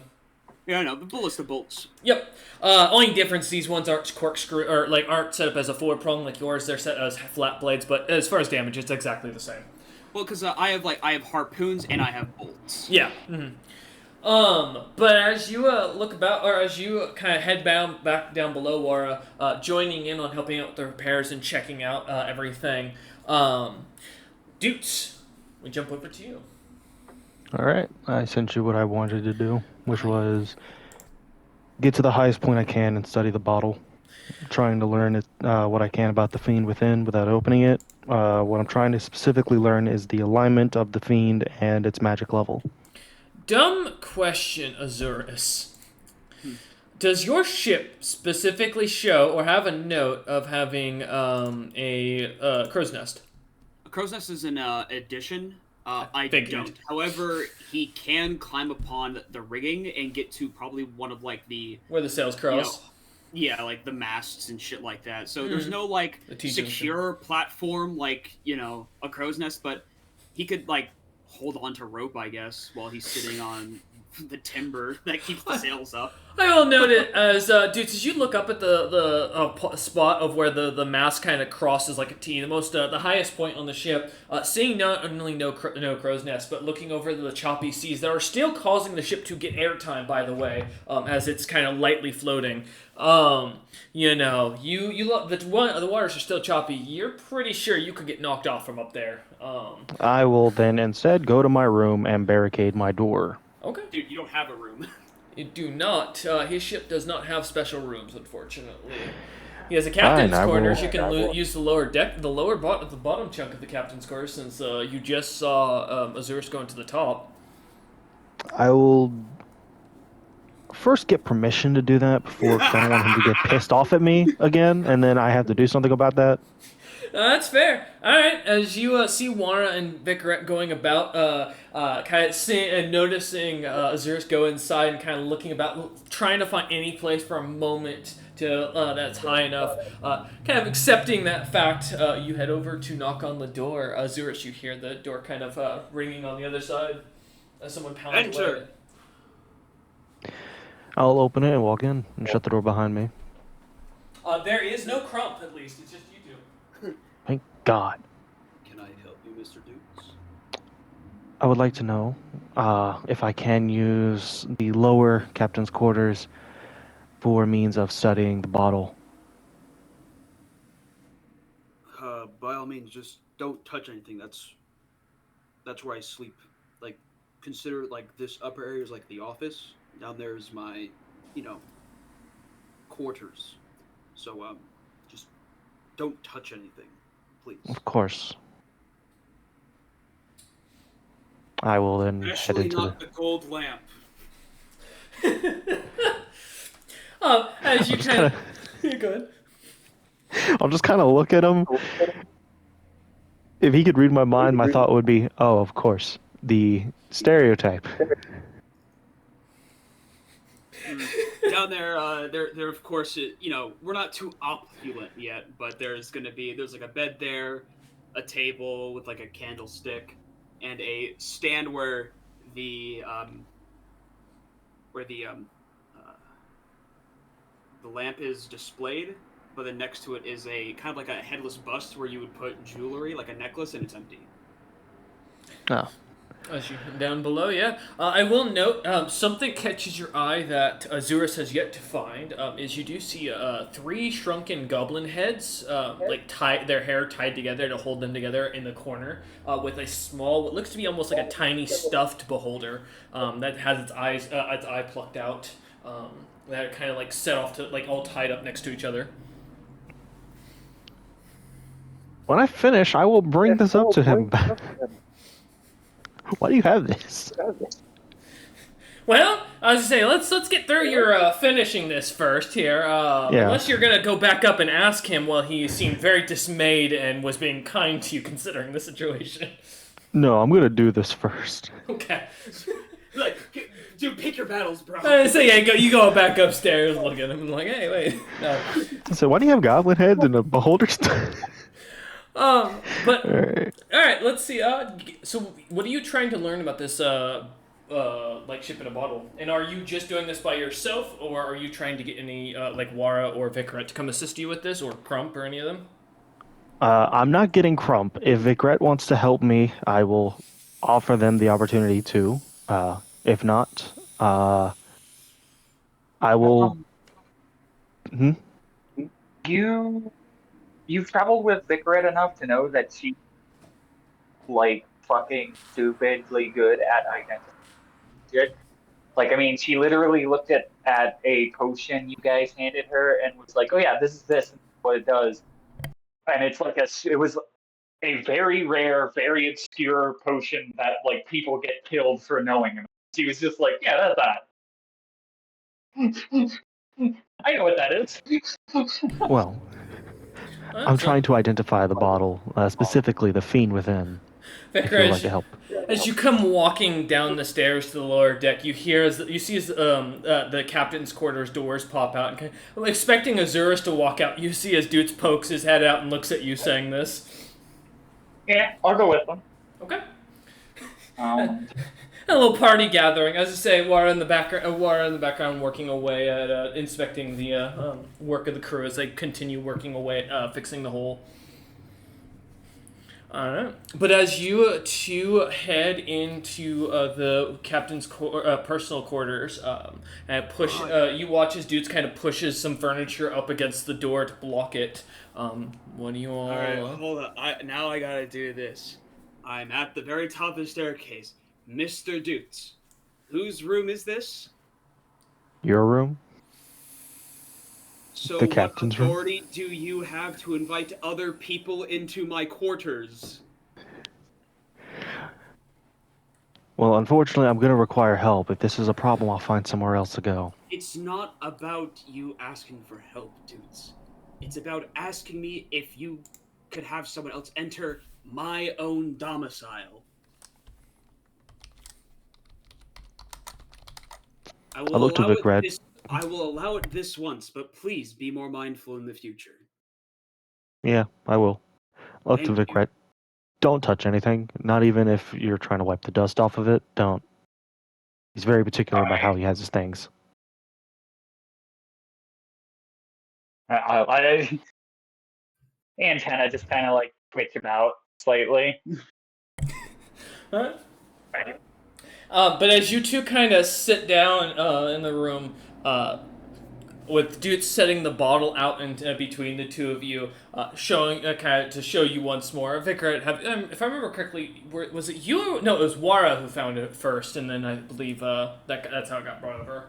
Yeah, no, the bullets, the bolts. Yep. Only difference, these ones aren't corkscrew or like aren't set up as a forward prong like yours. They're set as flat blades, but as far as damage, it's exactly the same. Well, because I have harpoons and I have bolts. Yeah. Mm-hmm. But as you look about, or as you kind of head back down below, Wara, joining in on helping out with the repairs and checking out everything, Dutes, we jump over to you. All right, I sent you what I wanted to do, which was get to the highest point I can and study the bottle, trying to learn what I can about the fiend within without opening it. What I'm trying to specifically learn is the alignment of the fiend and its magic level. Dumb question, Azurus. Does your ship specifically show or have a note of having a crow's nest? A crow's nest is an addition. I Figured. don't. However, he can climb upon the rigging and get to probably one of like the Where the sails cross? Like the masts and shit like that. So there's no like secure platform like a crow's nest, but he could like hold on to rope, I guess, while he's sitting on the timber that keeps the sails up. I will note it as, dudes, as you look up at the spot of where the mast kind of crosses like a T, the highest point on the ship, seeing not only no crow's nest, but looking over the choppy seas that are still causing the ship to get airtime, by the way, as it's kind of lightly floating. You look, the waters are still choppy. You're pretty sure you could get knocked off from up there. I will then instead go to my room and barricade my door. Okay. Dude, you don't have a room. You do not. His ship does not have special rooms, unfortunately. He has a captain's quarters. You can use the lower deck, the bottom chunk of the captain's quarters, since you just saw Azurus going to the top. I will first get permission to do that before, because I don't want him to get pissed off at me again, and then I have to do something about that. That's fair. All right, as you see Wara and Vicaret going about, kind of seeing and noticing Azurus go inside and kind of looking about, trying to find any place for a moment to that's high enough. Kind of accepting that fact, you head over to knock on the door. Azurus, you hear the door kind of ringing on the other side as someone pounds away. I'll open it and walk in and shut the door behind me. There is no Crump, at least. It's just you two. Thank God. Can I help you, Mr. Dukes? I would like to know if I can use the lower captain's quarters for means of studying the bottle. By all means, just don't touch anything. That's where I sleep. Like, consider like this upper area is like the office. Down there is my, quarters. So, just don't touch anything, please. Of course. I will then head into the gold lamp. As you kind of... Go ahead. I'll just kind of look at him. If he could read my mind, my thought would be, oh, of course, the stereotype. Down there, there of course, we're not too opulent yet, but there's like a bed there, a table with like a candlestick, and a stand where the lamp is displayed, but then next to it is a kind of like a headless bust where you would put jewelry, like a necklace, and it's empty. Oh. As you come down below, yeah. I will note, something catches your eye that Azurus has yet to find, is you do see 3 shrunken goblin heads, their hair tied together to hold them together in the corner, with a small, what looks to be almost like a tiny stuffed beholder, that has its eye plucked out, that are kind of like set off to, like all tied up next to each other. When I finish, I will bring this up to him. Why do you have this? Well, I was saying, let's get through your finishing this first here. Unless you're gonna go back up and ask him, while he seemed very dismayed and was being kind to you considering the situation. No, I'm gonna do this first. Okay. Dude, pick your battles, bro. So yeah, you go back upstairs, look at him, and like, hey, wait, no. So why do you have goblin heads and a beholder stuff? But Alright. all right, let's see. So what are you trying to learn about this? Like ship in a bottle, and are you just doing this by yourself, or are you trying to get any like Wara or Vikret to come assist you with this, or Crump or any of them? I'm not getting Crump. If Vicret wants to help me, I will offer them the opportunity to. If not, I will. Hmm? You've traveled with Vicret enough to know that she's like fucking stupidly good at identifying shit. Like, I mean, she literally looked at a potion you guys handed her and was like, "Oh yeah, this is this and what it does." And it's like it was a very rare, very obscure potion that like people get killed for knowing. And she was just like, "Yeah, that's that. I know what that is." Well, I'm trying to identify the bottle, specifically the fiend within. If you would like to help. As you come walking down the stairs to the lower deck, you hear you see as the captain's quarters doors pop out, and expecting Azurus to walk out, you see as Dutes pokes his head out and looks at you saying this. Yeah, I'll go with them. Okay. Um, A little party gathering. As I say, Wara in the background working away at inspecting the work of the crew as they continue working away at fixing the hole. Alright. But as you two head into the captain's personal quarters and push, you watch as Dudes kind of pushes some furniture up against the door to block it. What do you all... Alright, hold on. Now I gotta do this. I'm at the very top of the staircase. Mr. Dutes, whose room is this? Your room? So The what captain's room? authority do you have to invite other people into my quarters? Well, unfortunately, I'm going to require help. If this is a problem, I'll find somewhere else to go. It's not about you asking for help, Dutes. It's about asking me if you could have someone else enter my own domicile. I looked to Vicret. I will allow it this once, but please be more mindful in the future. Yeah, I will. Look to Thank you. Vicret. Don't touch anything. Not even if you're trying to wipe the dust off of it. Don't. He's very particular about how he has his things. Antenna just kind of like twitch about slightly. Huh? But as you two kind of sit down in the room, with Dude setting the bottle out in, between the two of you, showing kind of to show you once more. Vicar, if I remember correctly, was it you? No, it was Wara who found it first, and then I believe that's how it got brought over.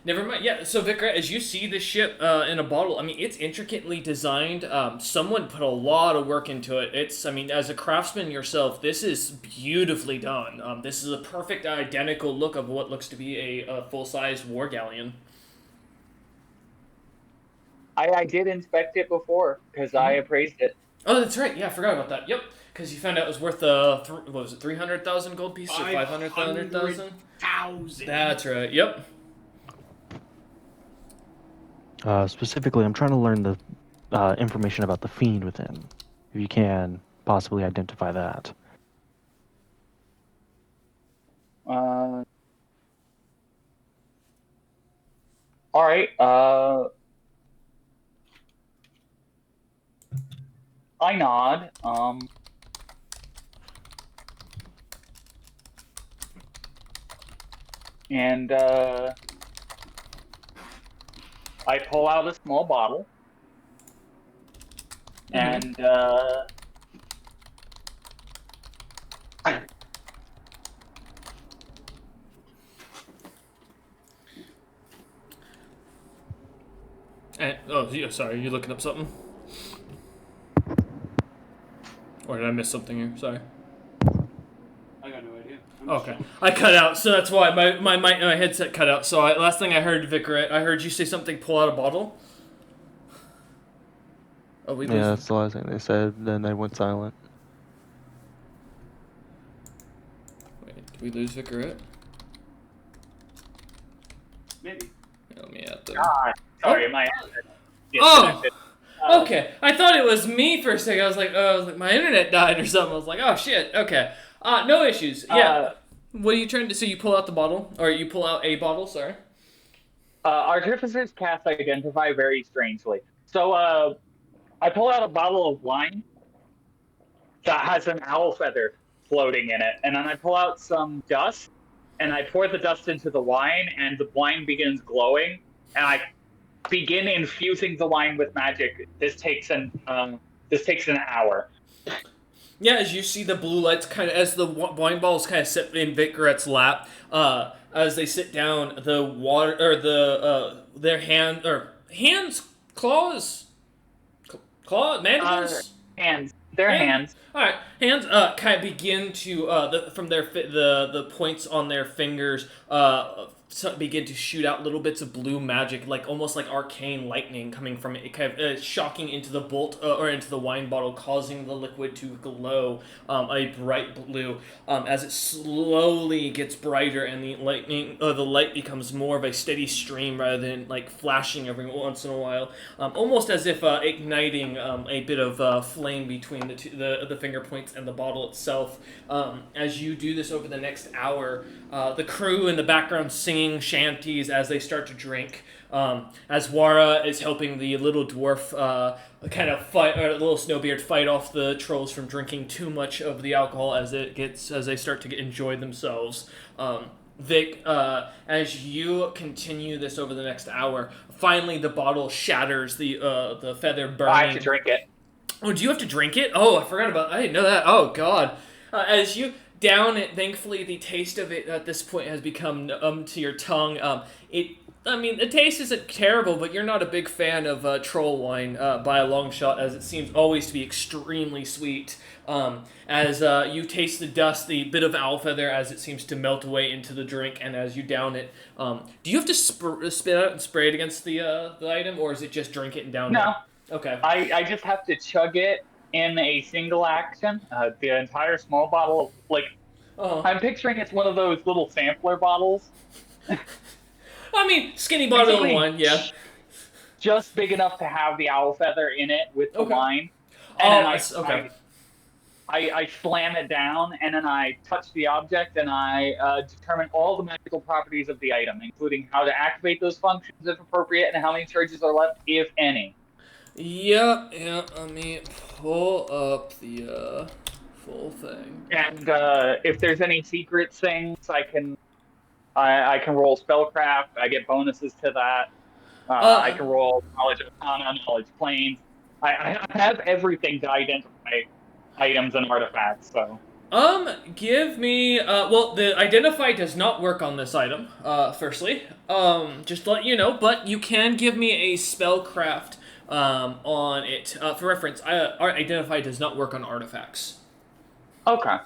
Never mind. Yeah, so Vicar, as you see the ship in a bottle, I mean, it's intricately designed. Someone put a lot of work into it. I mean, as a craftsman yourself, this is beautifully done. This is a perfect identical look of what looks to be a full-size war galleon. I did inspect it before, because I appraised it. Oh, that's right. Yeah, I forgot about that. Yep. Because you found out it was worth, what was it, 300,000 gold pieces or 500,000? 500,000. That's right. Yep. Specifically, I'm trying to learn the information about the fiend within. If you can possibly identify that. All right. I nod. And I pull out a small bottle. And Oh, yeah, sorry. You looking up something? Or did I miss something here? Sorry. I got no idea. Okay, I cut out, so that's why my headset cut out. So last thing I heard, Vicar, I heard you say something. Pull out a bottle. Oh, we Yeah, that's the last thing they said. Then they went silent. Wait, Did we lose Vicarette? Maybe. Let me add them. God, sorry, Oh. my Oh! disconnected. Okay, I thought it was me for a second. I was like, my internet died or something. I was like, oh shit. Okay. No issues. Yeah. What are you trying to? So you pull out the bottle, or you pull out a bottle? Sorry. Artificer's cast identify very strangely. So I pull out a bottle of wine that has an owl feather floating in it, and then I pull out some dust, and I pour the dust into the wine, and the wine begins glowing, and I begin infusing the wine with magic. This takes an hour. Yeah, as you see the blue lights kind of, as the wine balls kind of sit in Vicarette's lap, as they sit down, the water, or their hands, mandibles? Hands. Their hands. All right, hands kind of begin to from the points on their fingers begin to shoot out little bits of blue magic, like almost like arcane lightning coming from it, kind of shocking into the bolt or into the wine bottle, causing the liquid to glow a bright blue as it slowly gets brighter, and the light becomes more of a steady stream rather than like flashing every once in a while, almost as if igniting a bit of flame between the finger points and the bottle itself. As you do this over the next hour, the crew in the background singing shanties as they start to drink. As Wara is helping the little dwarf kind of fight, or little snowbeard fight off the trolls from drinking too much of the alcohol as they start to enjoy themselves. Vic, as you continue this over the next hour, finally the bottle shatters, the feather burning. I have to drink it. Oh, do you have to drink it? Oh, I didn't know that. Oh, God. As you down it, thankfully the taste of it at this point has become to your tongue. The taste isn't terrible, but you're not a big fan of troll wine by a long shot, as it seems always to be extremely sweet. As you taste the dust, the bit of owl feather, as it seems to melt away into the drink, and as you down it, do you have to spit out and spray it against the item, or is it just drink it and down it? No. Okay. I just have to chug it in a single action. The entire small bottle, I'm picturing it's one of those little sampler bottles. Skinny bottle of wine, yeah. Just big enough to have the owl feather in it with the wine. And I slam it down, and then I touch the object, and I determine all the magical properties of the item, including how to activate those functions if appropriate, and how many charges are left, if any. Yeah, let me pull up the full thing. And if there's any secret things, I can roll spellcraft. I get bonuses to that. I can roll knowledge arcana, knowledge planes. I have everything to identify items and artifacts. So. Give me. The identify does not work on this item. Firstly, just to let you know, but you can give me a spellcraft. On it. For reference, identify does not work on artifacts. Okay.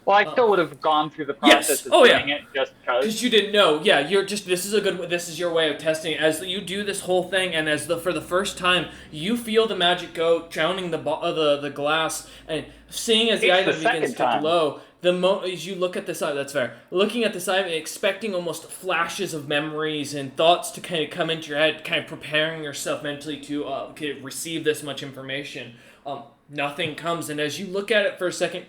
Well, I still would have gone through the process of doing it just because. Because you didn't know. Yeah, this is your way of testing it. As you do this whole thing, and for the first time, you feel the magic go, drowning the glass, and seeing as the item begins to glow. As you look at this item, that's fair. Looking at this item, expecting almost flashes of memories and thoughts to kind of come into your head, kind of preparing yourself mentally to receive this much information. Nothing comes, and as you look at it for a second,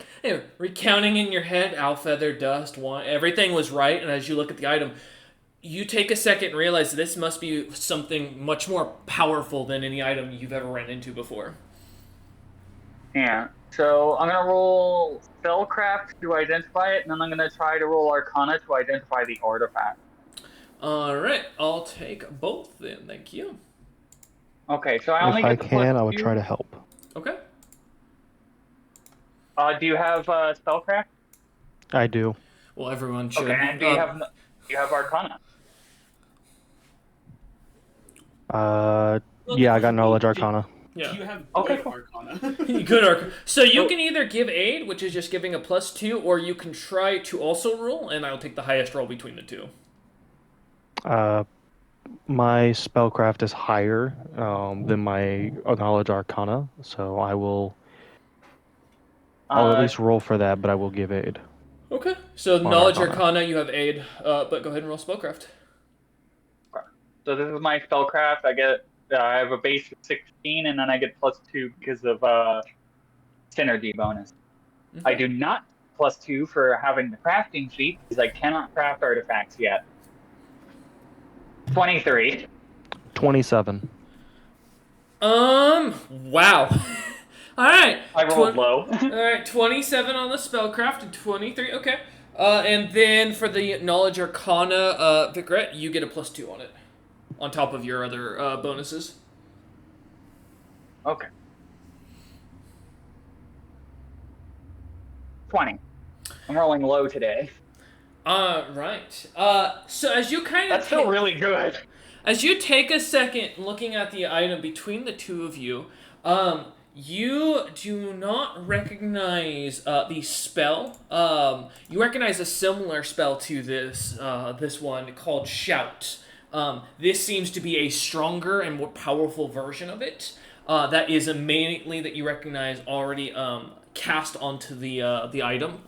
recounting in your head, owl feather, dust, wine, everything was right, and as you look at the item, you take a second and realize that this must be something much more powerful than any item you've ever ran into before. Yeah, so I'm going to roll spellcraft to identify it, and then I'm going to try to roll arcana to identify the artifact. Alright, I'll take both then, thank you. Okay, so I only get the I would try to help. Okay. Do you have spellcraft? I do. Well, everyone should. Okay, and do you have arcana? Yeah, I got knowledge arcana. Yeah. You have good arcana. Good arcana. So you can either give aid, which is just giving a +2, or you can try to also roll, and I'll take the highest roll between the two. My spellcraft is higher than my knowledge arcana, so I'll at least roll for that, but I will give aid. Okay. So knowledge arcana, you have aid, but go ahead and roll spellcraft. So this is my spellcraft. I have a base of 16, and then I get +2 because of synergy bonus. Okay. I do not +2 for having the crafting sheet because I cannot craft artifacts yet. 23. 27. Wow. All right. I rolled low. All right, 27 on the spellcraft and 23. Okay. And then for the knowledge arcana, Vicret, you get a +2 on it, on top of your other bonuses. Okay. 20. I'm rolling low today. Right. So as you kind of That's still really good. As you take a second looking at the item between the two of you, you do not recognize the spell. You recognize a similar spell to this one called Shout. This seems to be a stronger and more powerful version of it. That is immediately that you recognize already cast onto the item.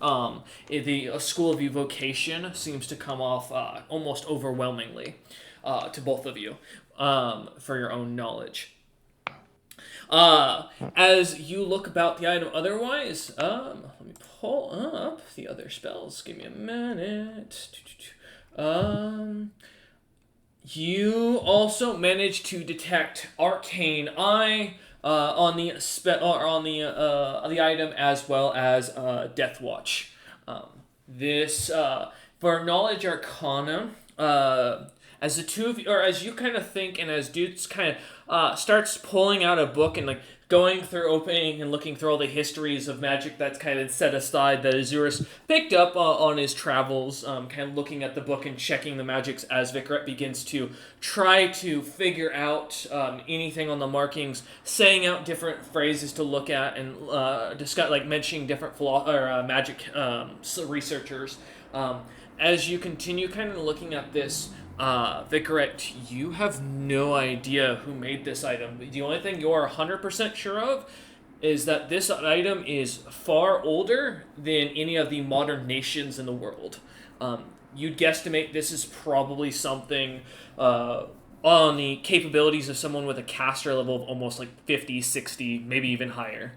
The School of Evocation seems to come off almost overwhelmingly to both of you for your own knowledge. As you look about the item otherwise, let me pull up the other spells. Give me a minute. You also managed to detect Arcane Eye on the item, as well as Death Watch. This for Knowledge Arcana. As the two of you, or as you kind of think, and as Dudes kind of starts pulling out a book and like going through, opening and looking through all the histories of magic that's kind of set aside that Azurus picked up on his travels, kind of looking at the book and checking the magics as Vicret begins to try to figure out anything on the markings, saying out different phrases to look at and discuss, like mentioning different magic researchers. As you continue kind of looking at this, Vicret, you have no idea who made this item. The only thing you're 100% sure of is that this item is far older than any of the modern nations in the world. You'd guesstimate this is probably something on the capabilities of someone with a caster level of almost like 50, 60, maybe even higher.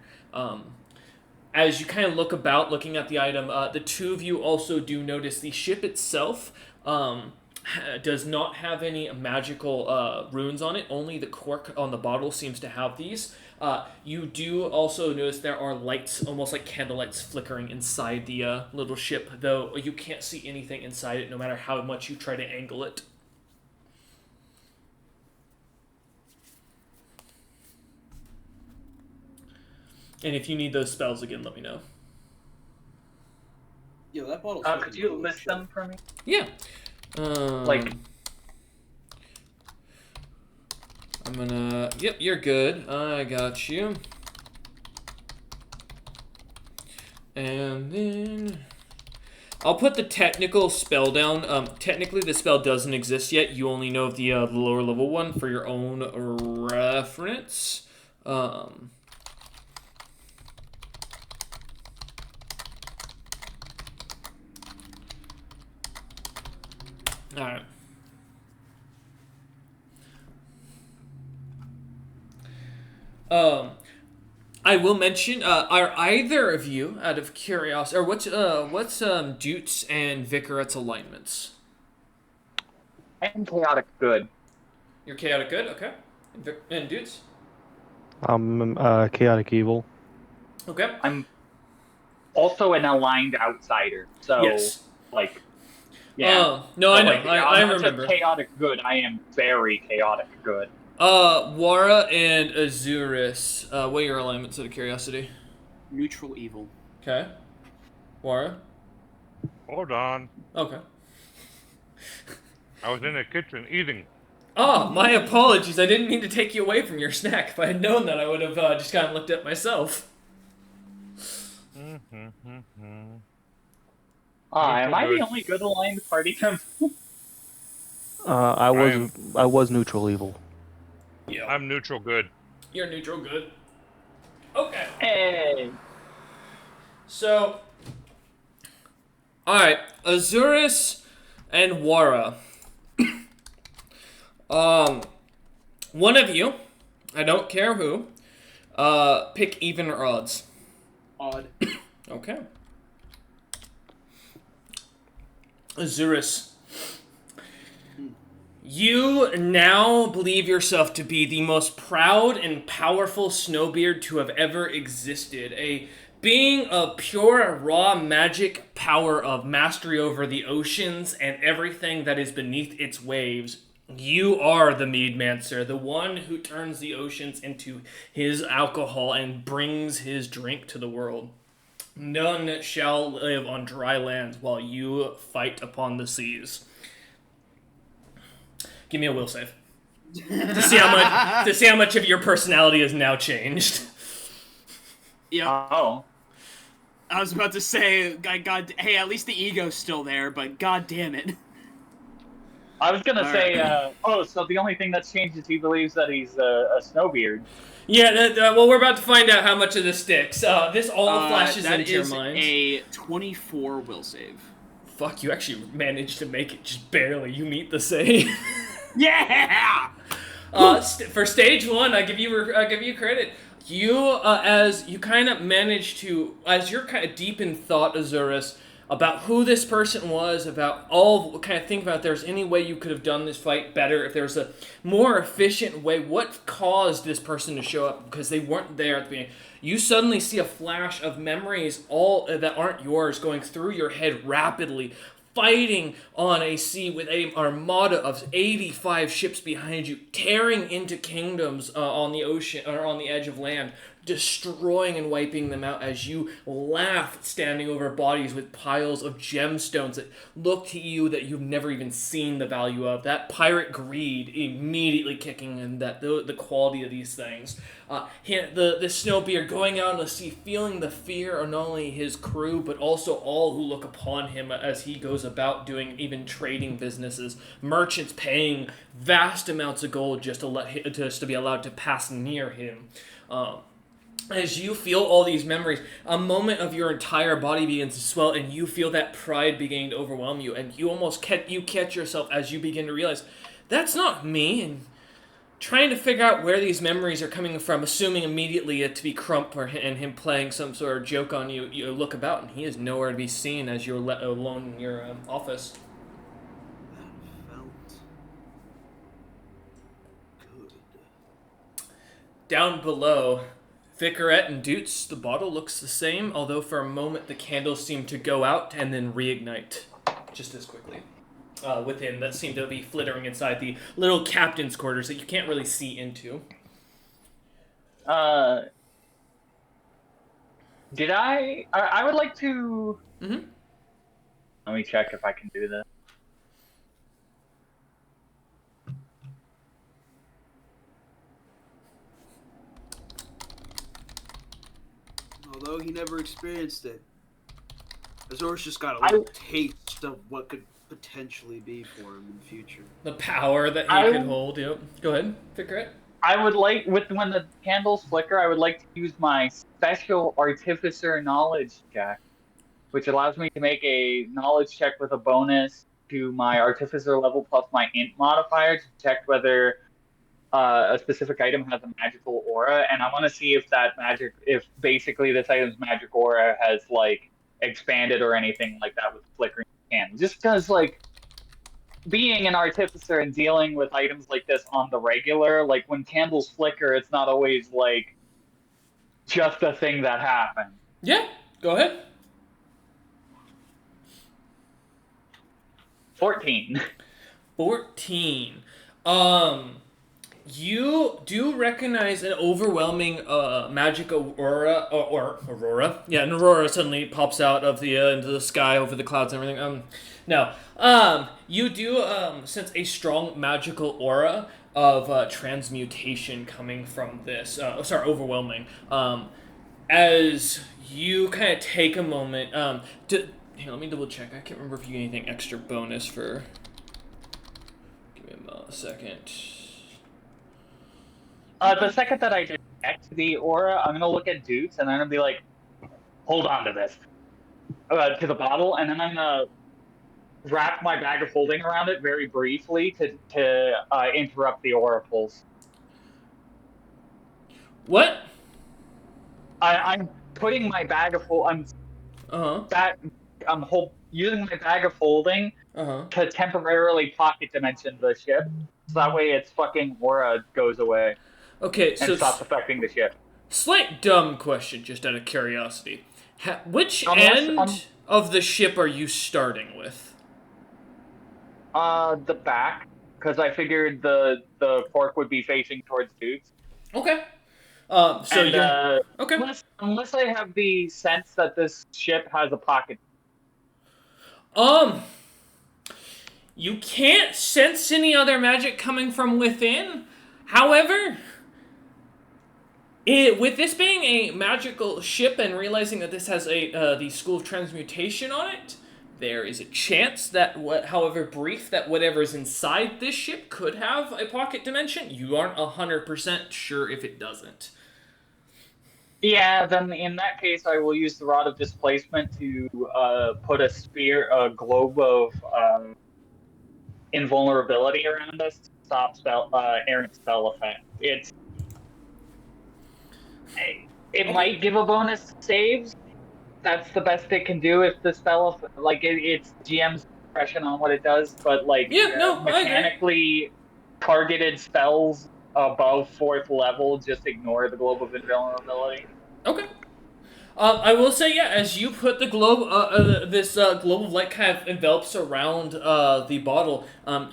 As you kind of look about looking at the item, the two of you also do notice the ship itself does not have any magical runes on it. Only the cork on the bottle seems to have these. You do also notice there are lights, almost like candlelights, flickering inside the little ship, though you can't see anything inside it no matter how much you try to angle it. And if you need those spells again, let me know. Yo, that bottle's Could you list them for me? Yeah. Like, I'm gonna... Yep, you're good. I got you. And then... I'll put the technical spell down. Technically, the spell doesn't exist yet. You only know of the lower level one for your own reference. Alright. I will mention, are either of you, out of curiosity, or what's Dutes and Vicaret's alignments? I'm chaotic good. You're chaotic good, okay. And Dutes? I'm chaotic evil. Okay. I'm also an aligned outsider, so Yes. like, yeah. No, I know. Like, I I'm not remember. just chaotic good. I am very chaotic good. Wara and Azurus, what are your alignments out of curiosity? Neutral evil. Okay. Wara? Hold on. Okay. I was in the kitchen eating. Oh, my apologies. I didn't mean to take you away from your snack. If I had known that, I would have just kind of looked at myself. Am I the only good aligned party member? I was neutral evil. Yeah. I'm neutral good. You're neutral good. Okay. Hey. So, Alright, Azurus and Wara. One of you, I don't care who, pick even or odds. Odd. Okay. Azurus. You now believe yourself to be the most proud and powerful Snowbeard to have ever existed. A being of pure, raw magic power of mastery over the oceans and everything that is beneath its waves. You are the Meadmancer, the one who turns the oceans into his alcohol and brings his drink to the world. None shall live on dry lands while you fight upon the seas. Give me a will save to see how much of your personality has now changed. Yeah. Oh. I was about to say, God, hey, at least the ego's still there, but god damn it. I was gonna All say, right. so the only thing that's changed is he believes that he's a Snowbeard. Yeah, well, we're about to find out how much of this sticks. This all flashes into your mind. That is a 24 will save. Fuck, you actually managed to make it just barely. You meet the save. Yeah! For stage one, I give you credit. You, as you kind of manage to, as you're kind of deep in thought, Azurus, about who this person was, about all kind of think about if there's any way you could have done this fight better, if there's a more efficient way, what caused this person to show up, because they weren't there at the beginning. You suddenly see a flash of memories, all that aren't yours, going through your head rapidly, fighting on a sea with an armada of 85 ships behind you, tearing into kingdoms on the ocean or on the edge of land, destroying and wiping them out as you laugh, standing over bodies with piles of gemstones that look to you that you've never even seen the value of. That pirate greed immediately kicking in, that the quality of these things. The Snowbeard going out on the sea, feeling the fear of not only his crew, but also all who look upon him as he goes about doing even trading businesses. Merchants paying vast amounts of gold just to be allowed to pass near him. As you feel all these memories, a moment of your entire body begins to swell, and you feel that pride beginning to overwhelm you, and you almost catch yourself as you begin to realize, that's not me, and trying to figure out where these memories are coming from, assuming immediately it to be Crump and him playing some sort of joke on you. You look about, and he is nowhere to be seen as you're alone in your office. That felt good. Down below, Vicarette and Doots, the bottle looks the same, although for a moment the candles seem to go out and then reignite just as quickly. Within that seem to be flittering inside the little captain's quarters that you can't really see into. Did I would like to... Mm-hmm. Let me check if I can do this. Although he never experienced it, Azor's just got a little taste of what could potentially be for him in the future. The power that he could hold. Yep. Go ahead, Vicarette. I would like, when the candles flicker, I would like to use my special Artificer knowledge check, which allows me to make a knowledge check with a bonus to my Artificer level plus my int modifier to check whether a specific item has a magical aura, and I want to see if basically this item's magic aura has like expanded or anything like that with flickering candles. Just because like being an artificer and dealing with items like this on the regular, like when candles flicker, it's not always like just a thing that happens. Yeah, go ahead. 14. 14. You do recognize an overwhelming magic aurora, or aurora. Yeah, an aurora suddenly pops out of the into the sky over the clouds and everything. You do sense a strong magical aura of transmutation coming from this. Overwhelming. As you kind of take a moment. Here, let me double check. I can't remember if you get anything extra bonus for. Give me a second. The second that I detect the aura, I'm gonna look at Dukes and I'm gonna be like, hold on to this. to the bottle, and then I'm gonna wrap my bag of holding around it very briefly to interrupt the aura pulse. What? I'm putting my bag of Uh-huh. using my bag of holding Uh-huh. to temporarily pocket dimension the ship, so that way its fucking aura goes away Okay, and so stops affecting the ship. slight dumb question, just out of curiosity. Which Unless end of the ship are you starting with? the back, because I figured the fork would be facing towards dudes. Okay. So And you're okay. unless I have the sense that this ship has a pocket. Um, you can't sense any other magic coming from within. However, with this being a magical ship and realizing that this has the School of Transmutation on it, there is a chance that, however brief, that whatever's inside this ship could have a pocket dimension. You aren't 100% sure if it doesn't. Yeah, then in that case, I will use the Rod of Displacement to put a globe of invulnerability around us to stop errant spell effect. It might give a bonus to saves. That's the best it can do if the spell, it's GM's discretion on what it does, but Yeah, no, I agree. mechanically targeted spells above 4th level just ignore the globe of invulnerability. Okay. I will say, yeah, as you put the globe, this globe of light kind of envelops around the bottle,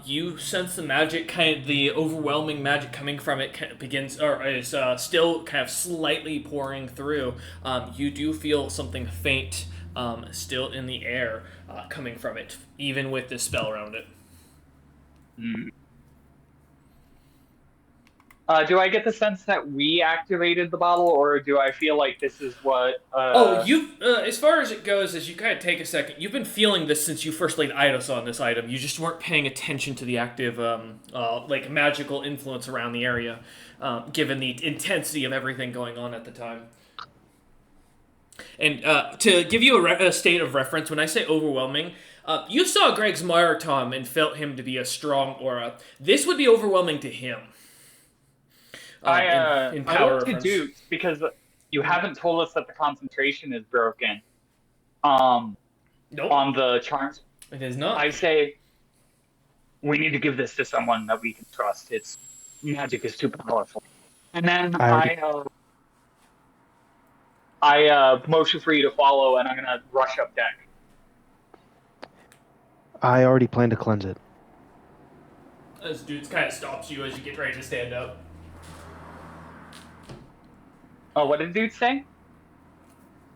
you sense the magic, kind of the overwhelming magic coming from it begins, or is still kind of slightly pouring through. You do feel something faint still in the air coming from it, even with this spell around it. Mm. Do I get the sense that we activated the bottle, or do I feel like this is what? As far as it goes, as you kind of take a second, you've been feeling this since you first laid Eidos on this item. You just weren't paying attention to the active, magical influence around the area, given the intensity of everything going on at the time. And to give you a state of reference, when I say overwhelming, you saw Greg's Martom and felt him to be a strong aura. This would be overwhelming to him. In I power look to reference. Duke because you haven't told us that the concentration is broken. Nope. On the charms, It is not. I say we need to give this to someone that we can trust. Its magic is too powerful. And then I motion for you to follow, and I'm gonna rush up deck. I already plan to cleanse it. This dude kind of stops you as you get ready to stand up. Oh, what did dude say?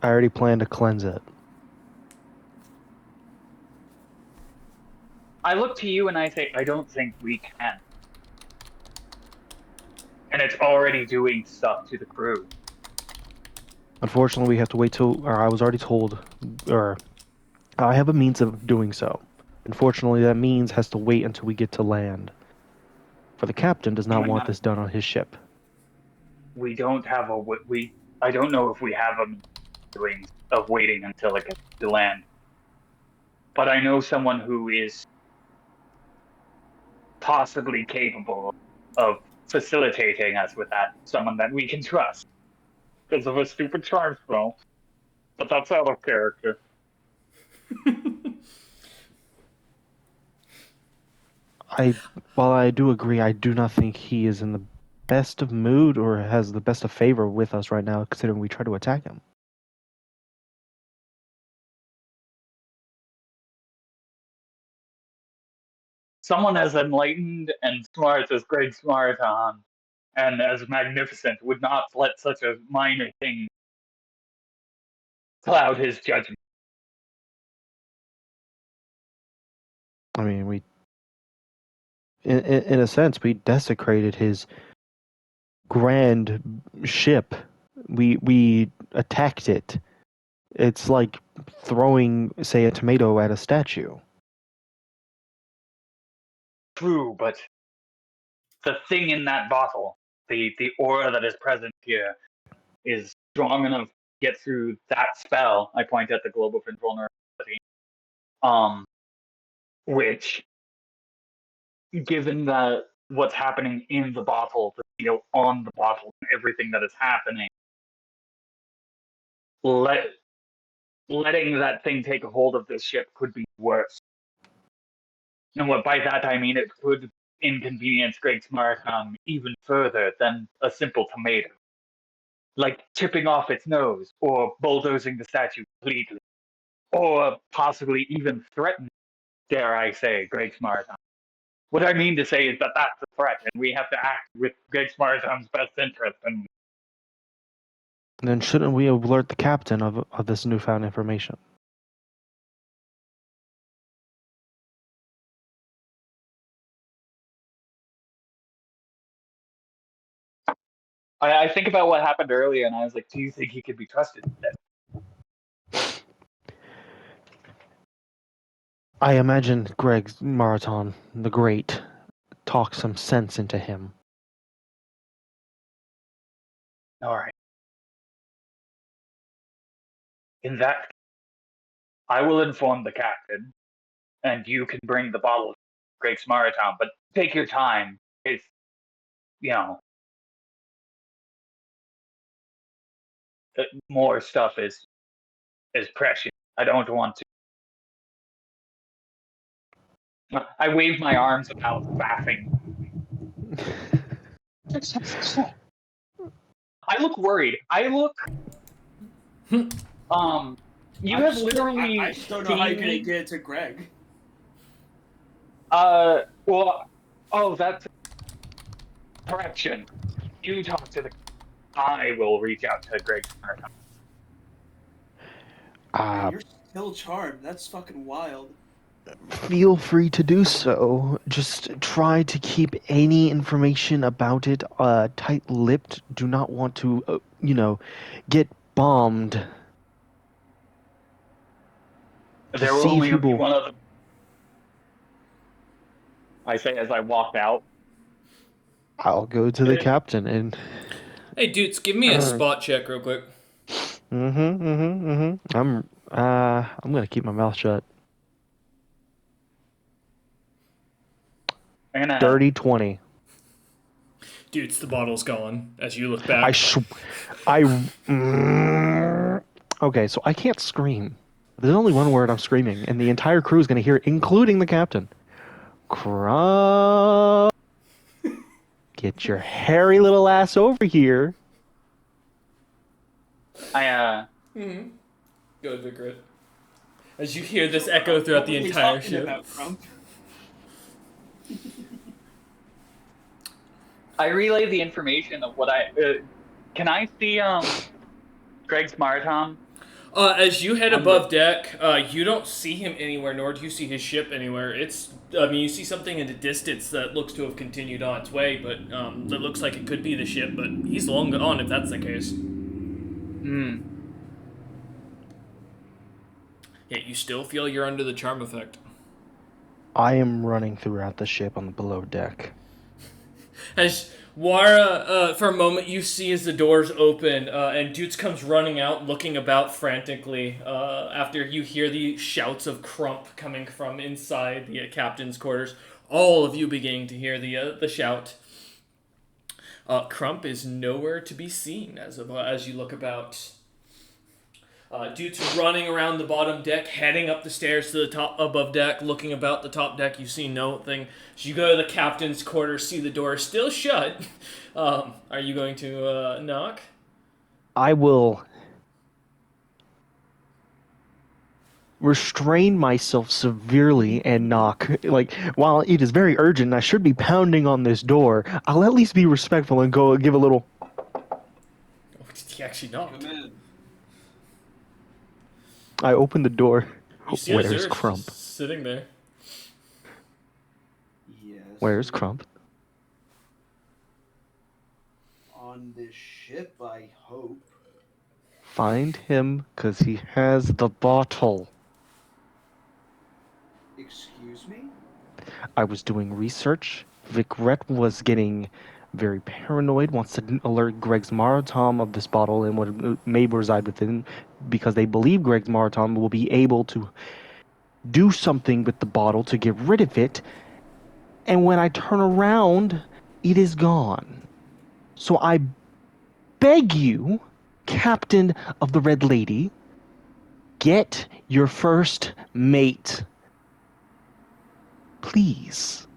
I already plan to cleanse it. I look to you and I say, I don't think we can. And it's already doing stuff to the crew. Unfortunately, we have to wait till, or I was already told, or I have a means of doing so. Unfortunately, that means has to wait until we get to land. For the captain does not want this done on his ship. We don't have I don't know if we have a doing of waiting until it gets to land. But I know someone who is possibly capable of facilitating us with that. Someone that we can trust. Because of a stupid charm spell. But that's out of character. While I do agree, I do not think he is in the best of mood or has the best of favor with us right now, considering we try to attack him. Someone as enlightened and smart as Greg Smarton and as magnificent would not let such a minor thing cloud his judgment. I mean, in a sense, we desecrated his grand ship. We attacked it. It's like throwing, say, a tomato at a statue. True, but the thing in that bottle, the aura that is present here, is strong enough get through that spell. I point at the global vulnerability. Which, given that what's happening in the bottle, the seal on the bottle, and everything that is happening, letting that thing take a hold of this ship could be worse. And what by that I mean, it could inconvenience Greg's Markham even further than a simple tomato. Like chipping off its nose, or bulldozing the statue completely, or possibly even threatening, dare I say, Greg's Markham. What I mean to say is that that's a threat, and we have to act with Greg's Markham's best interest. And Then shouldn't we alert the captain of this newfound information? I think about what happened earlier, and I was like, do you think he could be trusted? I imagine Greg's Marathon, the Great, talk some sense into him. All right. In that, I will inform the captain, and you can bring the bottle of Greg's Marathon, but take your time. It's, more stuff is precious. I don't want to. I wave my arms about, laughing. I look worried. You have literally. I just don't know how you're gonna get it to Greg. That's correction. You talk to the. I will reach out to Greg. You're still charmed. That's fucking wild. Feel free to do so. Just try to keep any information about it tight-lipped. Do not want to, get bombed. There will only be one of them. I say as I walk out. I'll go to the captain and. Hey, dudes, give me a spot check real quick. I'm gonna keep my mouth shut. Dirty 20. Dudes, the bottle's gone as you look back. Okay, so I can't scream. There's only one word I'm screaming, and the entire crew is gonna hear it, including the captain. Crump. Get your hairy little ass over here. Go Vigret. As you hear this echo throughout the entire ship. I relay the information of what can I see Greg's Marathon? As you head above deck, you don't see him anywhere, nor do you see his ship anywhere. You see something in the distance that looks to have continued on its way, but that looks like it could be the ship, but he's long gone if that's the case. Yeah, you still feel you're under the charm effect. I am running throughout the ship on the below deck. As Wara, for a moment, you see as the doors open, and Dutz comes running out, looking about frantically, after you hear the shouts of Crump coming from inside the captain's quarters. All of you beginning to hear the shout. Crump is nowhere to be seen as you look about. Dude's running around the bottom deck, heading up the stairs to the top above deck, looking about the top deck. You see nothing. As you go to the captain's quarters, see the door still shut. Are you going to knock? I will restrain myself severely and knock. Like, while it is very urgent, I should be pounding on this door. I'll at least be respectful and go give a little. Oh, did he actually knock? Come in. I open the door. Where's Crump? Sitting there. Yes. Where's Crump? On this ship, I hope. Find him, because he has the bottle. Excuse me? I was doing research. Vigret was getting very paranoid, wants to alert Greg's Marathon of this bottle and what may reside within, because they believe Greg's Marathon will be able to do something with the bottle to get rid of it. And when I turn around, it is gone. So I beg you, Captain of the Red Lady, get your first mate. Please.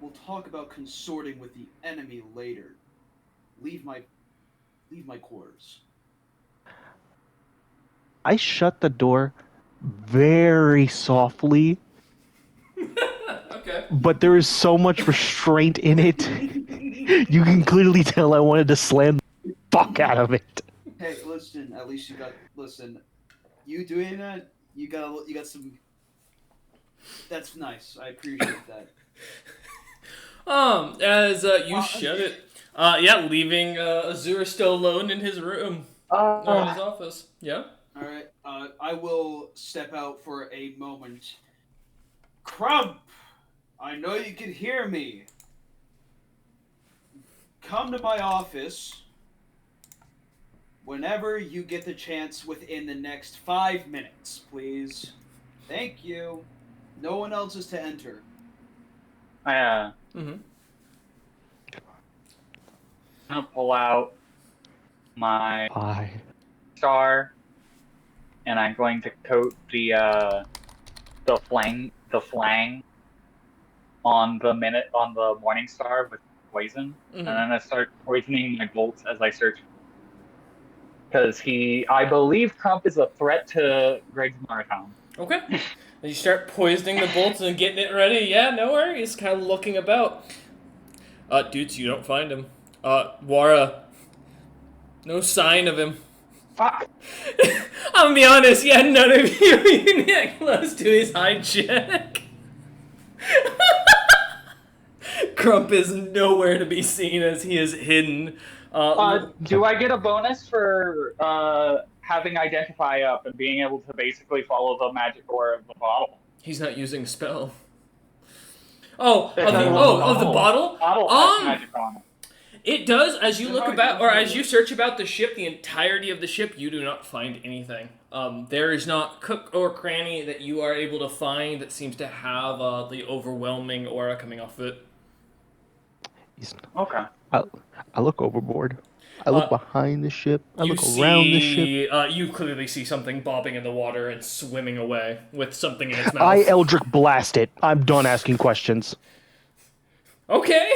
We'll talk about consorting with the enemy later. Leave my quarters. I shut the door very softly, Okay. but there is so much restraint in it. You can clearly tell I wanted to slam the fuck out of it. Hey, listen. At least you got. Listen, you doing that? You got some. That's nice. I appreciate that. As you shut it, leaving Azura still alone in his room or in his office. Yeah. All right. I will step out for a moment. Crump, I know you can hear me. Come to my office whenever you get the chance within the next 5 minutes, please. Thank you. No one else is to enter. Mm-hmm. I'm gonna pull out my Bye. star, and I'm going to coat the flang on the morning star with poison, and then I start poisoning my bolts as I search. Because I believe Crump is a threat to Greg's Marathon. Okay. And you start poisoning the bolts and getting it ready. Yeah, no worries. Kind of looking about. Dudes, you don't find him. Wara. No sign of him. Fuck! I'm gonna be honest, yeah, none of you even get close to his hijack. Crump is nowhere to be seen as he is hidden. Do I get a bonus for having Identify up and being able to basically follow the magic aura of the bottle? He's not using a spell. Of the bottle? Bottle has magic on it. It does, as you look about, or as you search about the ship, the entirety of the ship, you do not find anything. There is not cook or cranny that you are able to find that seems to have the overwhelming aura coming off of it. Okay. I look overboard. I look behind the ship. I look around the ship. You clearly see something bobbing in the water and swimming away with something in its mouth. I Eldritch blast it. I'm done asking questions. Okay.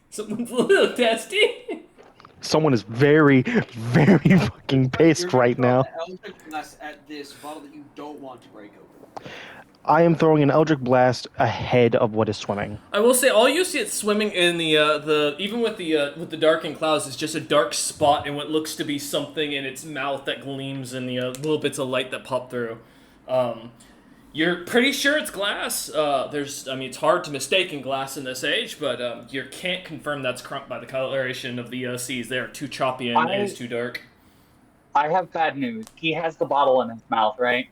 Someone's a little testy. Someone is very, very fucking pissed right now. Eldritch blast at this bottle that you don't want to break open. I am throwing an Eldritch blast ahead of what is swimming. I will say, all you see it swimming in the even with the darkened clouds is just a dark spot in what looks to be something in its mouth that gleams in the little bits of light that pop through. You're pretty sure it's glass. It's hard to mistake in glass in this age, but you can't confirm that's Crump by the coloration of the seas. They are too choppy and it is too dark. I have bad news. He has the bottle in his mouth, right?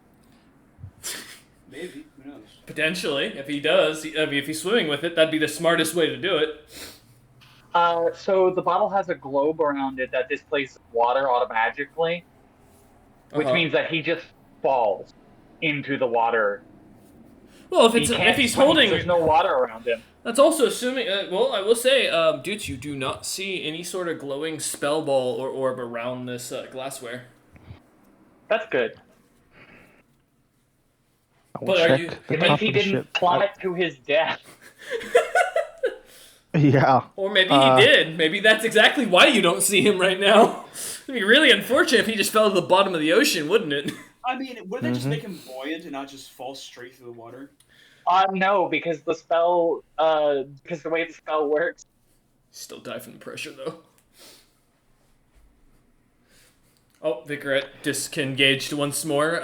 Maybe. Who knows? Potentially, if he does. If he's swimming with it, that'd be the smartest way to do it. So the bottle has a globe around it that displaces water automatically, which means that he just falls into the water. Well, if he's holding, there's no water around him. That's also assuming. I will say, dudes, you do not see any sort of glowing spell ball or orb around this glassware. That's good. But are you? It means he didn't plummet to his death. Yeah. Or maybe he did. Maybe that's exactly why you don't see him right now. It'd be really unfortunate if he just fell to the bottom of the ocean, wouldn't it? I mean, wouldn't they just make him buoyant and not just fall straight through the water? No, because the spell, because the way the spell works. Still die from the pressure, though. Oh, Vicaret disengaged once more.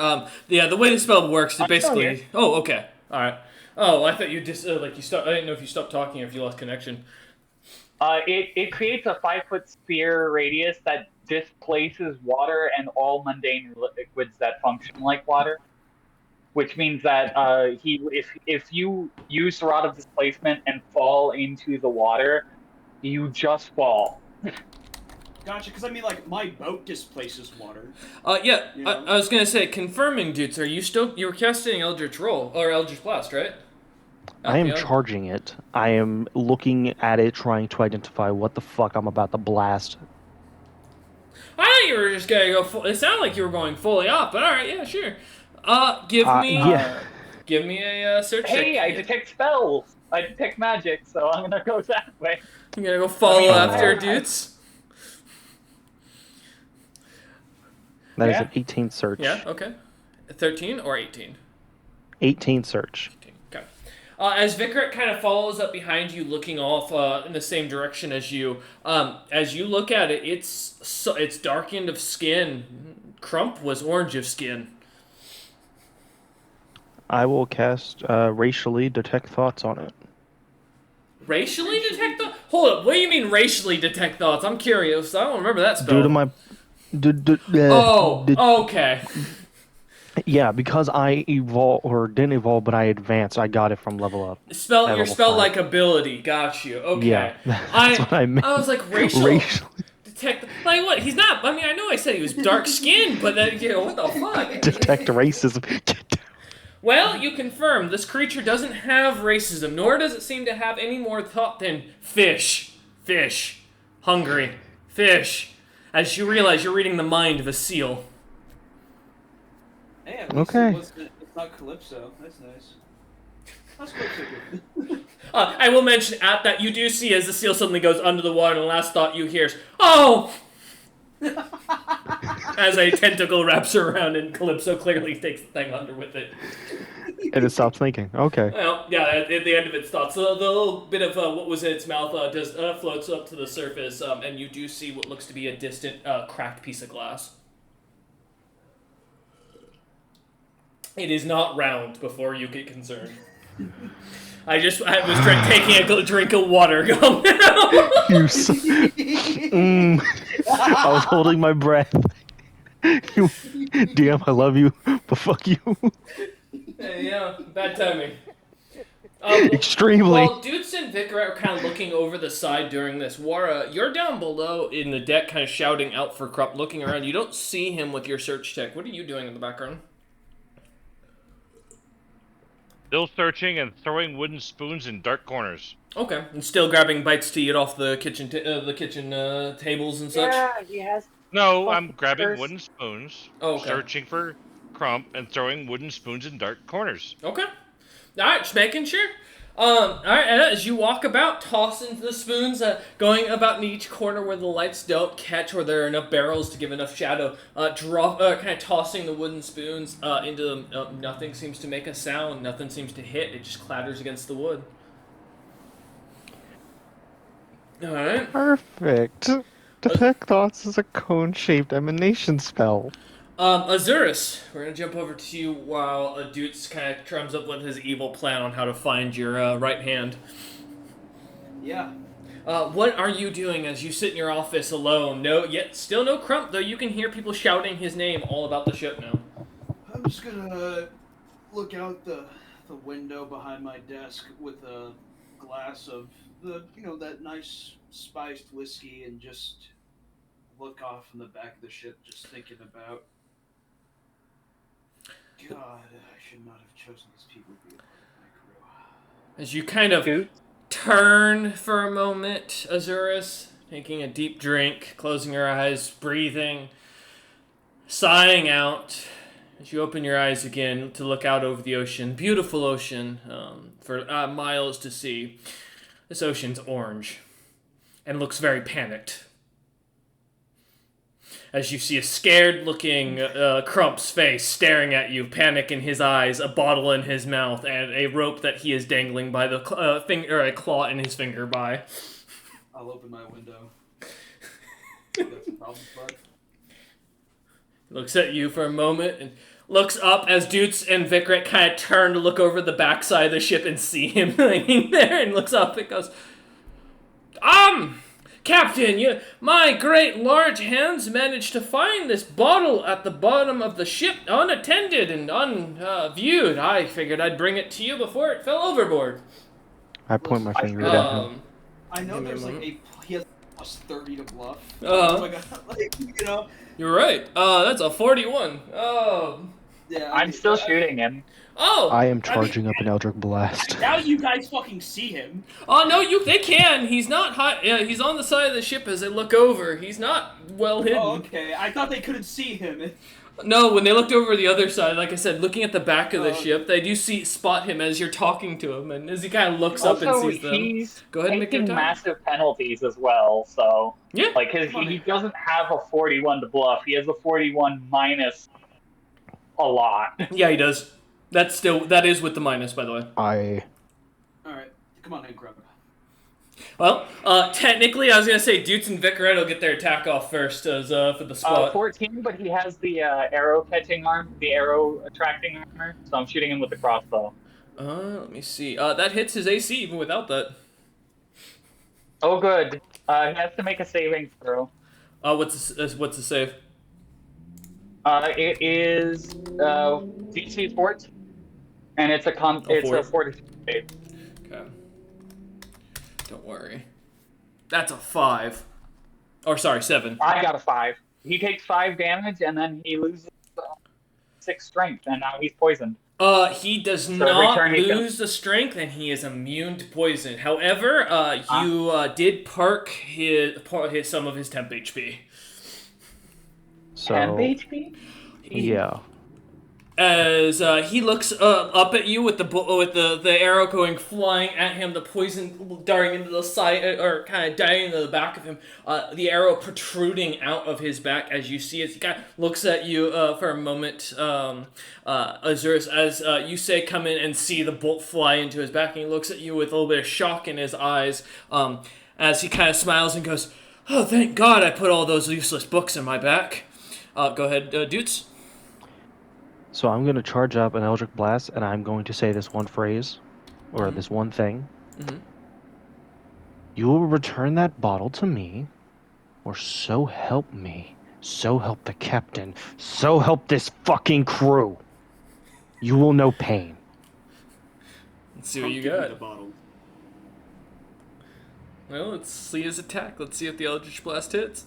The way the spell works, it basically. Oh, okay, all right. Oh, I thought you just you stopped. I didn't know if you stopped talking or if you lost connection. It creates a 5-foot sphere radius that displaces water and all mundane liquids that function like water. which means that if you use the rod of displacement and fall into the water, you just fall. Gotcha, because I mean, like, my boat displaces water. Yeah, You know? I was gonna say, confirming, dudes, you were casting Eldritch Roll, or Eldritch Blast, right? I am Yeah. charging it. I am looking at it, trying to identify what the fuck I'm about to blast. I thought you were just gonna go full, it sounded like you were going fully off, but alright, yeah, sure. Give me a search check. Hey, I detect spells. I detect magic, so I'm gonna go that way. I'm gonna go follow after dudes. That is an 18 search. Yeah, okay. 13 or 18? 18 search. Okay. As Vicaret kind of follows up behind you, looking off in the same direction as you look at it, it's darkened of skin. Crump was orange of skin. I will cast racially detect thoughts on it. Racially detect thoughts? Hold up, what do you mean racially detect thoughts? I'm curious. I don't remember that spell. Due to my... okay. Yeah, because I didn't evolve, but I advanced. I got it from level up. Your spell-like ability. Got you. Okay. Yeah, that's what I meant. I was like, racially detect... Like, what? He's not... I mean, I know I said he was dark-skinned, but then, what the fuck? Detect racism. Well, you confirm this creature doesn't have racism, nor does it seem to have any more thought than fish, hungry, fish. As you realize you're reading the mind of a seal. Hey, at least okay. It's not Calypso. That's nice. That's Calypso. I will mention at that you do see as the seal suddenly goes under the water, and the last thought you hear is, "Oh!" As a tentacle wraps around, and Calypso clearly takes the thing under with it. And it stops thinking. Okay. Well, yeah, at the end of it stops. So the little bit of what was in its mouth floats up to the surface, and you do see what looks to be a distant, cracked piece of glass. It is not round before you get concerned. I was taking a drink of water. I was holding my breath. Damn, I love you, but fuck you. Hey, yeah, bad timing. Extremely. While Dutes and Vicaret are kind of looking over the side during this, Wara, you're down below in the deck kind of shouting out for Krupp, looking around. You don't see him with your search tech. What are you doing in the background? Still searching and throwing wooden spoons in dark corners. Okay, and still grabbing bites to eat off the kitchen tables and such? Yeah, he has. No, I'm grabbing wooden spoons, okay. Searching for Crump, and throwing wooden spoons in dark corners. Okay. Alright, just making sure. Alright, and as you walk about, tossing the spoons, going about in each corner where the lights don't catch, where there are enough barrels to give enough shadow, kind of tossing the wooden spoons into them. Nothing seems to make a sound, nothing seems to hit, it just clatters against the wood. Alright. Perfect. Detect thoughts is a cone-shaped emanation spell. Azurus, we're gonna jump over to you while Dutes kind of comes up with his evil plan on how to find your right hand. Yeah. What are you doing as you sit in your office alone? Still no Crump, though you can hear people shouting his name all about the ship now. I'm just gonna look out the window behind my desk with a glass of that nice spiced whiskey and just look off in the back of the ship, just thinking about, God, I should not have chosen these people to be a part of my crew. As you kind of turn for a moment, Azurus, taking a deep drink, closing your eyes, breathing, sighing out, as you open your eyes again to look out over the ocean, beautiful ocean, for miles to see. This ocean's orange and looks very panicked. As you see a scared-looking Crump's face staring at you, panic in his eyes, a bottle in his mouth, and a rope that he is dangling by the a claw in his finger by. I'll open my window. That's a problem, bud. Looks at you for a moment and looks up as Dutes and Vicaret kind of turn to look over the backside of the ship and see him hanging there, and looks up and goes, Captain, my great large hands managed to find this bottle at the bottom of the ship unattended and unviewed. I figured I'd bring it to you before it fell overboard. I point my finger at him. I know there's he has plus 30 to bluff. You're right. That's a 41. Yeah, I'm still shooting him. Oh! I am charging up an Eldritch Blast. Now you guys fucking see him. Oh, no, they can. He's not high. He's on the side of the ship as they look over. He's not well hidden. Oh, okay. I thought they couldn't see him. No, when they looked over the other side, like I said, looking at the back of the ship, they do spot him as you're talking to him, and as he kind of looks up and sees them. He's Go ahead and make your taking attack. massive penalties as well, so... Yeah. Like, he doesn't have a 41 to bluff. He has a 41 minus a lot. Yeah, he does. That is with the minus, by the way. Alright, come on in, Grub. Well, technically, I was gonna say Dutes and Vicaret will get their attack off first as for the spot. 14, but he has the arrow catching arm, the arrow attracting armor, so I'm shooting him with the crossbow. Let me see. That hits his AC even without that. Oh, good. He has to make a saving throw. What's the save? It is DC 14, and it's a 42 save. Okay. Don't worry. That's a 5. Or sorry, 7. I got a 5. He takes 5 damage, and then he loses 6 strength, and now he's poisoned. He does not lose the strength, and he is immune to poison. However, you did park some of his temp HP. So, temp HP? Yeah. As he looks up at you with the arrow going flying at him, the poison darting into the side or kind of dying into the back of him, the arrow protruding out of his back as you see as he kind of looks at you for a moment, Azurus, as you say come in and see the bolt fly into his back, and he looks at you with a little bit of shock in his eyes, as he kind of smiles and goes, "Oh, thank God I put all those useless books in my back." Go ahead, Dutes. So I'm going to charge up an Eldritch Blast, and I'm going to say this one phrase, or this one thing. Mm-hmm. You will return that bottle to me, or so help me, so help the captain, so help this fucking crew. You will know pain. Let's see what you got. Well, let's see his attack. Let's see if the Eldritch Blast hits.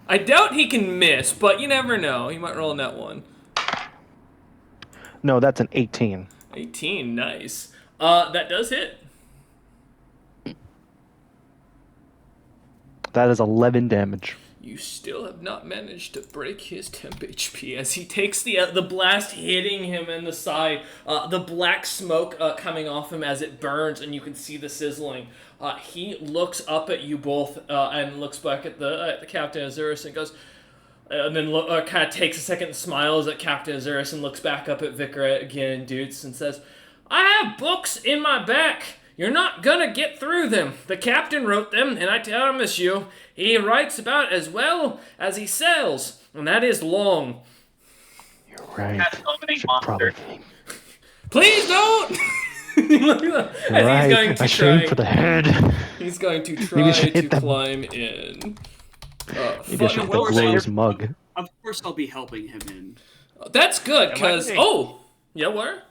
I doubt he can miss, but you never know. He might roll a net 1. No, that's an 18. 18, nice. That does hit. That is 11 damage. You still have not managed to break his temp HP as he takes the blast hitting him in the side, the black smoke coming off him as it burns, and you can see the sizzling. He looks up at you both and looks back at the Captain Azurus and goes, and then kind of takes a second and smiles at Captain Azurus and looks back up at Vicaret again, Dutes, and says, "I have books in my back. You're not gonna get through them. The captain wrote them, and I promise you, he writes about as well as he sells, and that is long." You're right. That's opening Should monster. probably... Please don't! As Right. he's going to I shoot him for the head. He's going to Maybe try I should to hit them. climb in. Maybe I should hit the glorious mug. Of course, I'll be helping him in. That's good, because... Am I Oh! Yeah, what?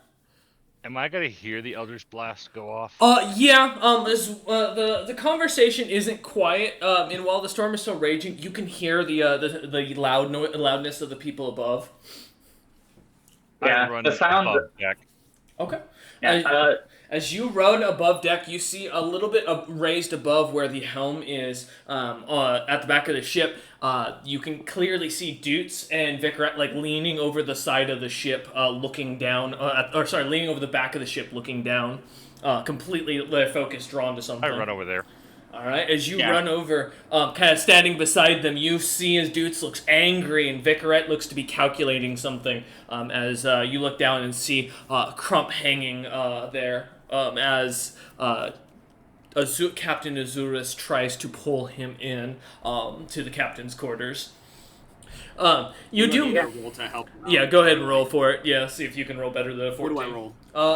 Am I gonna hear the Eldritch Blast go off? Yeah, the conversation isn't quiet, and while the storm is still raging, you can hear the loudness of the people above. Yeah, I run the sound... above deck. Okay. Yeah, As you run above deck, you see a little bit raised above where the helm is at the back of the ship. You can clearly see Dutes and Vicaret leaning over the side of the ship, looking down. Leaning over the back of the ship, looking down. Completely their focus drawn to something. I run over there. All right, as you run over, kind of standing beside them, you see as Dutes looks angry and Vicaret looks to be calculating something. As you look down and see Crump hanging there, as Captain Azurus tries to pull him in to the captain's quarters. You do. Roll to help him out. Yeah, go ahead and roll for it. Yeah, see if you can roll better than a 14. What do I roll?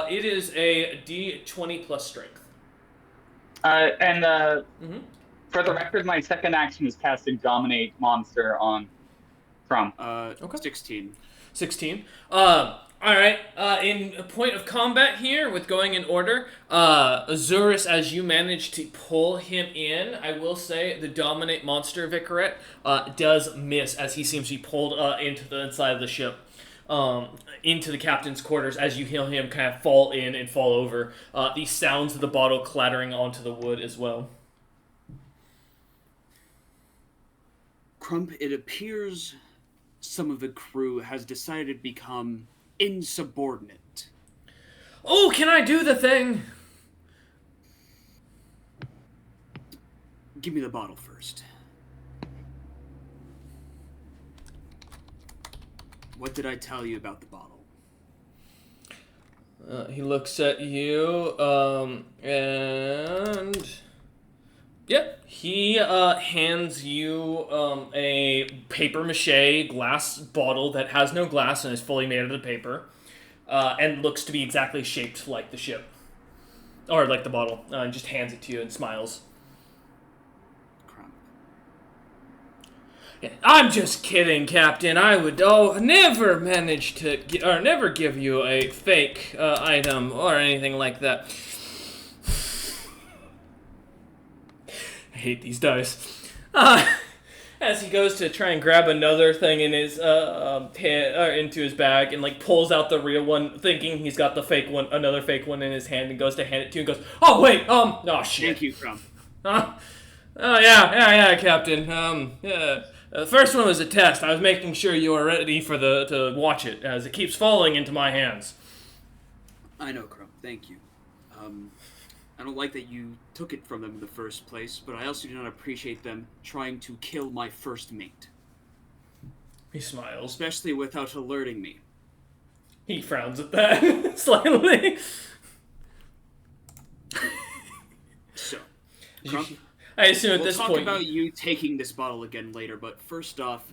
It is a D20 plus strength. And Mm-hmm. For the record, my second action is casting Dominate Monster on Crump. Okay. 16. 16. Alright, in a point of combat here, with going in order, Azurus, as you manage to pull him in, I will say the Dominate Monster Vicaret does miss as he seems to be pulled into the inside of the ship. Into the captain's quarters as you hear him kind of fall in and fall over. The sounds of the bottle clattering onto the wood as well. Crump, it appears some of the crew has decided to become insubordinate. Oh, can I do the thing? Give me the bottle first. What did I tell you about the bottle? He looks at you, and... Yep, he hands you a papier-mâché glass bottle that has no glass and is fully made out of paper, and looks to be exactly shaped like the ship. Or like the bottle, and just hands it to you and smiles. Crump. Yeah, I'm just kidding, Captain. I would never manage to never give you a fake item or anything like that. I hate these dice. As he goes to try and grab another thing in his into his bag and like pulls out the real one, thinking he's got the fake one, another fake one in his hand, and goes to hand it to you and goes, "Oh wait, oh shit." Thank you, Crump. Oh yeah, Captain. Yeah. The first one was a test. I was making sure you were ready for to watch it, as it keeps falling into my hands. I know, Crump. Thank you. I don't like that you took it from them in the first place, but I also do not appreciate them trying to kill my first mate. He smiles. Especially without alerting me. He frowns at that slightly. So, Crump, I assume at we'll this talk point... about you taking this bottle again later, but first off,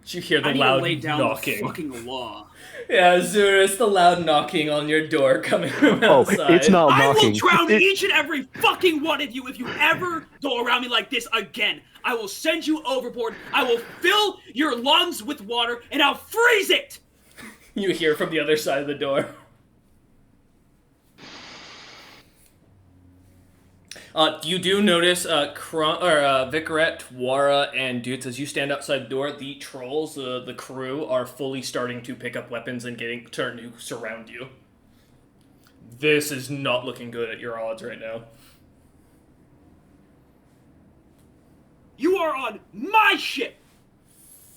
you hear the I need loud to lay down knocking. the fucking law. Yeah, Azurus, the loud knocking on your door coming from outside. It's not I knocking. will drown each and every fucking one of you if you ever go around me like this again. I will send you overboard. I will fill your lungs with water, and I'll freeze it! You hear from the other side of the door. You do notice Vicaret, Wara, and Dutz, as you stand outside the door, the trolls, the crew, are fully starting to pick up weapons and turn to surround you. This is not looking good at your odds right now. You are on my ship!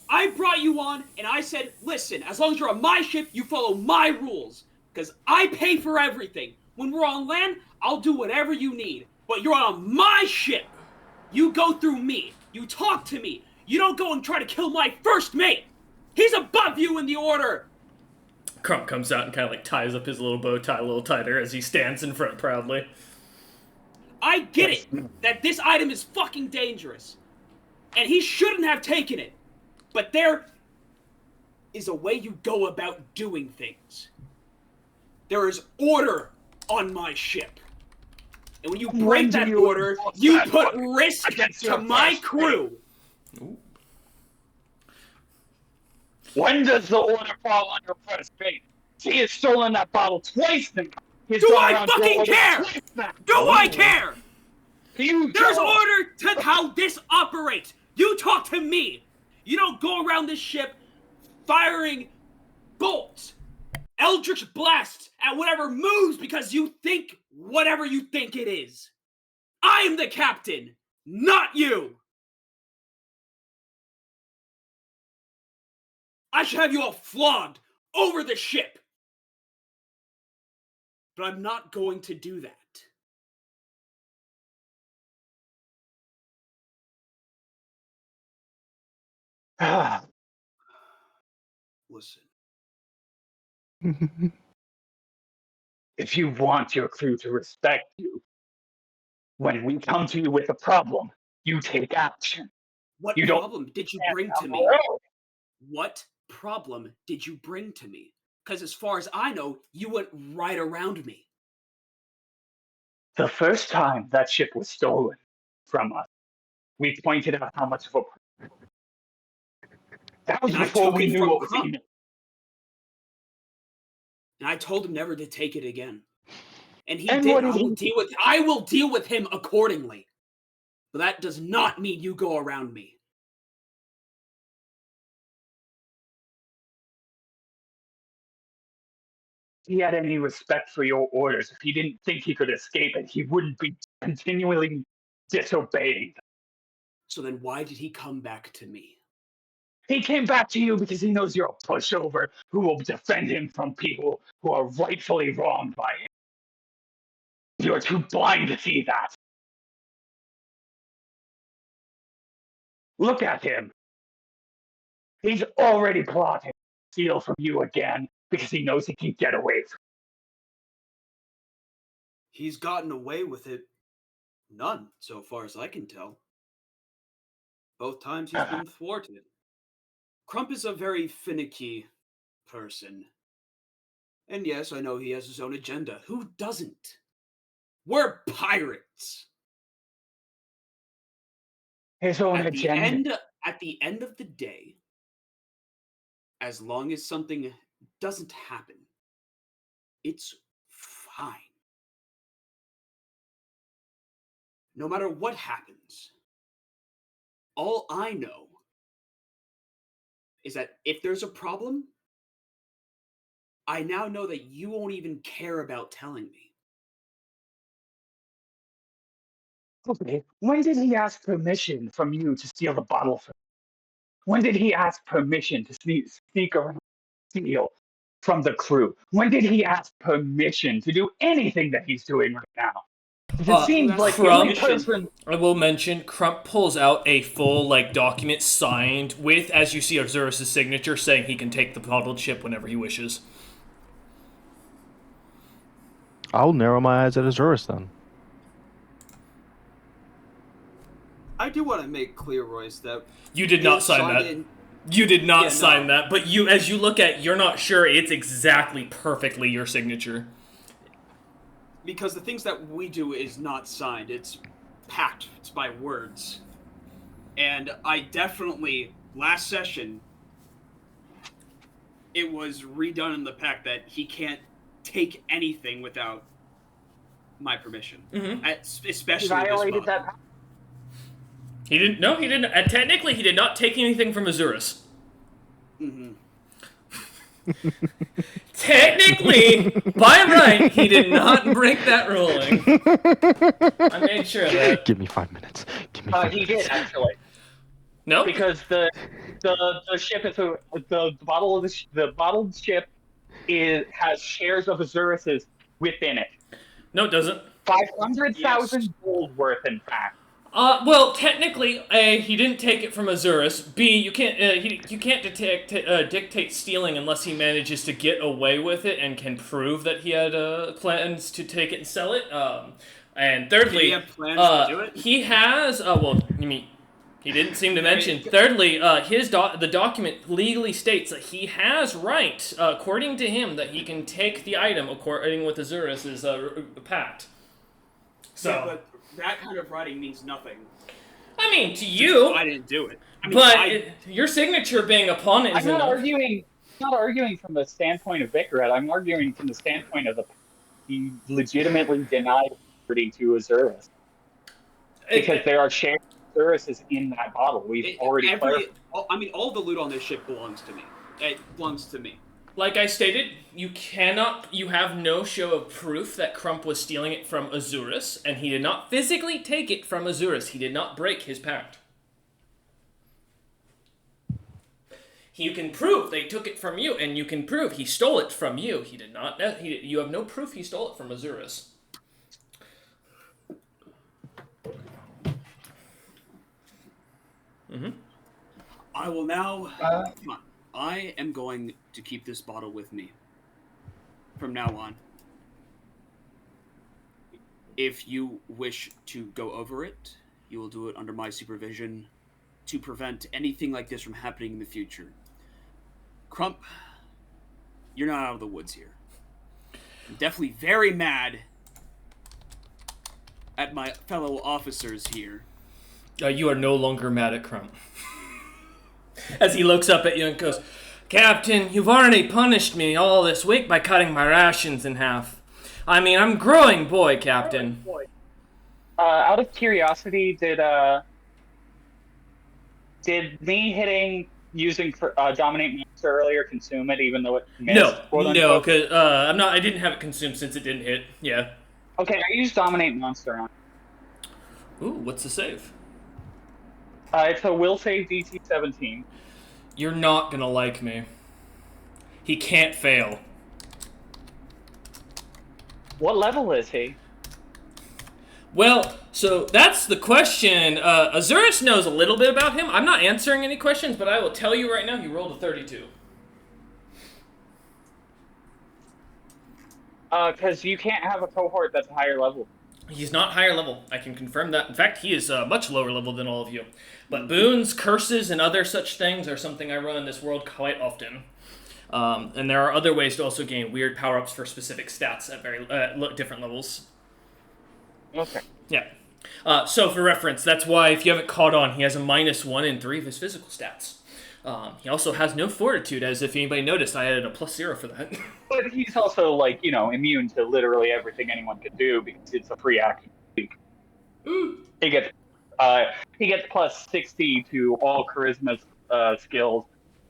I brought you on, and I said, listen, as long as you're on my ship, you follow my rules. Because I pay for everything. When we're on land, I'll do whatever you need. But you're on my ship! You go through me. You talk to me. You don't go and try to kill my first mate! He's above you in the order! Crump comes out and kind of like ties up his little bow tie a little tighter as he stands in front proudly. I get it, that this item is fucking dangerous. And he shouldn't have taken it. But there is a way you go about doing things. There is order on my ship. And when you break that order, you put risk to my crew. Ooh. When does the order fall on your first mate? He has stolen that bottle twice now. Do I fucking care? Do I care? There's order to how this operates. You talk to me. You don't go around this ship firing bolts, eldritch blasts at whatever moves because you think whatever you think it is. I am the captain, not you. I should have you all flogged over the ship. But I'm not going to do that. Listen. If you want your crew to respect you, when we come to you with a problem, you take action. What You don't problem did you bring to me? What problem did you bring to me? Because as far as I know, you went right around me. The first time that ship was stolen from us, We pointed out how much of a... That was And I before took we it knew from what was Crump. in it. And I told him never to take it again. And he And did. what did I will deal with him accordingly. But that does not mean you go around me. If he had any respect for your orders, if he didn't think he could escape it, he wouldn't be continually disobeying. So then why did he come back to me? He came back to you because he knows you're a pushover who will defend him from people who are rightfully wronged by him. You're too blind to see that. Look at him. He's already plotting to steal from you again because he knows he can get away from He's gotten away with it. None, so far as I can tell. Both times he's been thwarted. Crump is a very finicky person. And yes, I know he has his own agenda. Who doesn't? We're pirates. his own At agenda. the end of the day, as long as something doesn't happen, it's fine. No matter what happens, all I know is that if there's a problem, I now know that you won't even care about telling me. Okay, when did he ask permission from you to steal the bottle from him? When did he ask permission to sneak around, steal from the crew? When did he ask permission to do anything that he's doing right now? It seems like the only person... I will mention, Crump pulls out a full document signed with, as you see, Azurus' signature saying he can take the bottled ship whenever he wishes. I'll narrow my eyes at Azurus then. I do want to make clear, Royce, that you did not sign that. You did not sign that, but as you look at, you're not sure it's exactly perfectly your signature. Because the things that we do is not signed. It's packed. It's by words. And I definitely, last session, it was redone in the pact that he can't take anything without my permission. Mm-hmm. Especially he violated that pact? He didn't. No, he didn't. And technically, he did not take anything from Azurus. Mm-hmm. Technically, by right, he did not break that ruling. I made sure of that. Give me 5 minutes. Give me 5 He minutes. did actually. No, Because the ship is the bottled ship has shares of Azurus's within it. No, it doesn't. 500,000 gold worth, in fact. Well, technically, A, he didn't take it from Azurus. B, you can't dictate stealing unless he manages to get away with it and can prove that he had plans to take it and sell it. And thirdly, Did he have plans to do it? He has. Well, you mean he didn't seem to mention. Thirdly, the document legally states that he has right, according to him, that he can take the item according with Azurus' pact. So. Yeah, but that kind of writing means nothing. I mean, to you, I didn't do it. I mean, but your signature being upon it is I'm not enough. arguing from the standpoint of Vicaret. I'm arguing from the standpoint of he legitimately denied liberty to Azurus because there are shared Azurus in that bottle. We've already clarified. all the loot on this ship belongs to me. It belongs to me. Like I stated, you have no show of proof that Crump was stealing it from Azurus, and he did not physically take it from Azurus. He did not break his pact. You can prove they took it from you, and you can prove he stole it from you. He did not. You have no proof he stole it from Azurus. Mm-hmm. I will now... come on. I am going to keep this bottle with me from now on. If you wish to go over it, you will do it under my supervision to prevent anything like this from happening in the future. Crump, you're not out of the woods here. I'm definitely very mad at my fellow officers here. You are no longer mad at Crump. As he looks up at you and goes, Captain, you've already punished me all this week by cutting my rations in half. I mean, I'm growing boy, Captain. Out of curiosity, did me using Dominate Monster earlier consume it, even though it missed? No, because I didn't have it consumed since it didn't hit. Yeah. Okay, I used Dominate Monster on. Ooh, what's the save? It's a will save DC 17. You're not gonna like me. He can't fail. What level is he? Well, so that's the question. Azurus knows a little bit about him. I'm not answering any questions, but I will tell you right now, he rolled a 32. Because you can't have a cohort that's higher level. He's not higher level. I can confirm that. In fact, he is much lower level than all of you. But boons, curses, and other such things are something I run in this world quite often. And there are other ways to also gain weird power-ups for specific stats at very different levels. Okay. Yeah. So for reference, that's why if you haven't caught on, he has a -1 in 3 of his physical stats. He also has no fortitude, as if anybody noticed, I added a +0 for that. But he's also, like, immune to literally everything anyone can do because it's a free action. He gets +60 to all charisma skills,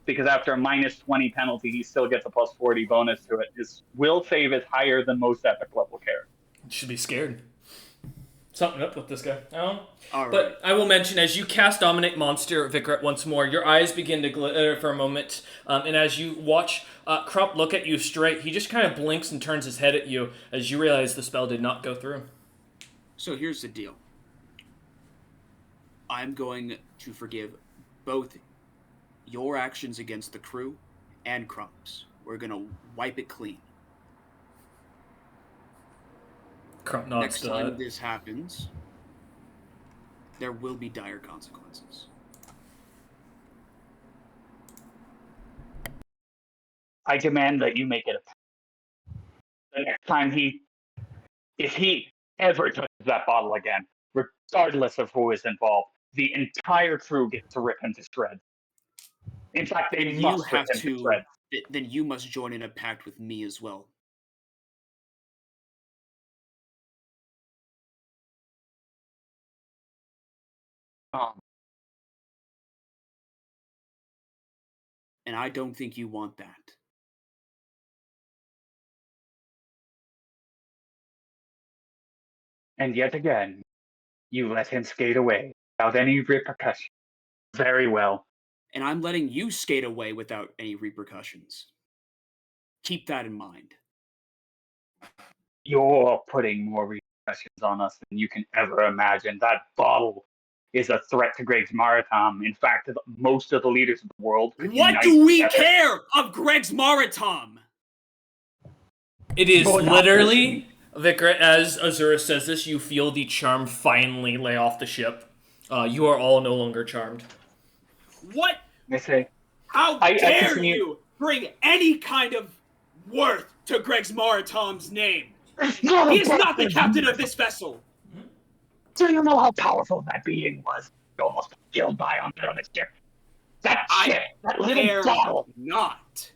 because after a -20 penalty, he still gets a +40 bonus to it. His will save is higher than most epic level characters. Should be scared. Something up with this guy. All But right. I will mention, as you cast Dominate Monster, Vikrat, once more, your eyes begin to glitter for a moment, and as you watch Crump look at you straight, he just kind of blinks and turns his head at you as you realize the spell did not go through. So here's the deal. I'm going to forgive both your actions against the crew and Crump's. We're going to wipe it clean. Crump nods Next to time that. this happens, there will be dire consequences. I demand that you make it the next time if he ever touches that bottle again, regardless of who is involved, the entire crew gets to rip him to shreds. In fact, they You must have rip him to to. shreds. Then you must join in a pact with me as well. And I don't think you want that. And yet again, you let him skate away without any repercussion. Very well. And I'm letting you skate away without any repercussions. Keep that in mind. You're putting more repercussions on us than you can ever imagine. That bottle is a threat to Greg's Maritime. In fact, most of the leaders of the world could What unite do we together. care of Greg's Maritime? It is You're not literally, Vikrat, as Azura says this, you feel the charm finally lay off the ship. You are all no longer charmed. What? I say, How I dare continue- you bring any kind of worth to Greg's Maritime's name? He is not the captain of this vessel. Do you know how powerful that being was? You almost got killed by on the ship. That ship, that little Care bottle, not.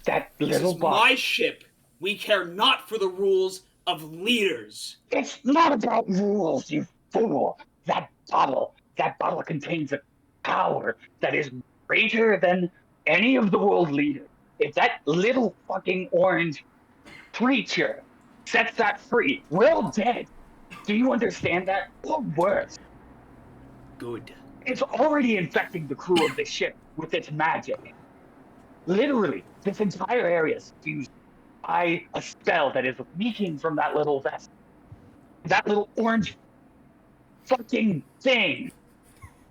that This little is bottle. my ship. We care not for the rules of leaders. It's not about rules, you fool. That bottle contains a power that is greater than any of the world leaders. If that little fucking orange creature sets that free, we're all dead. Do you understand that? Or worse, Good. it's already infecting the crew of the ship with its magic. Literally, this entire area is fused by a spell that is leaking from that little vessel. That little orange fucking thing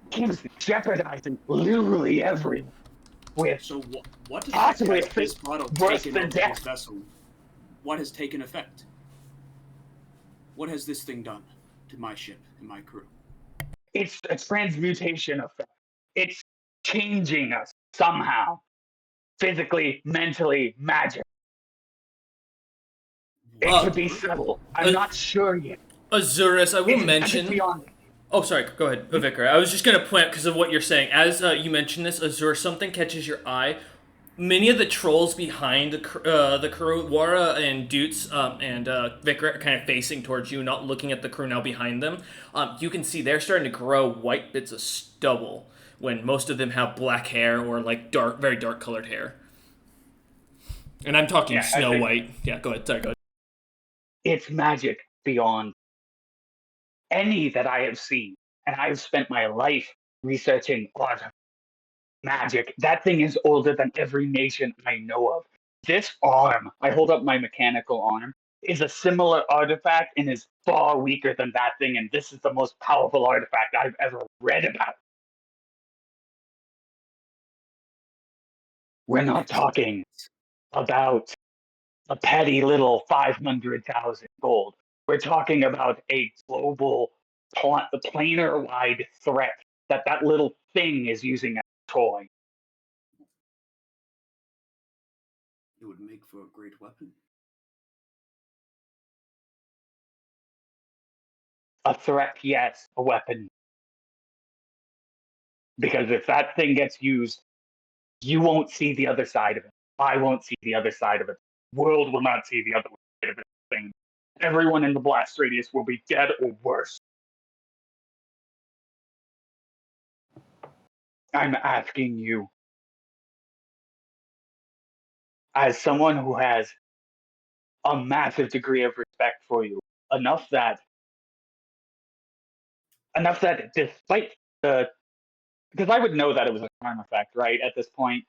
keeps jeopardizing literally everyone. With So what does Possibly has this bottle worse taken than over death. this vessel? What has taken effect? What has this thing done to my ship and my crew? it's a transmutation effect. It's changing us somehow. Physically, mentally, magic. It could be subtle. I'm not sure yet. Azurus, I will It's mention, beyond. Oh, sorry. Go ahead, Vicar. I was just gonna point out because of what you're saying. As you mentioned this, Azur, something catches your eye. Many of the trolls behind the crew, Wara and Dutes and Vicar, are kind of facing towards you, not looking at the crew now behind them. You can see they're starting to grow white bits of stubble when most of them have black hair or like dark, very dark colored hair. And I'm talking Yeah, Snow White. Yeah, go ahead. Sorry, go ahead. It's magic beyond any that I have seen, and I've spent my life researching art magic. That thing is older than every nation I know of. This arm, I hold up my mechanical arm, is a similar artifact and is far weaker than that thing, and this is the most powerful artifact I've ever read about. We're not talking about a petty little 500,000 gold. We're talking about a global, planar wide threat that little thing is using as a toy. It would make for a great weapon. A threat, yes. A weapon. Because if that thing gets used, you won't see the other side of it. I won't see the other side of it. The world will not see the other side of it. Thing. Everyone in the blast radius will be dead or worse. I'm asking you, as someone who has a massive degree of respect for you, enough that despite the, because I would know that it was a charm effect, right? At this point,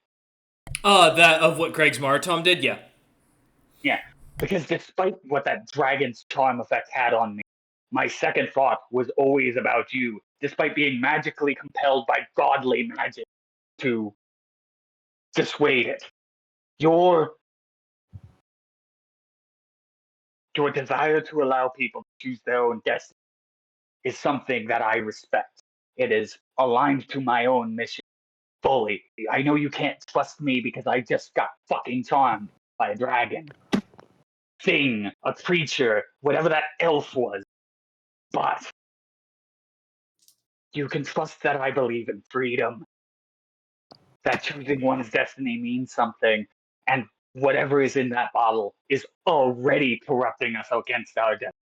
That of what Greg's Marathon did, yeah. yeah. Because despite what that dragon's charm effect had on me, my second thought was always about you, despite being magically compelled by godly magic to dissuade it. Your desire to allow people to choose their own destiny is something that I respect. It is aligned to my own mission fully. I know you can't trust me because I just got fucking charmed by a dragon. Thing, a creature, whatever that elf was. But you can trust that I believe in freedom, that choosing one's destiny means something, and whatever is in that bottle is already corrupting us against our destiny.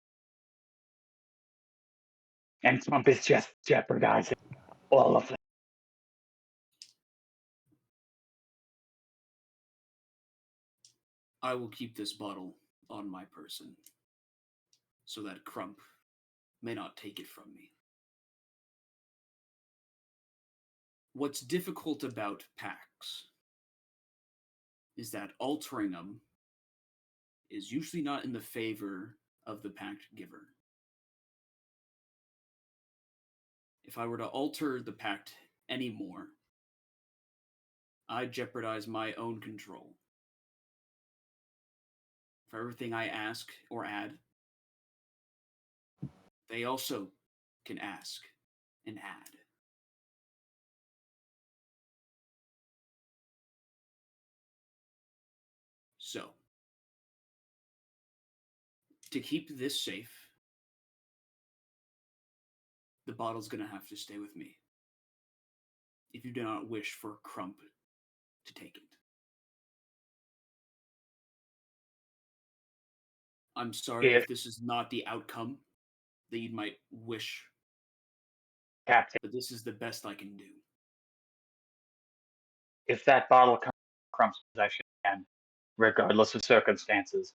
And Trump is just jeopardizing all of it. I will keep this bottle on my person so that Crump may not take it from me. What's difficult about packs is that altering them is usually not in the favor of the pact giver. If I were to alter the pact anymore, I'd jeopardize my own control. For everything I ask or add, they also can ask and add. So, to keep this safe, the bottle's gonna have to stay with me. If you do not wish for Crump to take it. I'm sorry if this is not the outcome that you might wish, Captain, but this is the best I can do. if that bottle comes in Crump's possession again, regardless of circumstances,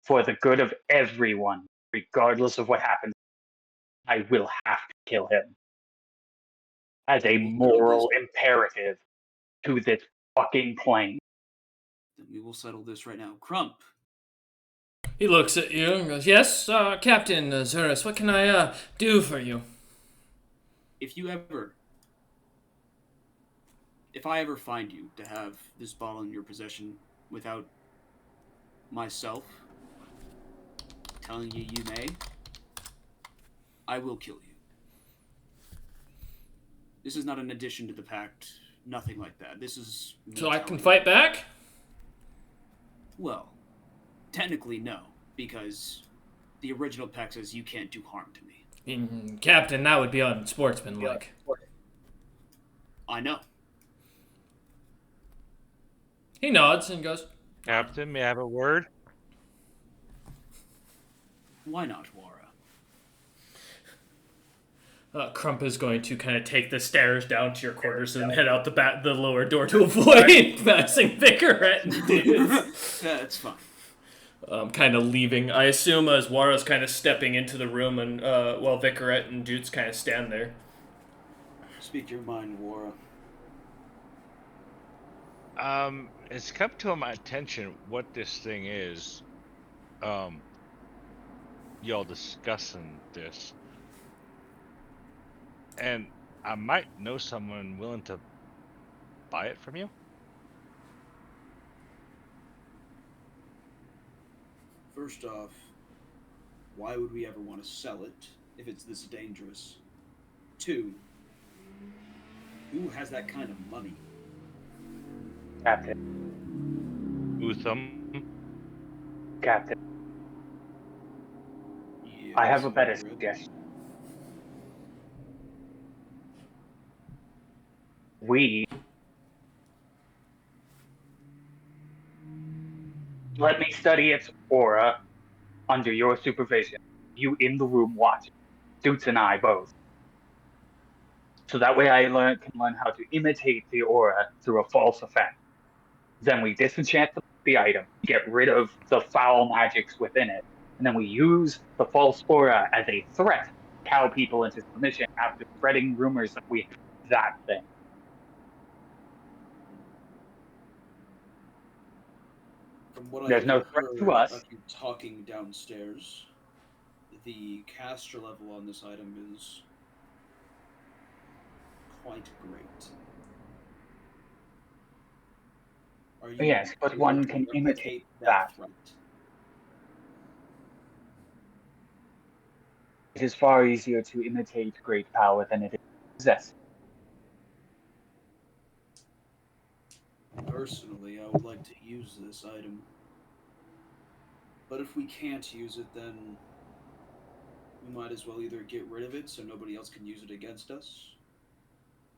for the good of everyone, regardless of what happens, I will have to kill him. As a moral imperative to this fucking plane. Then we will settle this right now. Crump. He looks at you and goes, "Yes, Captain Zurus, what can I do for you?" If I ever find you to have this bottle in your possession without myself telling you you may, I will kill you. This is not an addition to the pact, nothing like that. This is... So I can fight back? Well, technically no, because the original pact says you can't do harm to me. Captain, that would be unsportsmanlike. I know. He nods and goes, Captain, may I have a word? Why not, Wara? Crump is going to kind of take the stairs down to your quarters and head out the lower door to avoid passing Vicaret and Dudes. Yeah, it's fine. Kind of leaving. I assume as Wara's kind of stepping into the room and while Vicaret and Dudes kind of stand there. Speak your mind, Wara. It's come to my attention what this thing is. Y'all discussing this. And I might know someone willing to buy it from you. First off, why would we ever want to sell it if it's this dangerous? 2, who has that kind of money? Captain. Utham. Captain. Yes, I have a better Margaret. suggestion. Let me study its aura under your supervision. You in the room watching. Doots and I both. So that way I can learn how to imitate the aura through a false effect. Then we disenchant the item, get rid of the foul magics within it, and then we use the false aura as a threat to cow people into submission after spreading rumors that we have that thing. From what There's I no threat heard to us. of you talking downstairs, the caster level on this item is quite great. Are you Yes, but able one to can replicate imitate that. threat? It is far easier to imitate great power than it is to possess. Personally, I would like to use this item. But if we can't use it, then we might as well either get rid of it so nobody else can use it against us,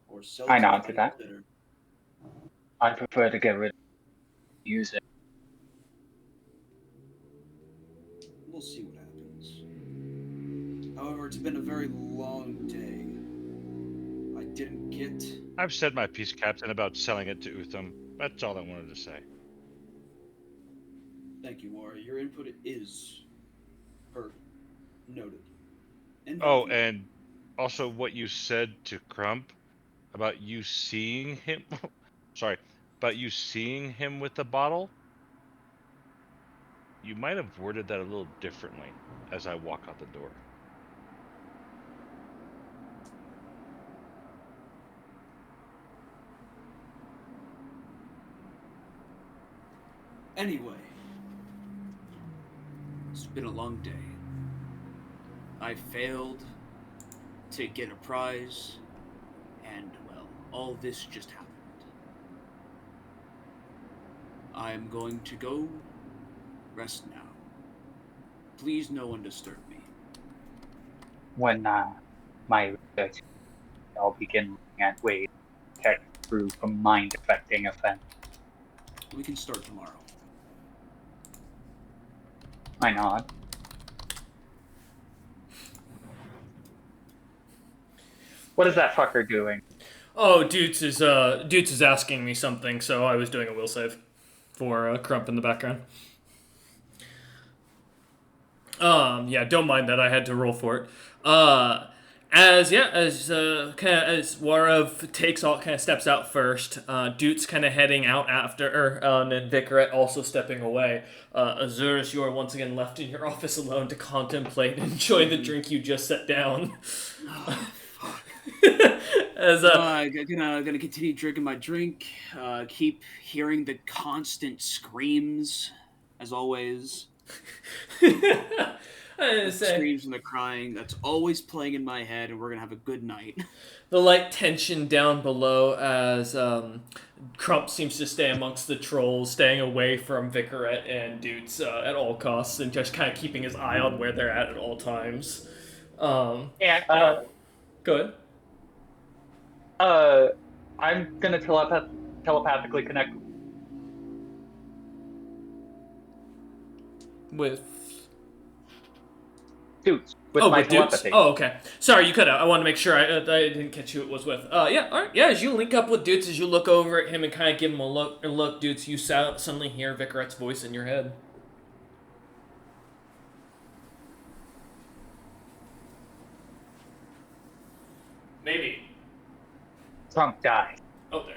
or sell I it nod to to a that. bidder. I prefer to get rid of it, use it. We'll see what happens. However, it's been a very long day. I didn't get... I've said my piece, Captain, about selling it to Utham. That's all I wanted to say. Thank you, Wara. Your input is heard. Noted. And Oh, thank you. and also what you said to Crump about you seeing him... Sorry, about you seeing him with the bottle. You might have worded that a little differently as I walk out the door. Anyway, It's been a long day. I failed to get a prize, and, well, all this just happened. I'm going to go rest now. Please no one disturb me. When my research, I'll begin looking at ways to protect through from mind-affecting offense. We can start tomorrow. I nod. What is that fucker doing? Oh, Doots is asking me something, so I was doing a will save for Crump in the background. Yeah, don't mind that. I had to roll for it. As Warav takes all, kind of steps out first, Doots kind of heading out after, and then Vicaret also stepping away. Azurus, you are once again left in your office alone to contemplate and enjoy the drink you just set down. As I'm gonna continue drinking my drink. Keep hearing the constant screams, as always. The screams and the crying, that's always playing in my head, and we're gonna have a good night. The light tension down below as Crump seems to stay amongst the trolls, staying away from Vicaret and Doots at all costs, and just kind of keeping his eye on where they're at all times. Go ahead. I'm gonna telepathically connect with Doots. With my telepathy. Doots? Oh, okay. Sorry, you cut out. I want to make sure I didn't catch who it was with. Yeah, all right. Yeah, as you link up with Doots, as you look over at him and kind of give him a look, Doots, you suddenly hear Vicaret's voice in your head. Maybe. Crump died. Oh, there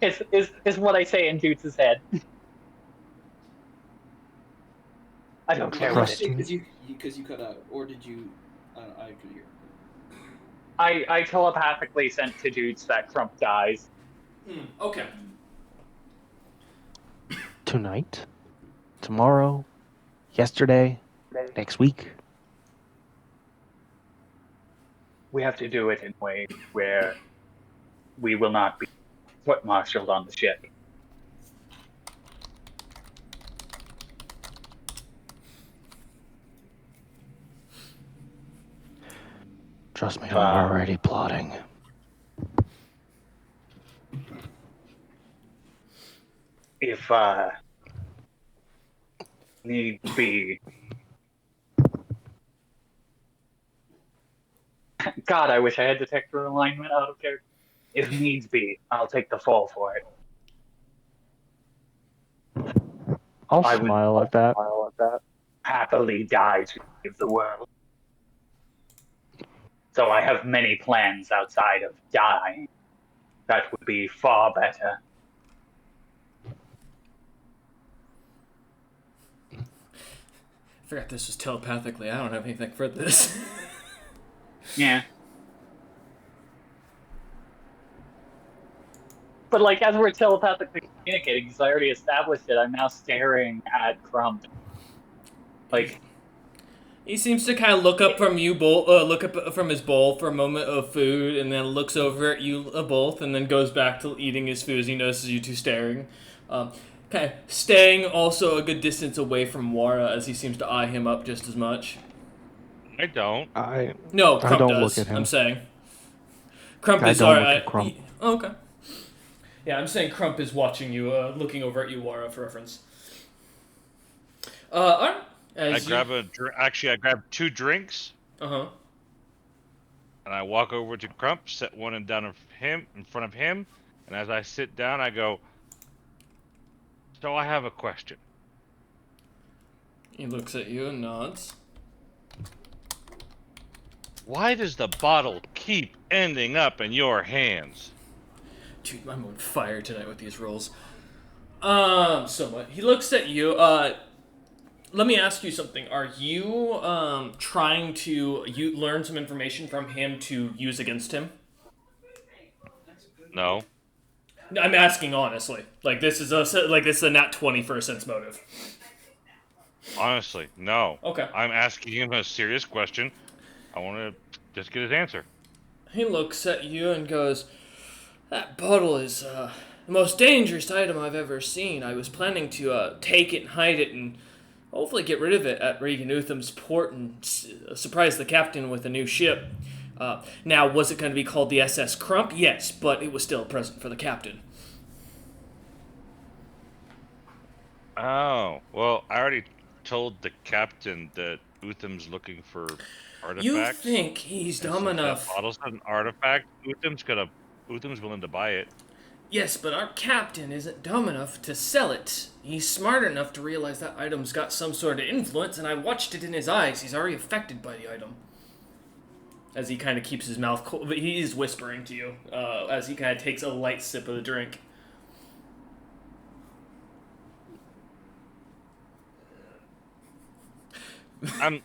you go. Is what I say in Doots' head. I don't care what it is. Because you cut out, or did you? I couldn't hear. I telepathically sent to Doots that Crump dies. Okay. Tonight, tomorrow, yesterday, next week. We have to do it in a way where we will not be foot-marshaled on the ship. Trust me, I'm already plotting. If need be. God, I wish I had detector alignment out of character. If needs be, I'll take the fall for it. I'll smile at that. Happily die to save the world. So I have many plans outside of dying. That would be far better. I forgot this was telepathically. I don't have anything for this. Yeah. But like, as we're telepathically communicating, because I already established it, I'm now staring at Crump. Like, he seems to kind of look up from you both, look up from his bowl for a moment of food, and then looks over at you both, and then goes back to eating his food as he notices you two staring. Kind of staying also a good distance away from Wara as he seems to eye him up just as much. I don't. No, Crump I don't does. look at him. I'm saying Crump is alright. Okay. Yeah, I'm saying Crump is watching you, looking over at you, Wara, for reference. Alright. I grab 2 drinks. Uh-huh. And I walk over to Crump, set one in front of him, and as I sit down, I go, so I have a question. He looks at you and nods. Why does the bottle keep ending up in your hands? Dude, I'm on fire tonight with these rolls. Somewhat. He looks at you, let me ask you something. Are you trying to learn some information from him to use against him? No. I'm asking honestly. Like this is a nat 20 for a sense motive. Honestly, no. Okay. I'm asking him a serious question. I want to just get his answer. He looks at you and goes, "That bottle is the most dangerous item I've ever seen. I was planning to take it and hide it and hopefully get rid of it at Regan Utham's port and surprise the captain with a new ship. Now, was it going to be called the SS Crump? Yes, but it was still a present for the captain." Oh, well, I already told the captain that Utham's looking for artifacts. You think he's dumb enough? That bottle's an artifact. Utham's willing to buy it. Yes, but our captain isn't dumb enough to sell it. He's smart enough to realize that item's got some sort of influence, and I watched it in his eyes. He's already affected by the item. As he kind of keeps his mouth cold, but he is whispering to you as he kind of takes a light sip of the drink. I'm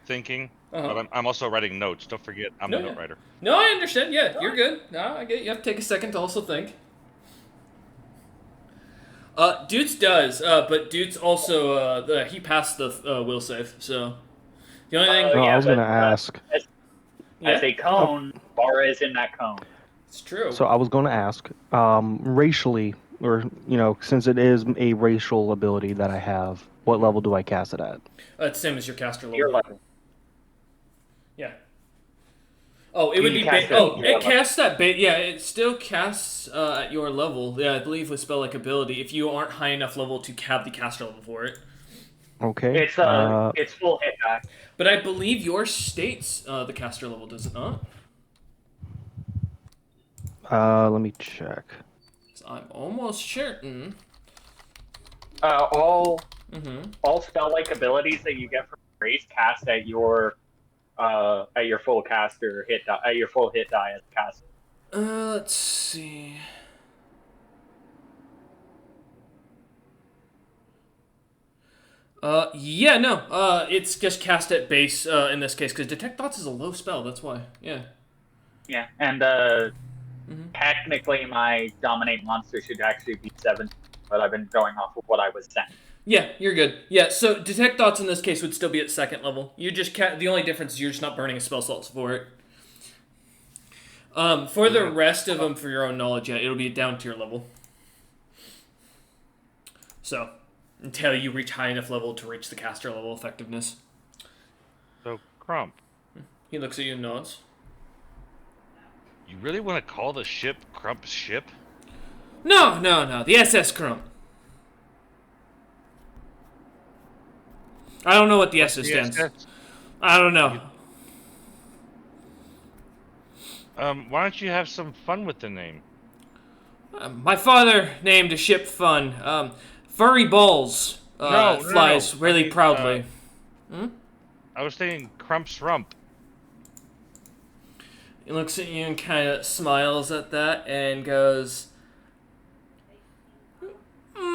thinking, but I'm also writing notes. Don't forget, I'm the note writer. No, I understand. Yeah, you're good. No, I get it. You have to take a second to also think. Dutes does, but Dutes also he passed the will save, so the only thing. No, I Yeah, was but gonna ask. as Yeah, a cone, Bara is in that cone. it's true. So I was going to ask, racially, or since it is a racial ability that I have, what level do I cast it at? It's same as your caster Your level. level. Yeah. Oh, it would You be. cast it at your It level. casts that. Yeah, it still casts at your level. Yeah, I believe with spell like ability, if you aren't high enough level to have the caster level for it. Okay. It's full hit die. But I believe yours states the caster level, does it not? Let me check. 'Cause I'm almost certain. All Mm-hmm. all spell like abilities that you get from race cast at your full caster hit die, at your full hit die as a caster. Let's see. Yeah, no. It's just cast at base in this case because Detect Thoughts is a low spell. That's why. Yeah. Yeah, and technically my dominate monster should actually be 7, but I've been going off of what I was sent. Yeah, you're good. Yeah, so Detect Thoughts in this case would still be at second level. You just the only difference is you're just not burning a spell slots for it. For the rest of them, for your own knowledge, yeah, it'll be down to your level. So, until you reach high enough level to reach the caster level effectiveness. So, Crump, He looks at you and nods. you really want to call the ship Crump's ship? No, the SS Crump. I don't know what the S stands. I don't know. Why don't you have some fun with the name? My father named a ship Fun. Furry Balls flies really proudly. I was thinking Crump's Rump. He looks at you and kind of smiles at that and goes,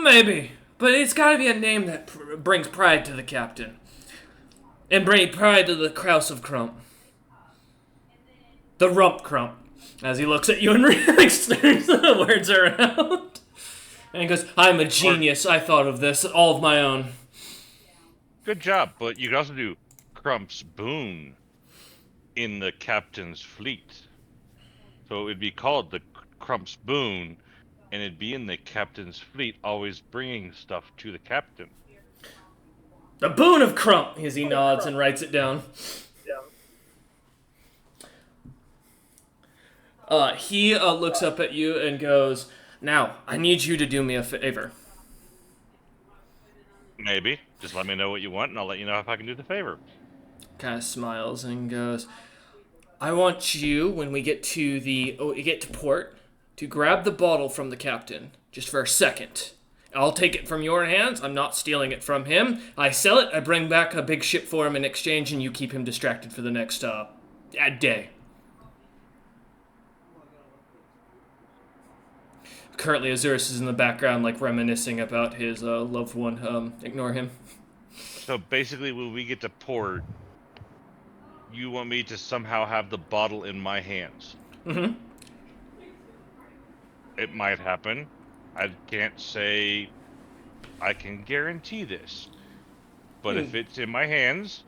maybe, but it's got to be a name that brings pride to the captain. And bring pride to the Kraus of Crump. The Rump Crump. As he looks at you and really stirs the words around. And he goes, I'm a genius. I thought of this all of my own. Good job, but you could also do Crump's Boon in the captain's fleet. So it'd be called the Crump's Boon, and it'd be in the captain's fleet, always bringing stuff to the captain. The Boon of Crump, as he nods and writes it down. He looks up at you and goes, now, I need you to do me a favor. Maybe. Just let me know what you want, and I'll let you know if I can do the favor. Kind of smiles and goes, I want you, when we get to port, to grab the bottle from the captain, just for a second. I'll take it from your hands. I'm not stealing it from him. I sell it, I bring back a big ship for him in exchange, and you keep him distracted for the next day. Currently, Azurus is in the background, like, reminiscing about his loved one. Ignore him. So basically, when we get to port, you want me to somehow have the bottle in my hands. Mm-hmm. It might happen. I can't say I can guarantee this. But if it's in my hands,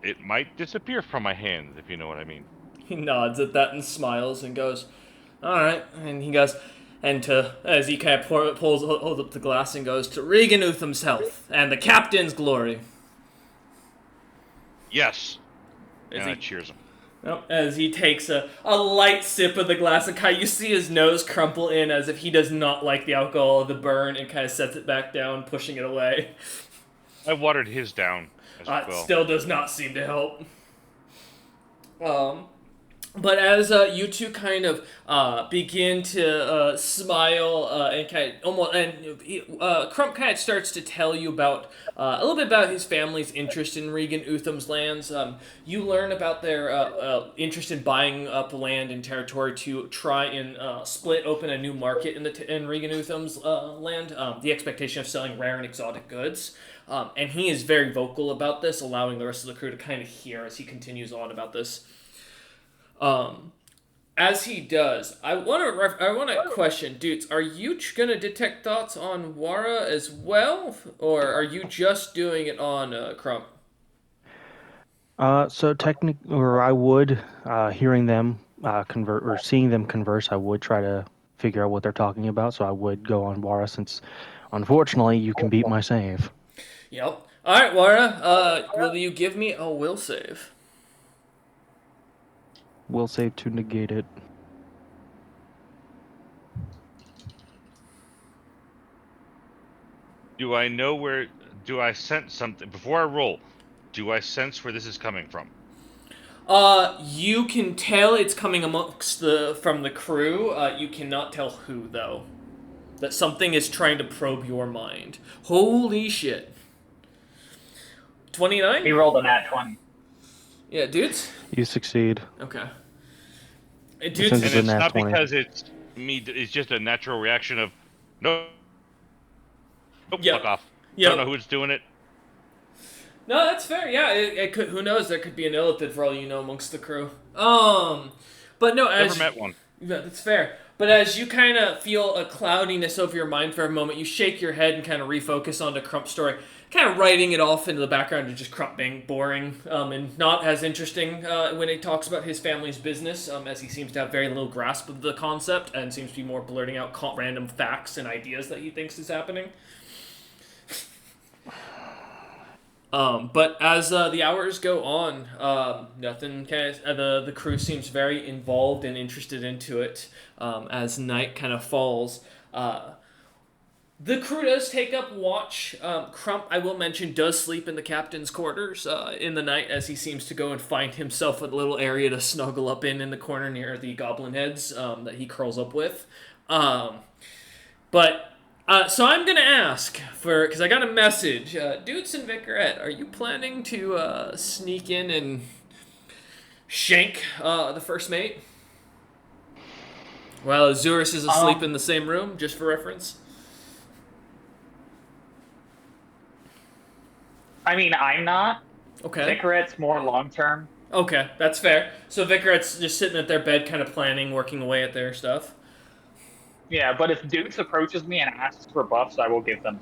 it miup disappear from my hands, if you know what I mean. He nods at that and smiles and goes, all right. And he goes, as he kind of holds up the glass and goes, to Regan Utham's health and the captain's glory. Yes. As And he- I cheers him. As he takes a light sip of the glass, and kind of, you see his nose crumple in as if he does not like the alcohol of the burn, and kind of sets it back down, pushing it away. I watered his down as well. Still does not seem to help. But as you two kind of begin to smile and kind of almost, and Crump kind of starts to tell you about a little bit about his family's interest in Regan Utham's lands. You learn about their interest in buying up land and territory to try and split open a new market in Regan Utham's land. The expectation of selling rare and exotic goods. And he is very vocal about this, allowing the rest of the crew to kind of hear as he continues on about this. As he does, I want to question, dudes. Are you gonna detect thoughts on Wara as well, or are you just doing it on Crump? So or I would, hearing them convert or seeing them converse, I would try to figure out what they're talking about. So I would go on Wara since, unfortunately, you can beat my save. Yep. All right, Wara. Will you give me a will save? Will save to negate it. Do I know where? Do I sense something before I roll? Do I sense where this is coming from? You can tell it's coming from the crew. You cannot tell who though. That something is trying to probe your mind. Holy shit. 29? He rolled a nat 20. Yeah, dudes? You succeed. Okay. Since Dudes, And it's a it's nat not 20. because it's me. It's just a natural reaction of no. Nope, Yep. fuck off. Yep. I don't know who's doing it. No, that's fair. Yeah, it could. Who knows? There could be an illithid for all you know amongst the crew. But no, Never met one. Yeah, that's fair. But as you kind of feel a cloudiness over your mind for a moment, you shake your head and kind of refocus on the Crump story, kind of writing it off into the background to just Crump being boring and not as interesting when he talks about his family's business, as he seems to have very little grasp of the concept and seems to be more blurting out random facts and ideas that he thinks is happening. But as the hours go on, nothing kind of, the crew seems very involved and interested into it. As night kind of falls, the crew does take up watch. Crump, I will mention, does sleep in the captain's quarters in the night as he seems to go and find himself a little area to snuggle up in the corner near the goblin heads that he curls up with. So I'm going to ask, because I got a message. Dudes and Vicarette, are you planning to sneak in and shank the first mate? While Azurus is asleep in the same room, just for reference? I mean, I'm not. Okay. Vicarette's more long-term. Okay, that's fair. So Vicarette's just sitting at their bed, kind of planning, working away at their stuff. Yeah, but if Dukes approaches me and asks for buffs, I will give them.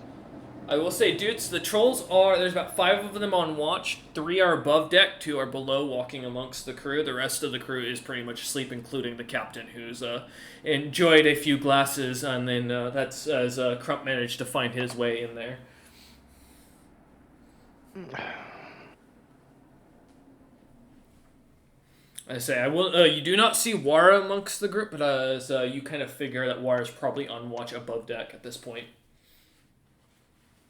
I will say, dudes, the trolls there's about 5 of them on watch. 3 are above deck, 2 are below, walking amongst the crew. The rest of the crew is pretty much asleep, including the captain, who's enjoyed a few glasses, and then that's as Crump managed to find his way in there. I say, I will. You do not see Wara amongst the group, but as you kind of figure that Wara's probably on watch above deck at this point.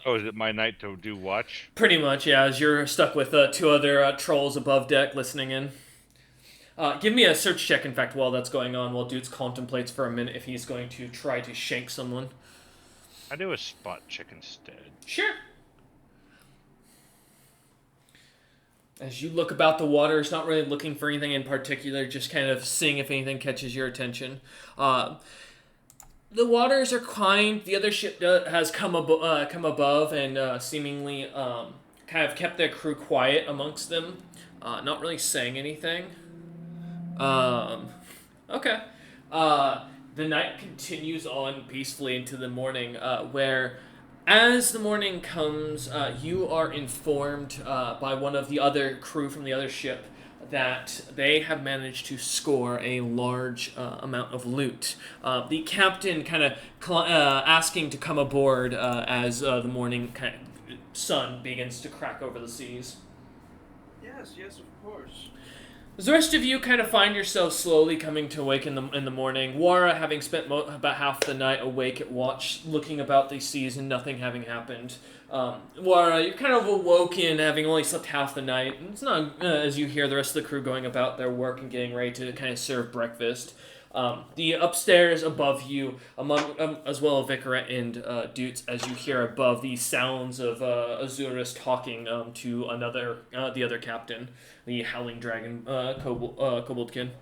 Oh, is it my night to do watch? Pretty much, yeah. As you're stuck with 2 other trolls above deck listening in. Give me a search check, in fact, while that's going on, while Dudes contemplates for a minute if he's going to try to shank someone. I do a spot check instead. Sure. As you look about the waters, not really looking for anything in particular, just kind of seeing if anything catches your attention. The waters are kind. The other ship has come above and seemingly kind of kept their crew quiet amongst them, not really saying anything. Okay. The night continues on peacefully into the morning, where as the morning comes, you are informed by one of the other crew from the other ship that they have managed to score a large amount of loot. The captain kind of asking to come aboard as the morning sun begins to crack over the seas. Yes, of course. As the rest of you kind of find yourself slowly coming to awake in the morning, Wara having spent about half the night awake at watch, looking about the seas and nothing having happened. Wara, you're kind of awoken, having only slept half the night. It's not as you hear the rest of the crew going about their work and getting ready to kind of serve breakfast. The upstairs above you, as well as Vicarette and Dutes, as you hear above the sounds of Azurus talking to the other captain, the Howling Dragon, Koboldkin.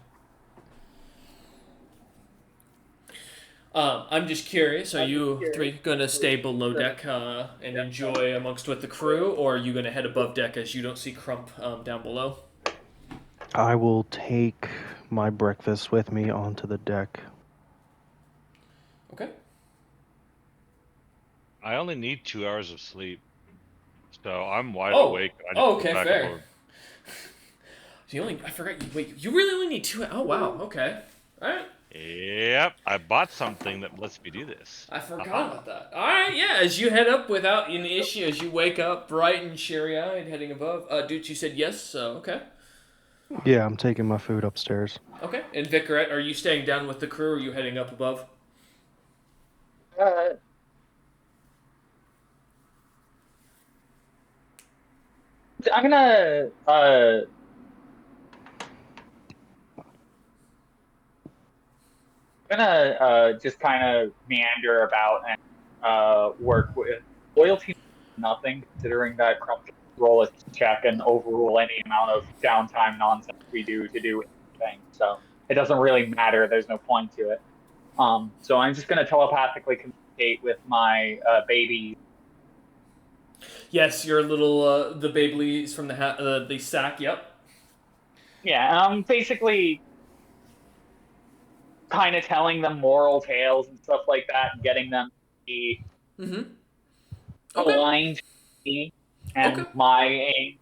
I'm just curious, are you 3 going to stay below deck and enjoy amongst with the crew, or are you going to head above deck as you don't see Crump down below? I will take my breakfast with me onto the deck. Okay. I only need 2 hours of sleep, so I'm wide Oh. awake. I just Oh, go okay, back fair. aboard. I forgot. Wait, you really only need 2. Oh, wow. Okay. All right. Yep, I bought something that lets me do this. I forgot about that. All right, yeah. As you head up without an issue, as you wake up bright and cheery-eyed, heading above. Dude, you said yes, so okay. Yeah, I'm taking my food upstairs. Okay. And Vicarette, are you staying down with the crew, or are you heading up above? Uh, I'm gonna just kind of meander about and work with loyalty. Nothing, considering that Crump's role is to check and overrule any amount of downtime nonsense we do to do anything. So it doesn't really matter. There's no point to it. So I'm just gonna telepathically communicate with my baby. Yes, your little the Beyblades from the sack. Yep. Yeah, basically kind of telling them moral tales and stuff like that, and getting them to be Mm-hmm. Okay. aligned to me and Okay. my aim.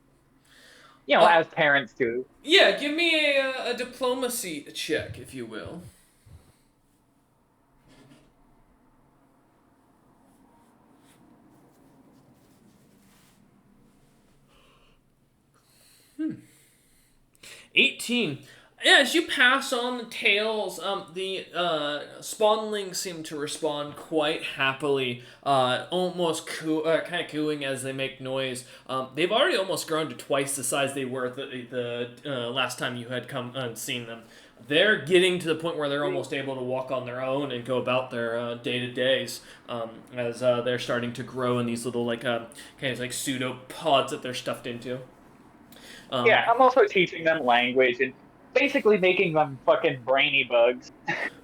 As parents do. Yeah, give me a diplomacy check, if you will. Hmm. 18. Yeah, as you pass on the tales, the spawnlings seem to respond quite happily, almost kind of cooing as they make noise. They've already almost grown to twice the size they were the last time you had come and seen them. They're getting to the point where they're almost able to walk on their own and go about their day-to-days as they're starting to grow in these little kind of like pseudopods that they're stuffed into. Yeah, I'm also teaching them language and basically making them fucking brainy bugs.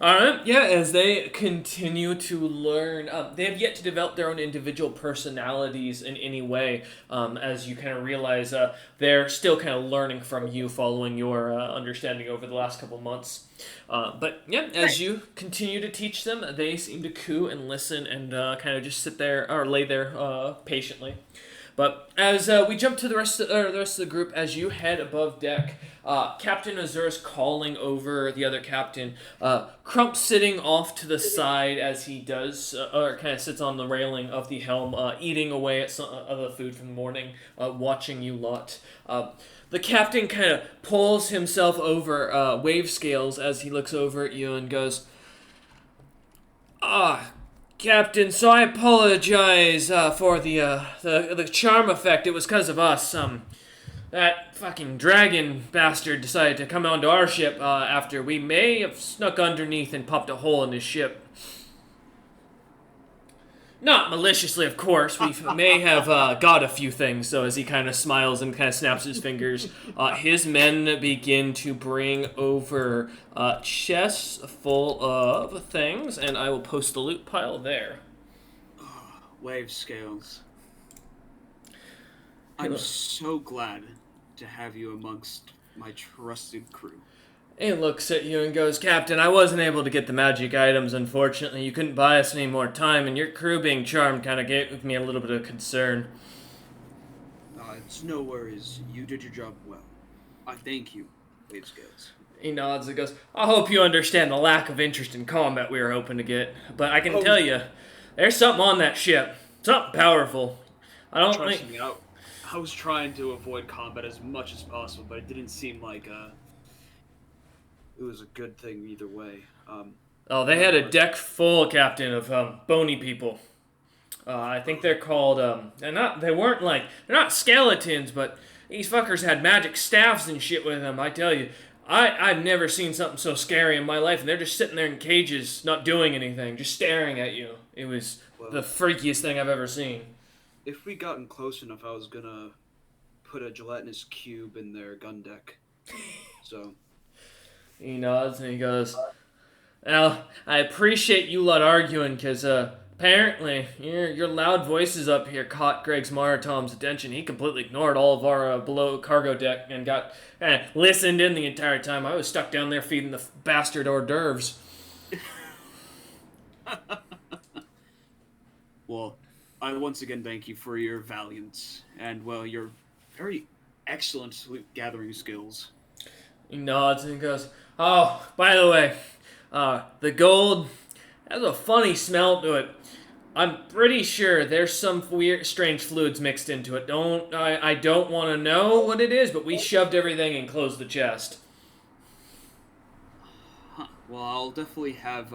Alright, yeah, as they continue to learn, they have yet to develop their own individual personalities in any way, as you kind of realize they're still kind of learning from you, following your understanding over the last couple months. But yeah, as you continue to teach them, they seem to coo and listen and kind of just sit there, or lay there patiently. But as we jump to the rest of the group, as you head above deck, Captain Azur's calling over the other captain. Crump sitting off to the side as he does, or kind of sits on the railing of the helm, eating away at some of the food from the morning, watching you lot. The captain kind of pulls himself over wave scales as he looks over at you and goes, Captain, so I apologize for the charm effect. It was because of us. That fucking dragon bastard decided to come onto our ship after we may have snuck underneath and popped a hole in his ship. Not maliciously, of course. We may have got a few things. So as he kind of smiles and kind of snaps his fingers, his men begin to bring over chests full of things, and I will post the loot pile there. Wave scales. I'm so glad to have you amongst my trusted crew. He looks at you and goes, Captain, I wasn't able to get the magic items, unfortunately. You couldn't buy us any more time, and your crew being charmed kind of gave me a little bit of concern. It's no worries. You did your job well. I thank you, Wave Scales. He nods and goes, I hope you understand the lack of interest in combat we were hoping to get. But I can tell you, there's something on that ship. Something powerful. I don't Trust think... me, I was trying to avoid combat as much as possible, but it didn't seem like it was a good thing either way. They had a deck full, Captain, of bony people. I think they're called. They're not skeletons, but these fuckers had magic staffs and shit with them. I tell you, I've never seen something so scary in my life. And they're just sitting there in cages, not doing anything, just staring at you. It was the freakiest thing I've ever seen. If we gotten close enough, I was gonna put a gelatinous cube in their gun deck. So. He nods and he goes, well, I appreciate you lot arguing, because Apparently, your loud voices up here caught Greg's Martom's attention. He completely ignored all of our below cargo deck and got listened in the entire time. I was stuck down there feeding the bastard hors d'oeuvres. Well, I once again thank you for your valiance and, well, your very excellent loot gathering skills. He nods and goes, "Oh, by the way, the gold has a funny smell to it. I'm pretty sure there's some weird, strange fluids mixed into it. I don't want to know what it is, but we shoved everything and closed the chest." Huh. Well, I'll definitely have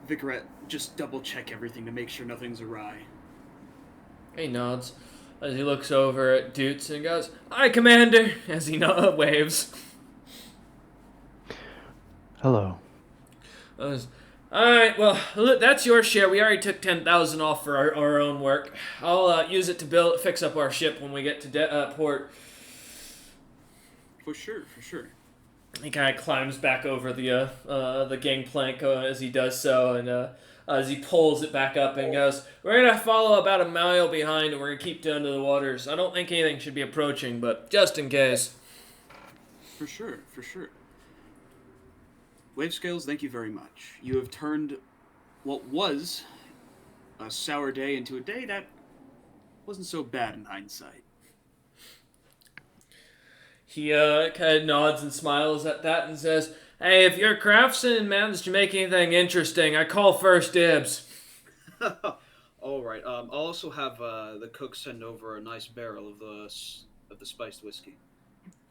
Vicaret just double check everything to make sure nothing's awry. He nods as he looks over at Doots and goes, "Aye, Commander," as he waves. Hello. Alright, well, that's your share. We already took 10,000 off for our own work. I'll use it to fix up our ship when we get to port. For sure. He kind of climbs back over the gangplank as he does so, and as he pulls it back up and goes, "We're going to follow about a mile behind, and we're going to keep down to the waters. I don't think anything should be approaching, but just in case." For sure. Wave Scales, thank you very much. You have turned what was a sour day into a day that wasn't so bad in hindsight. He kind of nods and smiles at that and says, "Hey, if your craftsman managed to make anything interesting, I call first dibs." All right. I'll also have the cook send over a nice barrel of the spiced whiskey.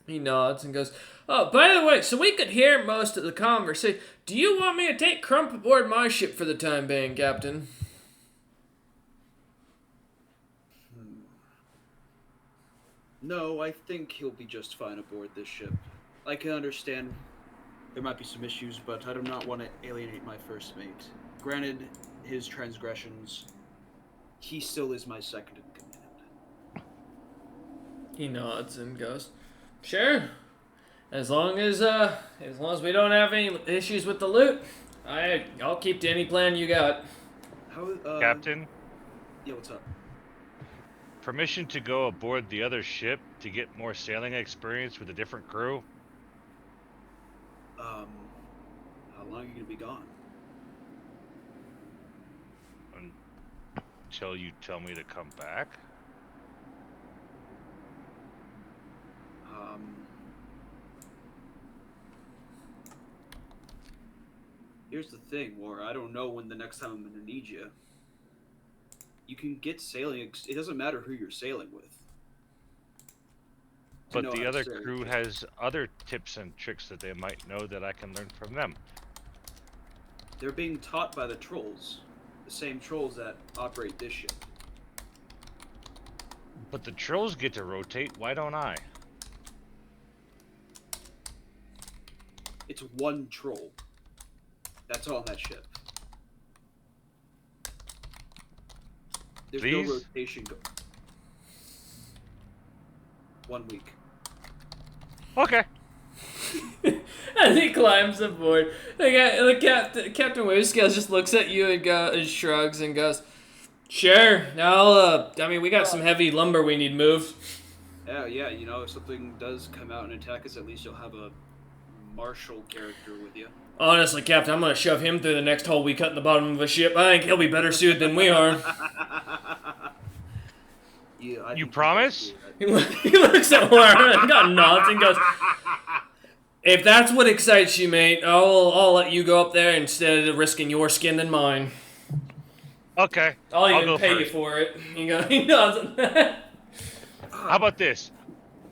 He nods and goes, "Oh, by the way, so we could hear most of the conversation. Do you want me to take Crump aboard my ship for the time being, Captain?" No, I think he'll be just fine aboard this ship. I can understand there might be some issues, but I do not want to alienate my first mate. Granted, his transgressions, he still is my second in command. He nods and goes, "Sure. As long as we don't have any issues with the loot, I'll keep to any plan you got." Captain? Yeah, what's up? Permission to go aboard the other ship to get more sailing experience with a different crew? How long are you gonna be gone? Until you tell me to come back? Here's the thing, War. I don't know when the next time I'm gonna need you. You can get sailing. It doesn't matter who you're sailing with. But the other crew has other tips and tricks that they might know that I can learn from them. They're being taught by the trolls. The same trolls that operate this ship. But the trolls get to rotate, why don't I? It's one troll. That's all on that ship. There's no rotation. 1 week. Okay. As he climbs aboard, Captain Wavescales just looks at you and shrugs and goes, "Sure. We got some heavy lumber we need moved." Yeah. If something does come out and attack us, at least you'll have a martial character with you. Honestly, Captain, I'm gonna shove him through the next hole we cut in the bottom of a ship. I think he'll be better suited than we are. Yeah, you promise? He looks at Warren and got nods and goes, "If that's what excites you, mate, I'll let you go up there instead of risking your skin than mine." Okay. I'll even pay you for it. He nods. How about this?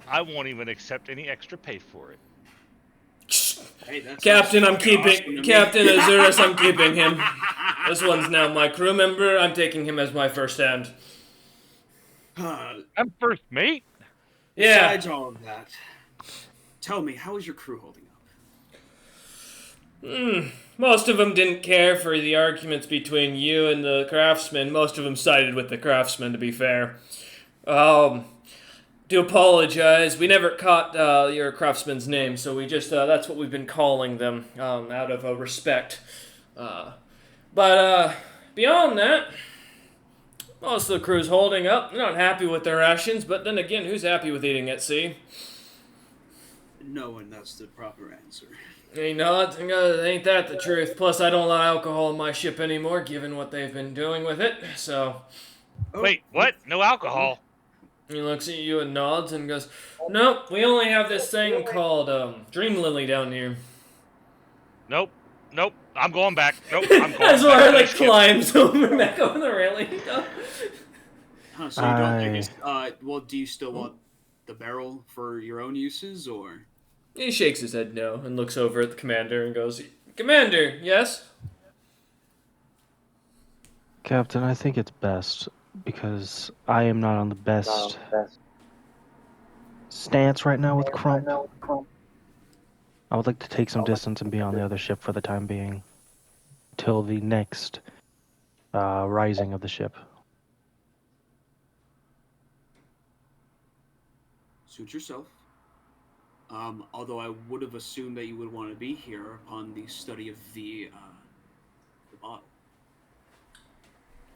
I won't even accept any extra pay for it. Hey, Captain, I'm keeping Captain Azuris. I'm keeping him. This one's now my crew member. I'm taking him as my first hand. I'm first mate. Yeah. Besides all of that, tell me, how is your crew holding up? Most of them didn't care for the arguments between you and the craftsman. Most of them sided with the craftsman, to be fair. Do apologize. We never caught your craftsman's name, so we just, that's what we've been calling them, out of respect. But beyond that, most of the crew's holding up. They're not happy with their rations, but then again, who's happy with eating at sea? No one, that's the proper answer. You know, ain't that the truth? Plus, I don't allow alcohol in my ship anymore, given what they've been doing with it. So, Wait, what? No alcohol? he looks at you and nods and goes, "Nope, we only have this thing called Dream Lily down here." Nope. I'm going back. Nope. I'm going As back. Riley climbs over back over the railing. Huh, so you don't. I guess, well, do you still want the barrel for your own uses, or? He shakes his head no and looks over at the commander and goes, "Commander, yes?" Captain, I think it's best because I am not on the best stance right now with Crump. I would like to take some distance and be on the other ship for the time being, till the next rising of the ship. Suit yourself. Although I would have assumed that you would want to be here upon the study of the bottle.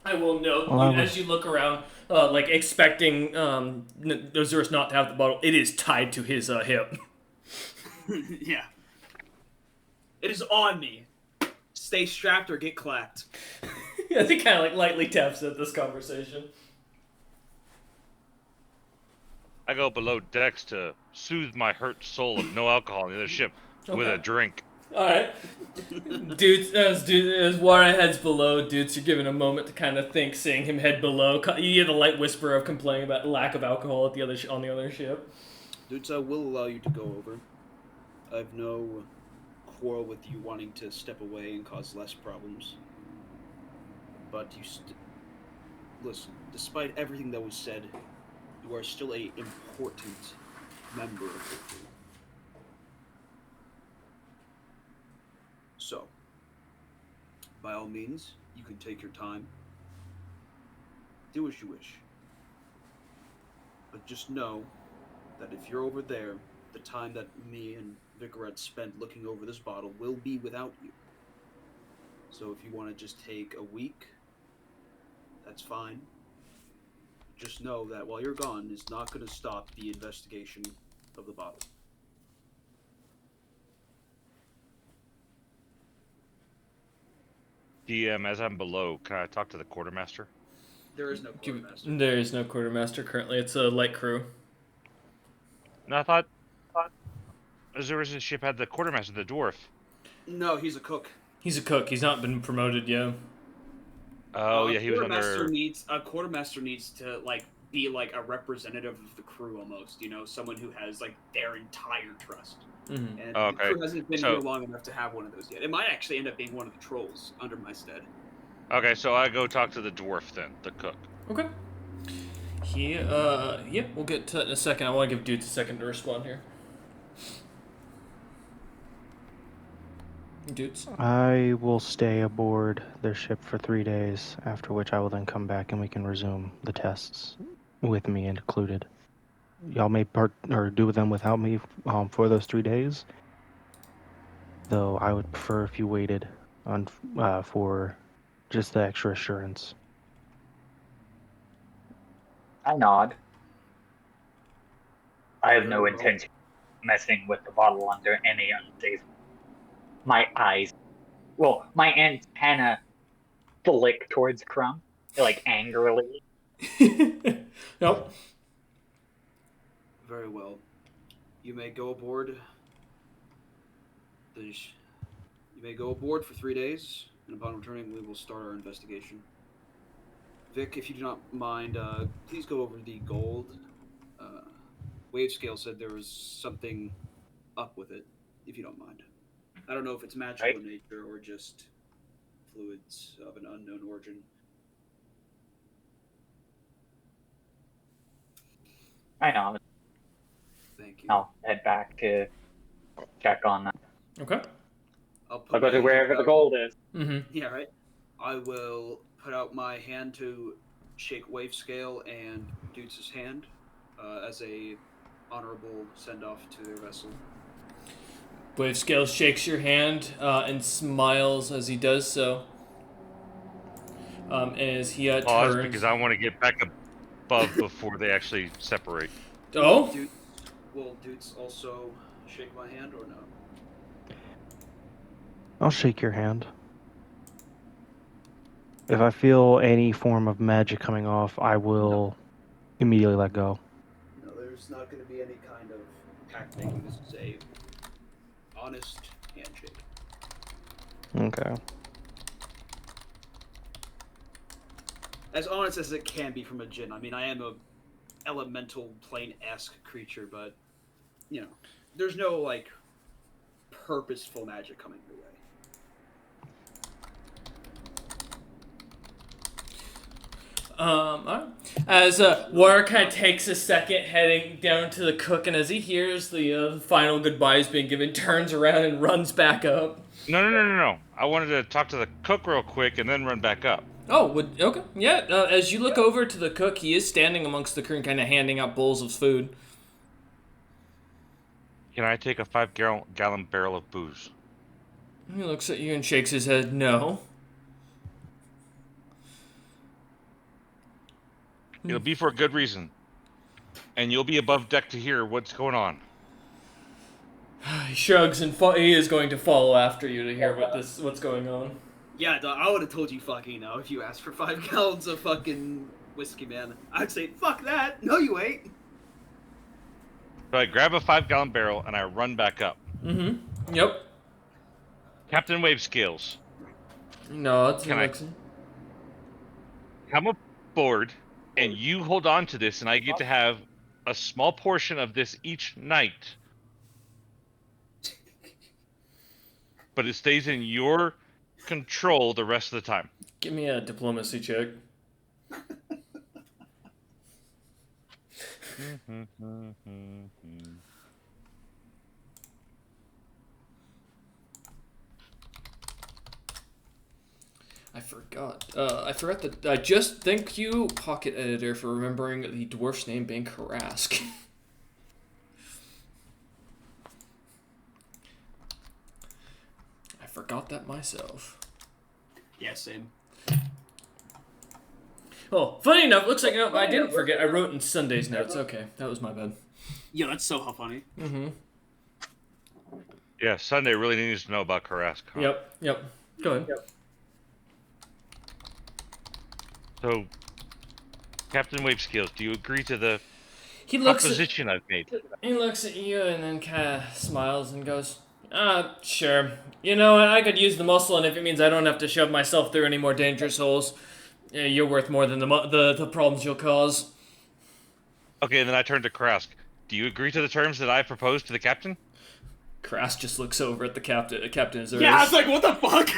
I will note, Well, as you look around, like expecting Osiris not to have the bottle, it is tied to his hip. Yeah. It is on me. Stay strapped or get clapped. I think kind of like lightly taps at this conversation. I go below decks to soothe my hurt soul of no alcohol on the other ship with a drink. Alright. Dudes, as Wara heads below, dudes, you're given a moment to kind of think, seeing him head below. You hear the light whisper of complaining about lack of alcohol at the other on the other ship. Dudes, I will allow you to go over. I have no quarrel with you wanting to step away and cause less problems. But you listen, despite everything that was said, you are still a important member of the crew. So, by all means, you can take your time. Do as you wish. But just know that if you're over there, the time that me and Vicaret spent looking over this bottle will be without you. So if you want to just take a week, that's fine. Just know that while you're gone, it's not going to stop the investigation of the bottle. DM, as I'm below, can I talk to the quartermaster? There is no quartermaster. There is no quartermaster currently. It's a light crew. No, I thought Osiris' ship had the quartermaster, the dwarf. No, he's a cook. He's a cook. He's not been promoted yet. Oh, yeah, he was Quartermaster under... a quartermaster needs to, like, be, like, a representative of the crew almost, you know? Someone who has, like, their entire trust. Mm-hmm. And Oh, the okay. crew hasn't been here long enough to have one of those yet. It might actually end up being one of the trolls under my stead. Okay, so I go talk to the dwarf then, the cook. Okay. Yeah, we'll get to it in a second. I want to give dudes a second to respond here. Dudes? I will stay aboard their ship for 3 days, after which I will then come back and we can resume the tests, with me included. Y'all may do them without me for those 3 days, though I would prefer if you waited on for just the extra assurance. I nod. I have no intention of messing with the bottle under any unsafe. My eyes, well, my antenna flick towards Crumb, like angrily. Nope. Very well. You may go aboard. You may go aboard for 3 days, and upon returning, we will start our investigation. Vic, if you do not mind, please go over the gold. Wave Scale said there was something up with it, if you don't mind. I don't know if it's magical in nature or just fluids of an unknown origin. I know. Thank you. I'll head back to check on that. Okay. I'll go to wherever the gold is. Mm-hmm. Yeah, right. I will put out my hand to shake Wave Scale and Dutes's hand as a honorable send-off to their vessel. Wave Scale shakes your hand and smiles as he does so. as he Pause turns. because I want to get back above before they actually separate. Oh? Will Dutes also shake my hand or no? I'll shake your hand. If I feel any form of magic coming off, I will immediately let go. No, there's not going to be any kind of pact making. This is a honest handshake. Okay. As honest as it can be from a djinn. I mean, I am a elemental plane-esque creature, but you know, there's no like purposeful magic coming your way. As Warwick kind of takes a second, heading down to the cook, and as he hears the final goodbyes being given, turns around and runs back up. No. I wanted to talk to the cook real quick and then run back up. Oh, okay, yeah. As you look over to the cook, he is standing amongst the crew, kind of handing out bowls of food. Can I take a 5-gallon barrel of booze? He looks at you and shakes his head. No. It'll be for a good reason. And you'll be above deck to hear what's going on. He shrugs and he is going to follow after you to hear what's going on. Yeah, I would have told you fucking no if you asked for 5 gallons of fucking whiskey, man. I'd say, fuck that. No, you ain't. So I grab a 5-gallon barrel and I run back up. Mm-hmm. Yep. Captain Wave Scales. No, it's Can I Alexi. come aboard and you hold on to this and I get to have a small portion of this each night. But it stays in your control the rest of the time. Give me a diplomacy check. I forgot. I forgot that. I just thank you, Pocket Editor, for remembering the dwarf's name being Karask. I forgot that myself. Yeah, same. Oh, funny enough, looks like I didn't forget. I wrote in Sunday's notes. Okay, that was my bad. Yeah, that's so funny. Mm-hmm. Yeah, Sunday really needs to know about Karask. Huh? Yep. Go ahead. So, Captain Wave Skills, do you agree to the Looks proposition I've made? He looks at you and then kind of smiles and goes, sure. You know what? I could use the muscle, and if it means I don't have to shove myself through any more dangerous holes, you're worth more than the problems you'll cause. Okay, then I turn to Karask. Do you agree to the terms that I proposed to the captain? Krask just looks over at the Captain Azurus. Yeah, I was like, what the fuck?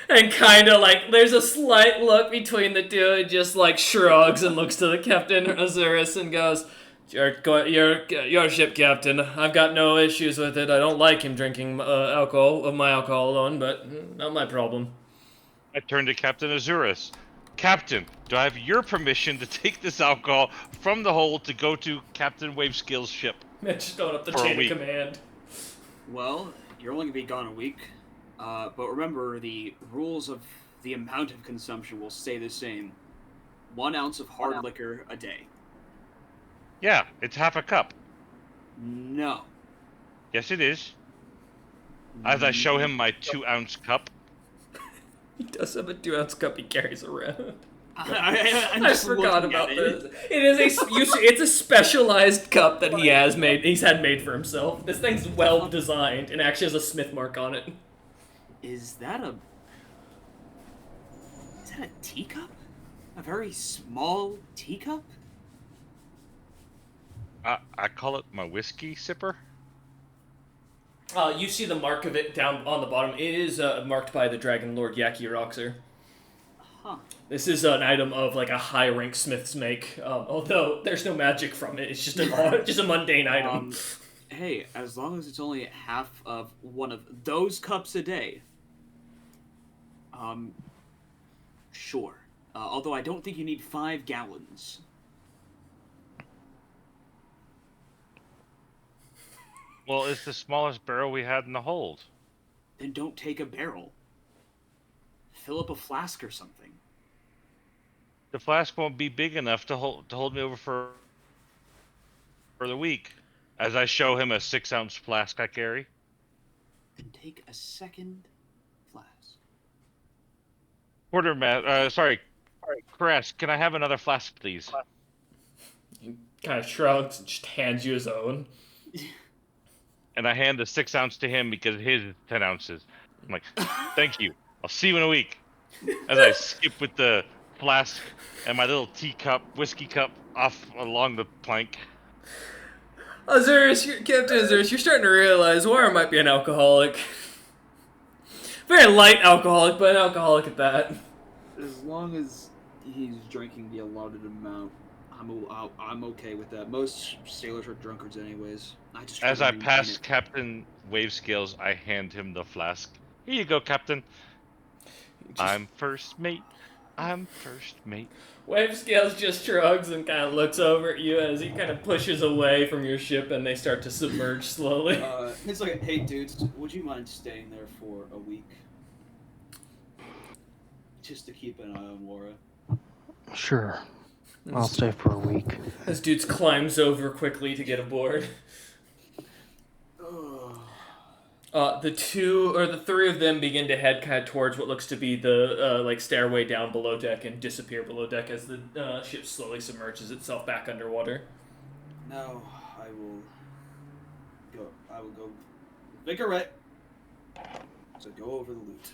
And kind of like, there's a slight look between the two, and just like shrugs and looks to the Captain Azurus and goes, your ship, Captain. I've got no issues with it. I don't like him drinking my alcohol alone, but not my problem. I turn to Captain Azurus. Captain, do I have your permission to take this alcohol from the hold to go to Captain Wave Skills' ship? Just going up the For a chain of week. command. Well, you're only going to be gone a week. But remember, the rules of the amount of consumption will stay the same. 1 ounce of hard liquor a day. Yeah, it's half a cup. No. Yes, it is. As I show him my 2-ounce cup. He does have a 2-ounce cup he carries around. I'm I just forgot looking about at this. it. It is it's a specialized cup that he's had made for himself. This thing's well designed and actually has a Smith mark on it. Is that a teacup? A very small teacup? I call it my whiskey sipper. You see the mark of it down on the bottom. It is marked by the Dragon Lord Yaki Roxer. Huh. This is an item of like a high rank smith's make. Although there's no magic from it. It's just a mundane item. Hey, as long as it's only half of one of those cups a day. Sure. Although I don't think you need 5 gallons. Well, it's the smallest barrel we had in the hold. Then don't take a barrel. Fill up a flask or something. the flask won't be big enough to hold me over for the week. As I show him a 6-ounce flask I carry. Then take a second flask. Sorry, Caress, can I have another flask, please? He kind of shrugs and just hands you his own. And I hand the 6-ounce to him because his is 10 ounces. I'm like, thank you. I'll see you in a week. As I skip with the flask and my little whiskey cup, off along the plank. Captain Azurus, you're starting to realize Warren might be an alcoholic. Very light alcoholic, but an alcoholic at that. As long as he's drinking the allotted amount, I'm okay with that. Most sailors are drunkards anyways. As I pass Captain Wavescales, I hand him the flask. Here you go, Captain. I'm first mate. Wavescales just shrugs and kind of looks over at you as he kind of pushes away from your ship and they start to submerge slowly. It's like, hey dudes, would you mind staying there for a week? Just to keep an eye on Wara. Sure. I'll stay for a week. This dude climbs over quickly to get aboard. The three of them begin to head kind of towards what looks to be the stairway down below deck and disappear below deck as the ship slowly submerges itself back underwater. Now I will go Vigorette to go over the loot.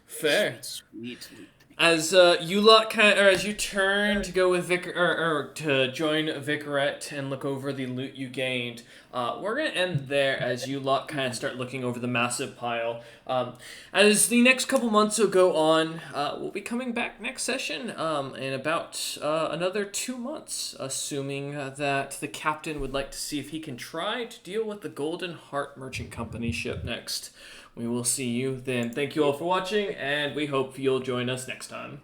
Fair. Sweet loot. As as you turn to go with to join Vicarette and look over the loot you gained, we're gonna end there as you lot kind of start looking over the massive pile. As the next couple months will go on, we'll be coming back next session in about another 2 months, assuming that the captain would like to see if he can try to deal with the Golden Heart Merchant Company ship next. We will see you then. Thank you all for watching, and we hope you'll join us next time.